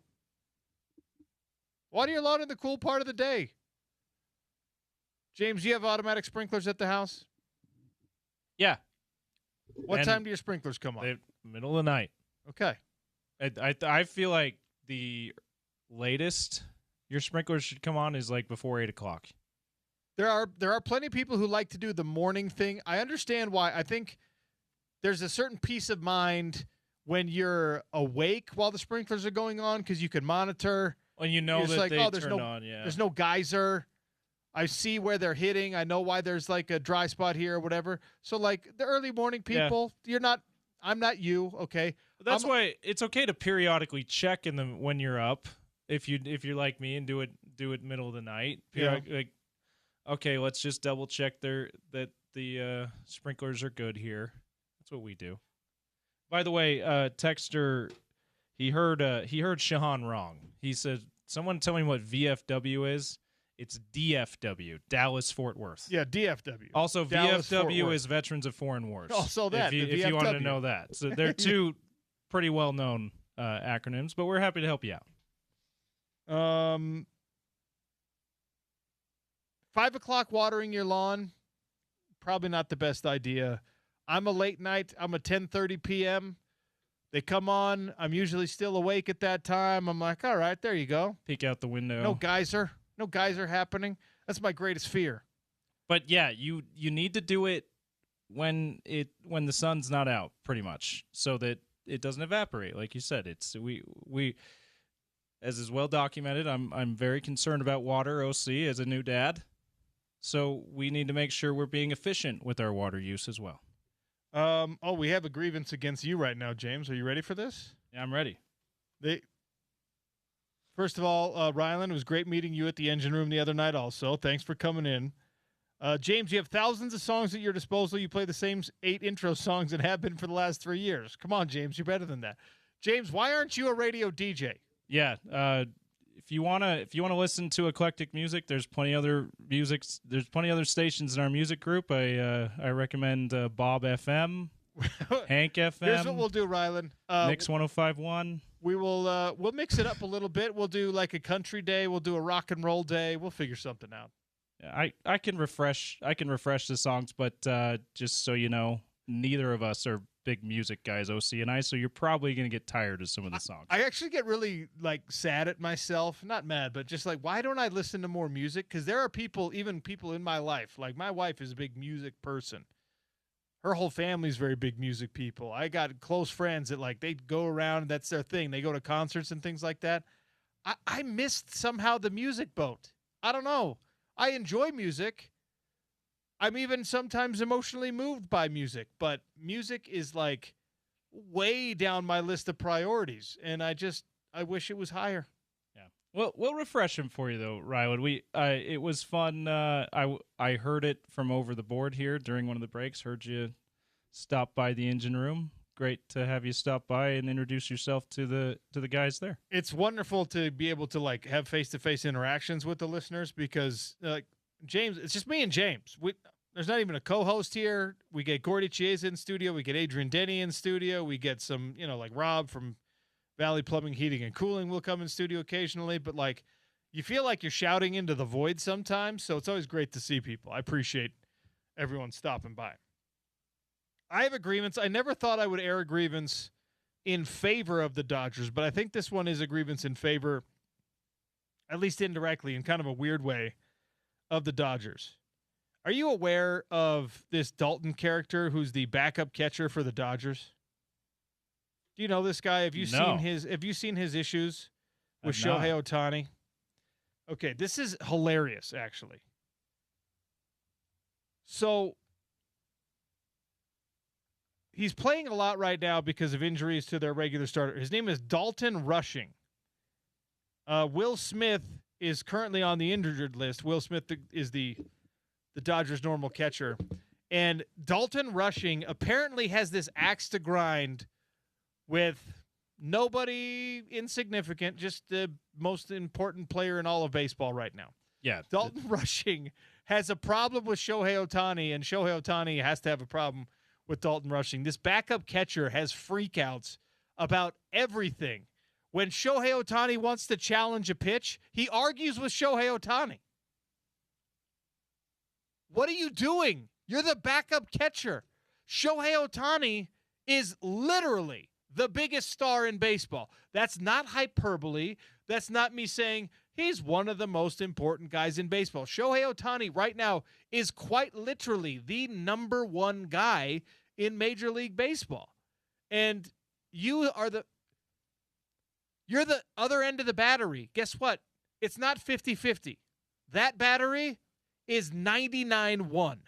Water your lawn in the cool part of the day. James, do you have automatic sprinklers at the house? Yeah. What time do your sprinklers come on? Middle of the night. Okay. I feel like the latest your sprinklers should come on is before 8 o'clock. There are plenty of people who like to do the morning thing. I understand why. I think there's a certain peace of mind when you're awake while the sprinklers are going on because you can monitor. When that they turn on, yeah. There's no geyser. I see where they're hitting. I know why there's a dry spot here or whatever. So the early morning people, I'm not you, okay? That's why it's okay to periodically check when you're up. If you're like me and do it middle of the night. Yeah. Okay, let's just double check that the sprinklers are good here. That's what we do. By the way, texter, he heard Shahan wrong. He said, "Someone tell me what VFW is." It's DFW, Dallas Fort Worth. Yeah, DFW. Also, Dallas, VFW is Veterans of Foreign Wars. Also that. If you wanted to know that, so they're two pretty well known acronyms, but we're happy to help you out. 5 o'clock watering your lawn, probably not the best idea. I'm a late night. I'm a 10:30 p.m. They come on. I'm usually still awake at that time. I'm like, all right, there you go. Peek out the window. No geyser happening. That's my greatest fear. But yeah, you need to do it when the sun's not out, pretty much, so that it doesn't evaporate. Like you said, it's we as is well documented. I'm very concerned about water, OC, as a new dad. So we need to make sure we're being efficient with our water use as well. We have a grievance against you right now, James. Are you ready for this? Yeah, I'm ready. First of all, Rylan, it was great meeting you at the engine room the other night also. Thanks for coming in. James, you have thousands of songs at your disposal. You play the same 8 intro songs and have been for the last 3 years. Come on, James, you're better than that. James, why aren't you a radio DJ? Yeah, if you wanna listen to eclectic music, there's plenty other stations in our music group. I recommend Bob FM, Hank FM. Here's what we'll do, Rylan. Mix 105.1. We'll mix it up a little bit. We'll do like a country day. We'll do a rock and roll day. We'll figure something out. I can refresh the songs, but just so you know, neither of us are big music guys, OC and I, so you're probably going to get tired of some of the songs. I actually get really sad at myself, not mad, but just why don't I listen to more music? Because there are even people in my life, like my wife is a big music person. Her whole family's very big music people. I got close friends that they go around, that's their thing. They go to concerts and things like that. I missed somehow the music boat. I don't know. I enjoy music. I'm even sometimes emotionally moved by music, but music is way down my list of priorities, and I wish it was higher. Yeah. Well, we'll refresh him for you though, Rylan. It was fun. I heard it from over the board here during one of the breaks. Heard you stop by the engine room. Great to have you stop by and introduce yourself to the guys there. It's wonderful to be able to have face-to-face interactions with the listeners because James, it's just me and James. There's not even a co-host here. We get Gordy Chiesa in studio. We get Adrian Denny in studio. We get some, Rob from Valley Plumbing, Heating, and Cooling will come in studio occasionally. But, you feel like you're shouting into the void sometimes, so it's always great to see people. I appreciate everyone stopping by. I have a grievance. I never thought I would air a grievance in favor of the Dodgers, but I think this one is a grievance in favor, at least indirectly, in kind of a weird way, of the Dodgers. Are you aware of this Dalton character who's the backup catcher for the Dodgers? Do you know this guy? Have you seen his issues with Shohei Ohtani? Okay, this is hilarious, actually. So he's playing a lot right now because of injuries to their regular starter. His name is Dalton Rushing. Will Smith is currently on the injured list. Will Smith is the Dodgers' normal catcher. And Dalton Rushing apparently has this axe to grind with nobody insignificant, just the most important player in all of baseball right now. Yeah. Dalton Rushing has a problem with Shohei Ohtani, and Shohei Ohtani has to have a problem with Dalton Rushing. This backup catcher has freakouts about everything. When Shohei Ohtani wants to challenge a pitch, he argues with Shohei Ohtani. What are you doing? You're the backup catcher. Shohei Ohtani is literally the biggest star in baseball. That's not hyperbole. That's not me saying he's one of the most important guys in baseball. Shohei Ohtani right now is quite literally the number one guy in Major League Baseball. And you're the other end of the battery. Guess what? It's not 50-50. That battery is 99-1.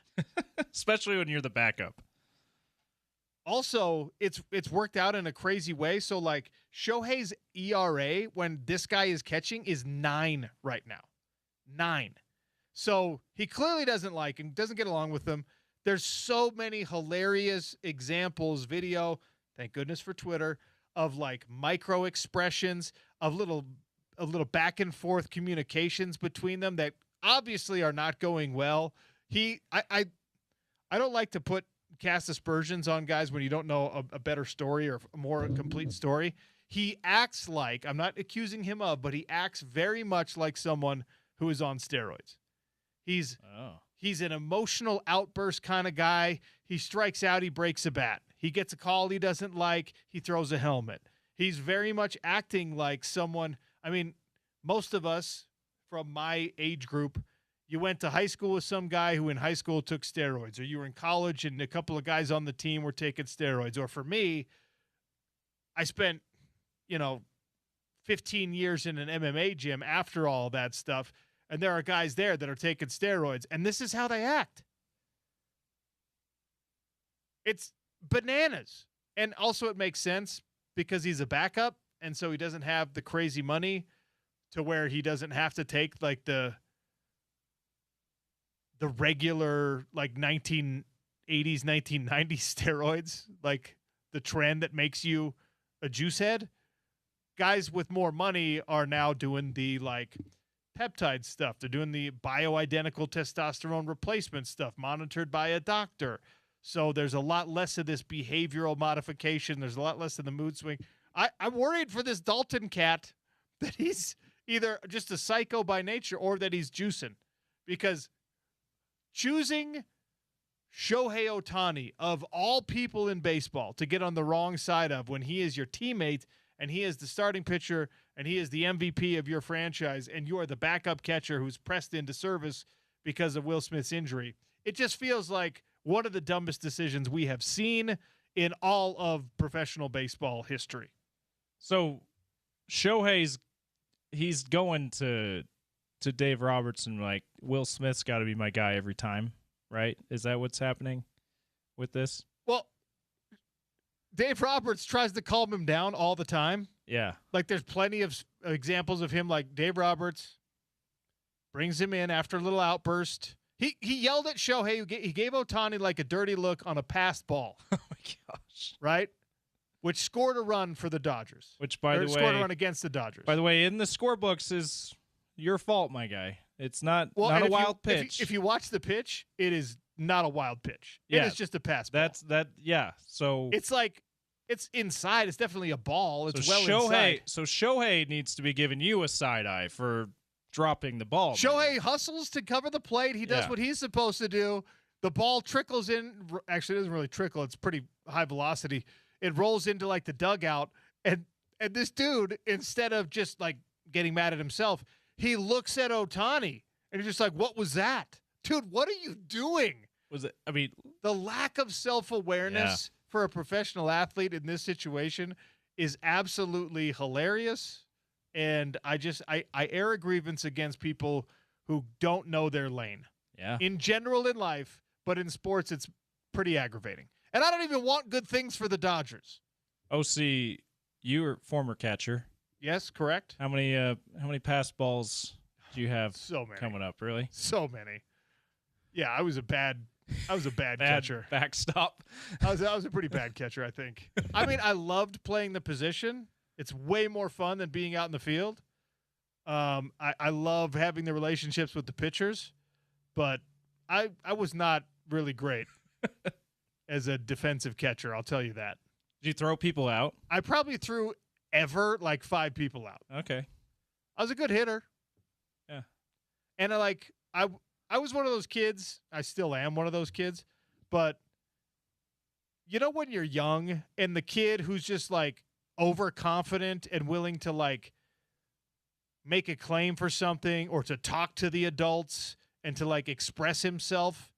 Especially when you're the backup. Also, it's worked out in a crazy way. So, Shohei's ERA when this guy is catching is 9 right now. 9. So, he clearly doesn't like him, doesn't get along with him. There's so many hilarious examples, video, thank goodness for Twitter, of micro expressions, of little back and forth communications between them that obviously are not going well. I don't like to cast aspersions on guys when you don't know a better story or a more complete story. He acts like, I'm not accusing him of, but he acts very much like someone who is on steroids. He's an emotional outburst kind of guy. He strikes out, he breaks a bat. He gets a call he doesn't like, he throws a helmet. He's very much acting like someone, most of us from my age group, you went to high school with some guy who in high school took steroids, or you were in college and a couple of guys on the team were taking steroids. Or for me, I spent, 15 years in an MMA gym after all that stuff, and there are guys there that are taking steroids, and this is how they act. It's bananas. And also it makes sense because he's a backup, and so he doesn't have the crazy money to where he doesn't have to take like the regular like 1980s, 1990s steroids, like the trend that makes you a juice head. Guys with more money are now doing the like peptide stuff. They're doing the bioidentical testosterone replacement stuff monitored by a doctor. So there's a lot less of this behavioral modification. There's a lot less of the mood swing. I'm worried for this Dalton cat that he's either just a psycho by nature or that he's juicing, because choosing Shohei Ohtani, of all people in baseball, to get on the wrong side of when he is your teammate and he is the starting pitcher and he is the MVP of your franchise and you are the backup catcher who's pressed into service because of Will Smith's injury. It just feels like one of the dumbest decisions we have seen in all of professional baseball history. So he's going to Dave Robertson like, Will Smith's got to be my guy every time, right? Is that what's happening with this? Well, Dave Roberts tries to calm him down all the time. Yeah. Like there's plenty of examples of him, like Dave Roberts brings him in after a little outburst. He yelled at Shohei. He gave Ohtani like a dirty look on a passed ball. Oh, my gosh. Right? Which scored a run for the Dodgers. Which, by the way, scored a run against the Dodgers. By the way, in the scorebooks is your fault, my guy. It's not a if wild pitch. If you watch the pitch, it is not a wild pitch. Yeah, it is just a pass ball. Yeah. So it's like it's inside. It's definitely a ball. It's so inside. So Shohei needs to be giving you a side eye for dropping the ball. Shohei hustles to cover the plate. He does what he's supposed to do. The ball trickles in. Actually, it doesn't really trickle. It's pretty high velocity. It rolls into like the dugout, and this dude, instead of just like getting mad at himself, he looks at Ohtani and he's just like, "What was that, dude? What are you doing?" Was it? I mean, the lack of self-awareness for a professional athlete in this situation is absolutely hilarious. And I air a grievance against people who don't know their lane. Yeah. In general in life, but in sports, it's pretty aggravating. And I don't even want good things for the Dodgers. OC, you were former catcher. Yes, correct. How many pass balls do you have coming up? Really? So many. Yeah, I was a bad catcher. Backstop. I was a pretty bad catcher, I think. I mean, I loved playing the position. It's way more fun than being out in the field. I love having the relationships with the pitchers, but I was not really great as a defensive catcher, I'll tell you that. Did you throw people out? I probably threw like 5 people out. Okay. I was a good hitter. Yeah. And I was one of those kids. I still am one of those kids. But you know when you're young and the kid who's just like overconfident and willing to like make a claim for something or to talk to the adults and to like express himself,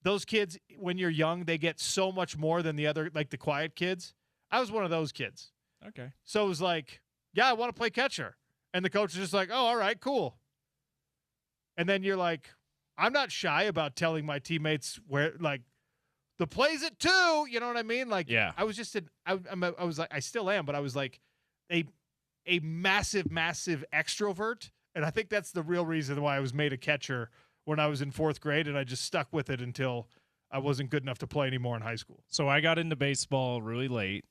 those kids, when you're young, they get so much more than the other, like the quiet kids. I was one of those kids. Okay. So it was like, yeah, I want to play catcher. And the coach is just like, oh, all right, cool. And then you're like, I'm not shy about telling my teammates where, like, the play's at 2. You know what I mean? Like, yeah. I was just I was like, I still am, but I was like a massive, massive extrovert. And I think that's the real reason why I was made a catcher when I was in 4th grade, and I just stuck with it until I wasn't good enough to play anymore in high school. So I got into baseball really late,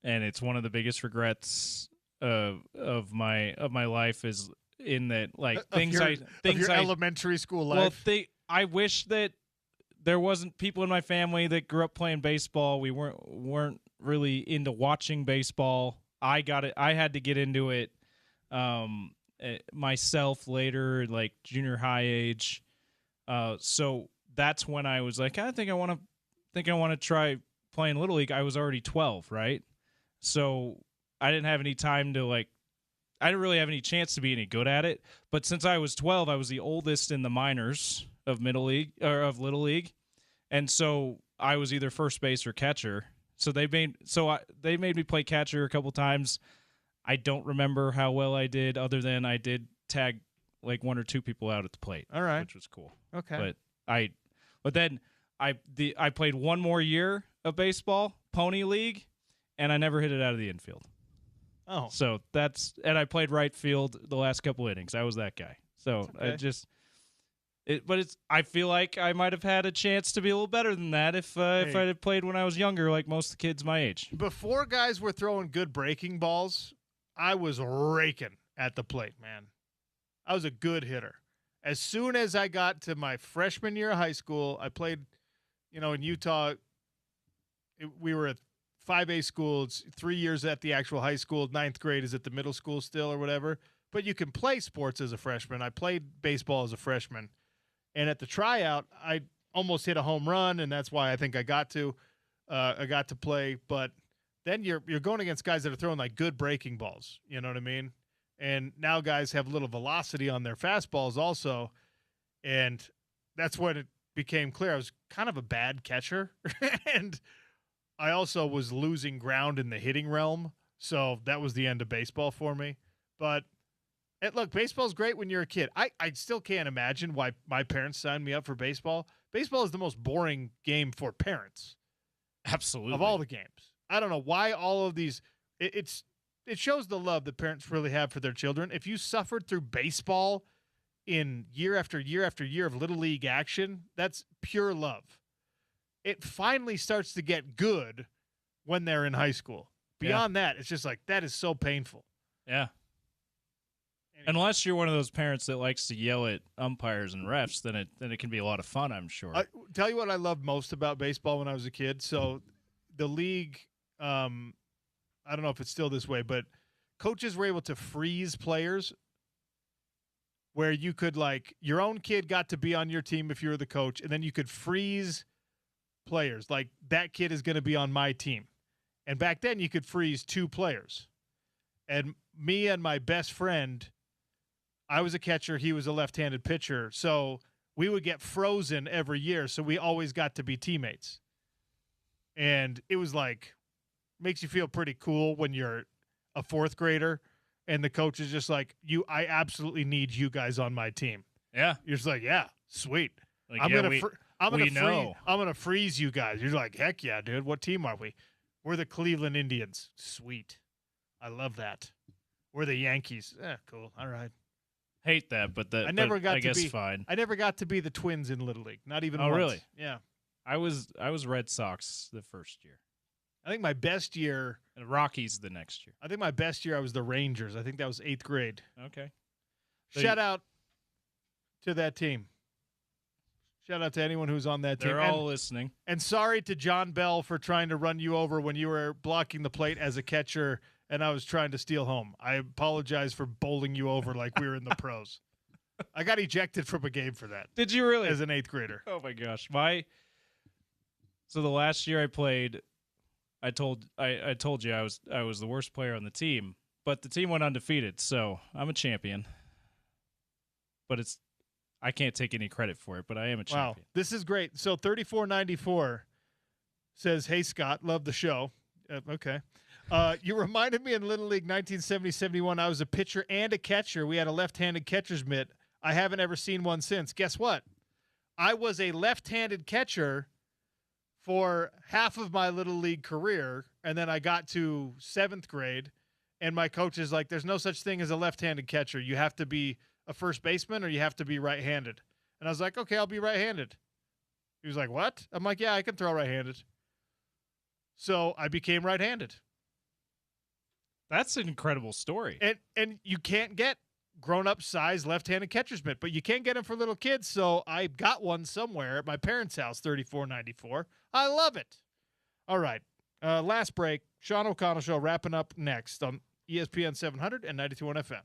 and it's one of the biggest regrets of my life is in that, like, elementary school life. Well, I wish that there wasn't people in my family that grew up playing baseball. We weren't really into watching baseball. I had to get into it myself later, like junior high age. So that's when I was like, I think I want to try playing Little League. I was already 12, right? So I didn't have any time to like I didn't really have any chance to be any good at it. But since I was 12, I was the oldest in the minors of Little League, and so I was either first base or catcher. So they made me play catcher a couple times. I don't remember how well I did, other than I did tag like one or two people out at the plate. All right, which was cool. Okay, but then I played one more year of baseball, Pony League, and I never hit it out of the infield. Oh, so and I played right field the last couple innings. I was that guy. So okay. I feel like I might have had a chance to be a little better than that if I had played when I was younger, like most of the kids my age. Before guys were throwing good breaking balls, I was raking at the plate, man. I was a good hitter. As soon as I got to my freshman year of high school, I played, in Utah. We were at 5A school. It's 3 years at the actual high school. 9th grade is at the middle school still or whatever. But you can play sports as a freshman. I played baseball as a freshman. And at the tryout, I almost hit a home run, and that's why I think I got to play. But then you're going against guys that are throwing like good breaking balls. You know what I mean? And now guys have a little velocity on their fastballs also. And that's when it became clear I was kind of a bad catcher. And I also was losing ground in the hitting realm. So that was the end of baseball for me. But look, baseball's great when you're a kid. I still can't imagine why my parents signed me up for baseball. Baseball is the most boring game for parents. Absolutely. Of all the games. I don't know why all of these it shows the love that parents really have for their children. If you suffered through baseball in year after year after year of Little League action, that's pure love. It finally starts to get good when they're in high school. Beyond that, it's just like, that is so painful. Yeah. Anyway. Unless you're one of those parents that likes to yell at umpires and refs, then it can be a lot of fun, I'm sure. Tell you what I loved most about baseball when I was a kid. So the league, I don't know if it's still this way, but coaches were able to freeze players where you could, like, your own kid got to be on your team if you were the coach, and then you could freeze players. Like, that kid is going to be on my team. And back then you could freeze 2 players. And me and my best friend, I was a catcher, he was a left-handed pitcher, so we would get frozen every year, so we always got to be teammates. And it was like, makes you feel pretty cool when you're a 4th grader and the coach is just like, I absolutely need you guys on my team. Yeah. You're just like, yeah, sweet. Like, I'm gonna freeze you guys. You're like, heck yeah, dude. What team are we? We're the Cleveland Indians. Sweet. I love that. We're the Yankees. Cool. All right. Hate that, but I guess fine. I never got to be the Twins in Little League. Not even once. Oh, really? Yeah. I was Red Sox the first year. I think my best year. And Rockies the next year. I think my best year I was the Rangers. I think that was 8th grade. Okay. Shout out to that team. Shout out to anyone who's on that team. They're all listening. And sorry to John Bell for trying to run you over when you were blocking the plate as a catcher and I was trying to steal home. I apologize for bowling you over like we were in the pros. I got ejected from a game for that. Did you really? As an 8th grader. Oh, my gosh. So the last year I played, I told you I was the worst player on the team, but the team went undefeated, so I'm a champion. But I can't take any credit for it, but I am a champion. Wow, this is great. So 3494 says, "Hey Scott, love the show." Okay. You reminded me in Little League 1970-71, I was a pitcher and a catcher. We had a left-handed catcher's mitt. I haven't ever seen one since. Guess what? I was a left-handed catcher for half of my Little League career, and then I got to 7th grade, and my coach is like, there's no such thing as a left-handed catcher. You have to be a first baseman or you have to be right-handed. And I was like, okay, I'll be right-handed. He was like, what? I'm like, yeah, I can throw right-handed. So I became right-handed. That's an incredible story. And you can't get grown-up size left-handed catcher's mitt, but you can get them for little kids, so I got one somewhere at my parents' house, 3494. I love it. All right. Last break. Sean O'Connell Show wrapping up next on ESPN 700 and 92.1 FM.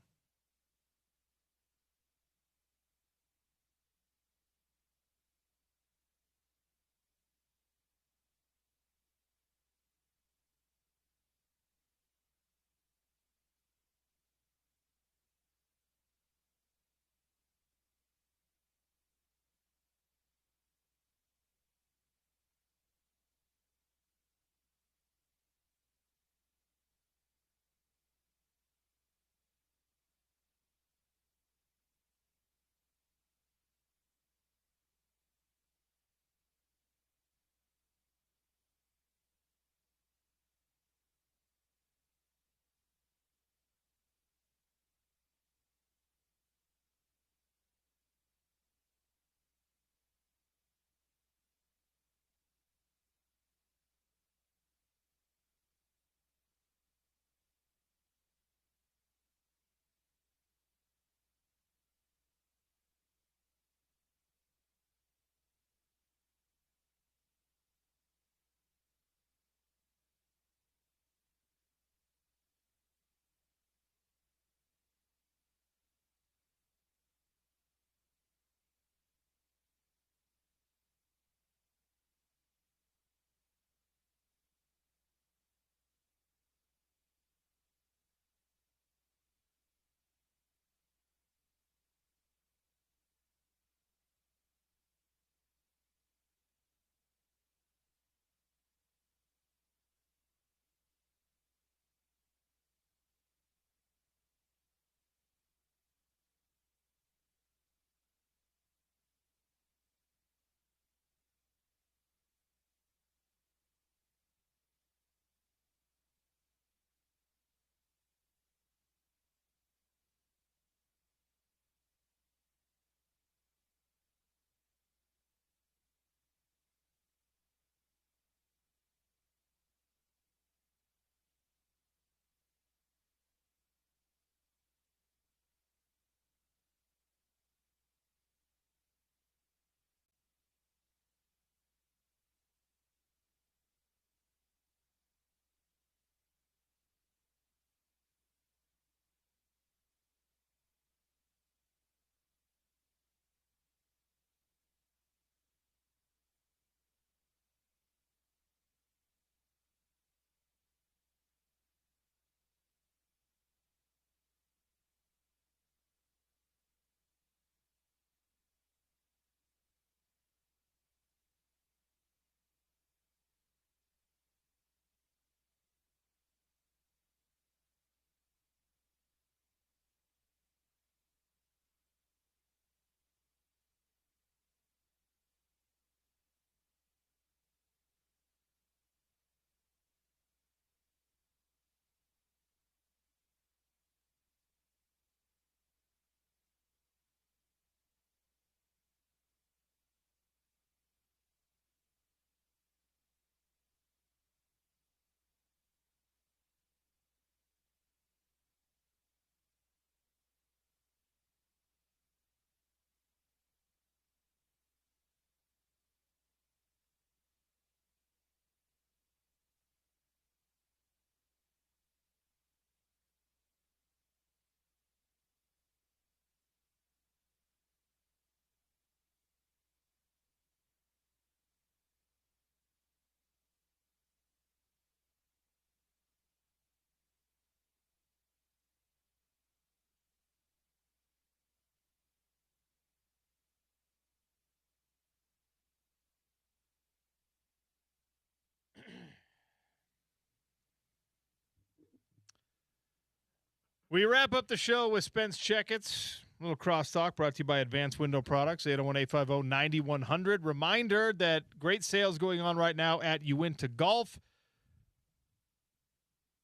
We wrap up the show with Spence Checketts. A little crosstalk brought to you by Advanced Window Products, 801-850-9100. Reminder that great sales going on right now at Uinta Golf.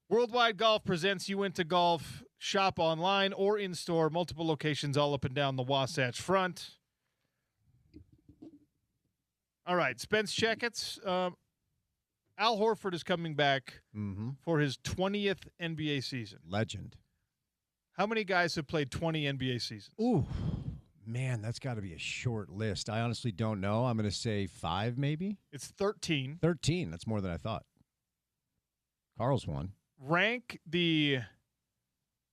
Worldwide Golf presents Uinta Golf. Shop online or in-store. Multiple locations all up and down the Wasatch Front. All right, Spence Checketts. Al Horford is coming back for his 20th NBA season. Legend. How many guys have played 20 NBA seasons? Ooh, man, that's got to be a short list. I honestly don't know. I'm going to say 5 maybe. It's 13. 13. That's more than I thought. Carl's one. Rank the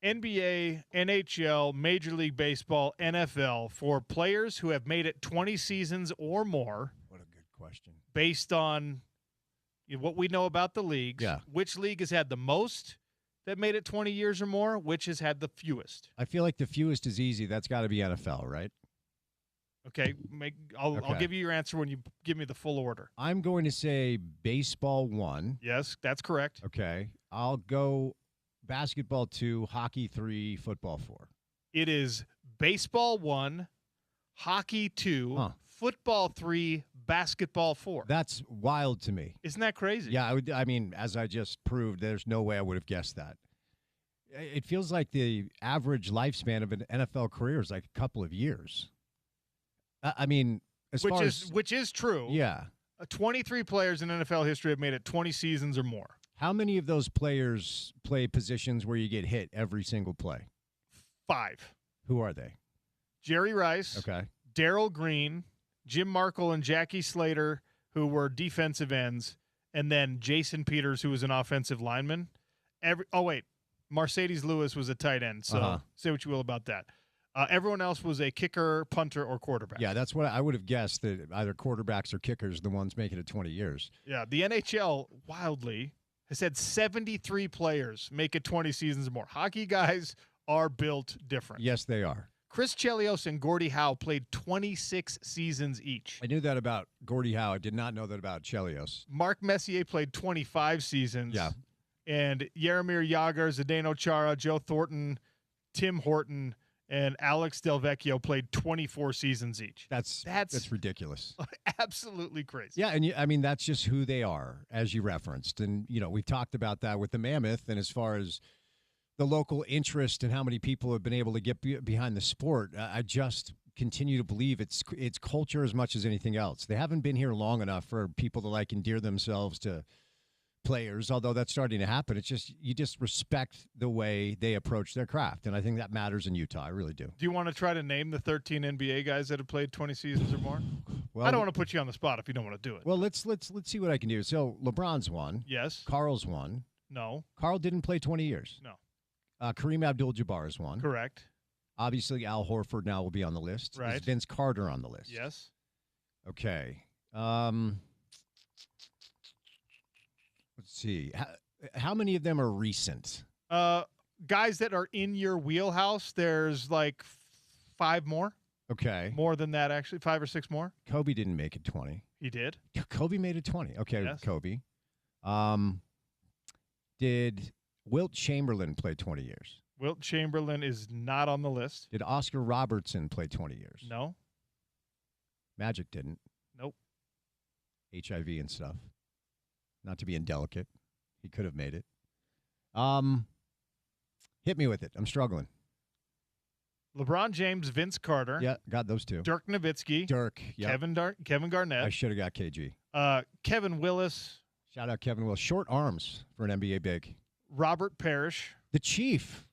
NBA, NHL, Major League Baseball, NFL for players who have made it 20 seasons or more. What a good question. Based on what we know about the leagues. Yeah. Which league has had the most that made it 20 years or more? Which has had the fewest? I feel like the fewest is easy. That's got to be NFL, right? Okay. I'll give you your answer when you give me the full order. I'm going to say baseball 1. Yes, that's correct. Okay. I'll go basketball 2, hockey 3, football 4. It is baseball 1, hockey 2, football 3, basketball 4. That's wild to me. Isn't that crazy? Yeah, I mean, as I just proved, there's no way I would have guessed that. It feels like the average lifespan of an NFL career is like a couple of years. I mean, which is true. Yeah. 23 players in NFL history have made it 20 seasons or more. How many of those players play positions where you get hit every single play? 5. Who are they? Jerry Rice. Okay. Darryl Green, Jim Markle and Jackie Slater, who were defensive ends, and then Jason Peters, who was an offensive lineman. Mercedes Lewis was a tight end, so say what you will about that. Everyone else was a kicker, punter, or quarterback. Yeah, that's what I would have guessed, that either quarterbacks or kickers are the ones making it 20 years. Yeah, the NHL, wildly, has had 73 players make it 20 seasons or more. Hockey guys are built different. Yes, they are. Chris Chelios and Gordie Howe played 26 seasons each. I knew that about Gordie Howe. I did not know that about Chelios. Mark Messier played 25 seasons. Yeah. And Jaromir Jagr, Zdeno Chara, Joe Thornton, Tim Horton, and Alex Delvecchio played 24 seasons each. That's ridiculous. Absolutely crazy. Yeah, and I mean, that's just who they are, as you referenced. And, we've talked about that with the Mammoth, and as far as the local interest and how many people have been able to get behind the sport, I just continue to believe it's culture as much as anything else. They haven't been here long enough for people to endear themselves to players, although that's starting to happen. It's just, you just respect the way they approach their craft, and I think that matters in Utah. I really do. Do you want to try to name the 13 NBA guys that have played 20 seasons or more? Well, I don't want to put you on the spot if you don't want to do it. Well, let's see what I can do. So LeBron's one. Yes. Carl's one. No. Carl didn't play 20 years. No. Kareem Abdul-Jabbar is one. Correct. Obviously, Al Horford now will be on the list. Right. Is Vince Carter on the list? Yes. Okay. Let's see. How many of them are recent? Guys that are in your wheelhouse, there's 5 more. Okay. More than that, actually. 5 or 6 more. Kobe didn't make it 20. He did. Kobe made it 20. Okay, yes. Kobe. Did Wilt Chamberlain play 20 years? Wilt Chamberlain is not on the list. Did Oscar Robertson play 20 years? No. Magic didn't. Nope. HIV and stuff. Not to be indelicate. He could have made it. Hit me with it. I'm struggling. LeBron James, Vince Carter. Yeah, got those two. Dirk Nowitzki. Dirk. Yep. Kevin Garnett. I should have got KG. Kevin Willis. Shout out Kevin Willis. Short arms for an NBA big. Robert Parrish. The Chief.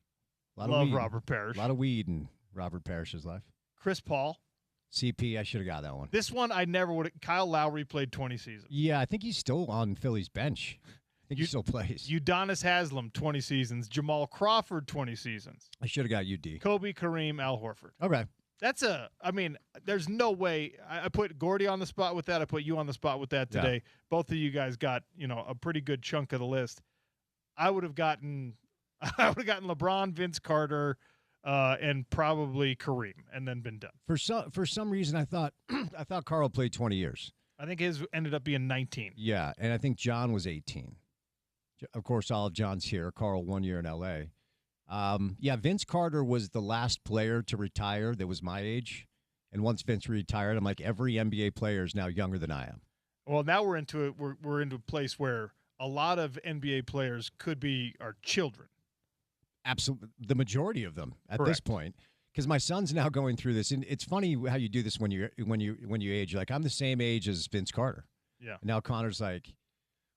Love Robert Parrish. A lot of weed in Robert Parrish's life. Chris Paul. CP, I should have got that one. This one I never would have. Kyle Lowry played 20 seasons. Yeah, I think he's still on Philly's bench. I think he still plays. Udonis Haslem, 20 seasons. Jamal Crawford, 20 seasons. I should have got UD. Kobe, Kareem, Al Horford. Okay. There's no way. I put Gordy on the spot with that. I put you on the spot with that today. Yeah. Both of you guys got, a pretty good chunk of the list. I would have gotten LeBron, Vince Carter, and probably Kareem, and then been done. For some reason, I thought Carl played 20 years. I think his ended up being 19. Yeah, and I think John was 18. Of course, all of John's here. Carl 1 year in L.A. Yeah, Vince Carter was the last player to retire that was my age. And once Vince retired, I'm like, every NBA player is now younger than I am. Well, now we're into it. We're into a place where a lot of NBA players could be our children. Absolutely, the majority of them at Correct. this point. Because my son's now going through this, and it's funny how you do this when you age. Like, I'm the same age as Vince Carter. Yeah. And now Connor's like,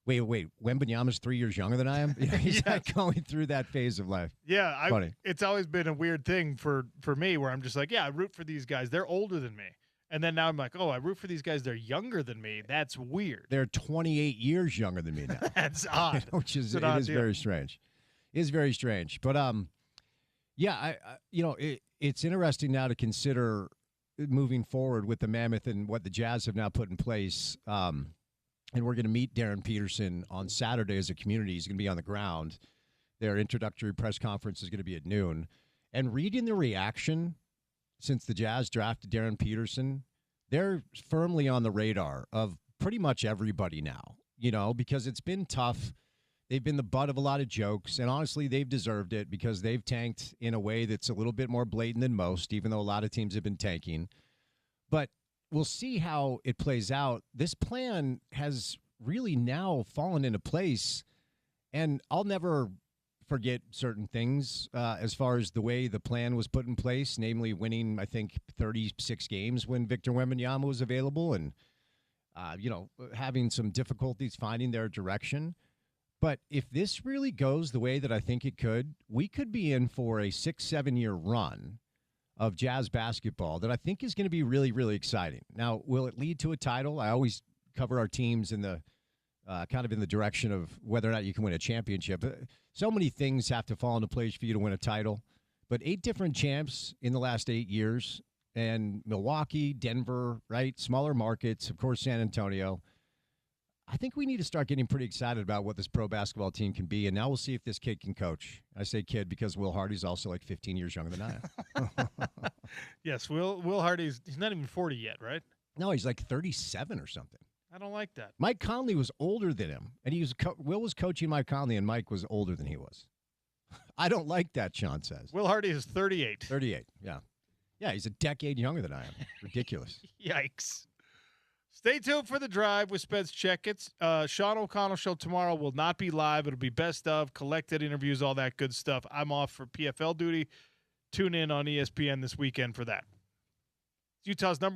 wait, Wembanyama's 3 years younger than I am. He's like going through that phase of life. Yeah, Funny. It's always been a weird thing for me where I'm just like, yeah, I root for these guys. They're older than me. And then now I'm like, oh, I root for these guys. They're younger than me. That's weird. They're 28 years younger than me now. That's odd. Which is It's an odd is deal. very strange. It is very strange. But yeah, it's interesting now to consider moving forward with the Mammoth and what the Jazz have now put in place. And we're going to meet Darren Peterson on Saturday as a community. He's going to be on the ground. Their introductory press conference is going to be at noon. And reading the reaction since the Jazz drafted Darren Peterson, they're firmly on the radar of pretty much everybody now, because it's been tough. They've been the butt of a lot of jokes, and honestly, they've deserved it because they've tanked in a way that's a little bit more blatant than most, even though a lot of teams have been tanking. But we'll see how it plays out. This plan has really now fallen into place, and I'll never forget certain things as far as the way the plan was put in place, namely winning, I think, 36 games when Victor Wembanyama was available and, having some difficulties finding their direction. But if this really goes the way that I think it could, we could be in for a 6-7 year run of Jazz basketball that I think is going to be really, really exciting. Now, will it lead to a title? I always cover our teams in the kind of in the direction of whether or not you can win a championship. So many things have to fall into place for you to win a title. But 8 different champs in the last 8 years, and Milwaukee, Denver, right? Smaller markets, of course, San Antonio. I think we need to start getting pretty excited about what this pro basketball team can be, and now we'll see if this kid can coach. I say kid because Will Hardy's also like 15 years younger than I am. Yes, Will Hardy's he's not even 40 yet, right? No, he's like 37 or something. I don't like that. Mike Conley was older than him, and Will was coaching Mike Conley, and Mike was older than he was. I don't like that, Sean says. Will Hardy is 38. 38, yeah. Yeah, he's a decade younger than I am. Ridiculous. Yikes. Stay tuned for The Drive with Spence Checketts. Sean O'Connell show tomorrow will not be live. It'll be best of, collected interviews, all that good stuff. I'm off for PFL duty. Tune in on ESPN this weekend for that. Utah's number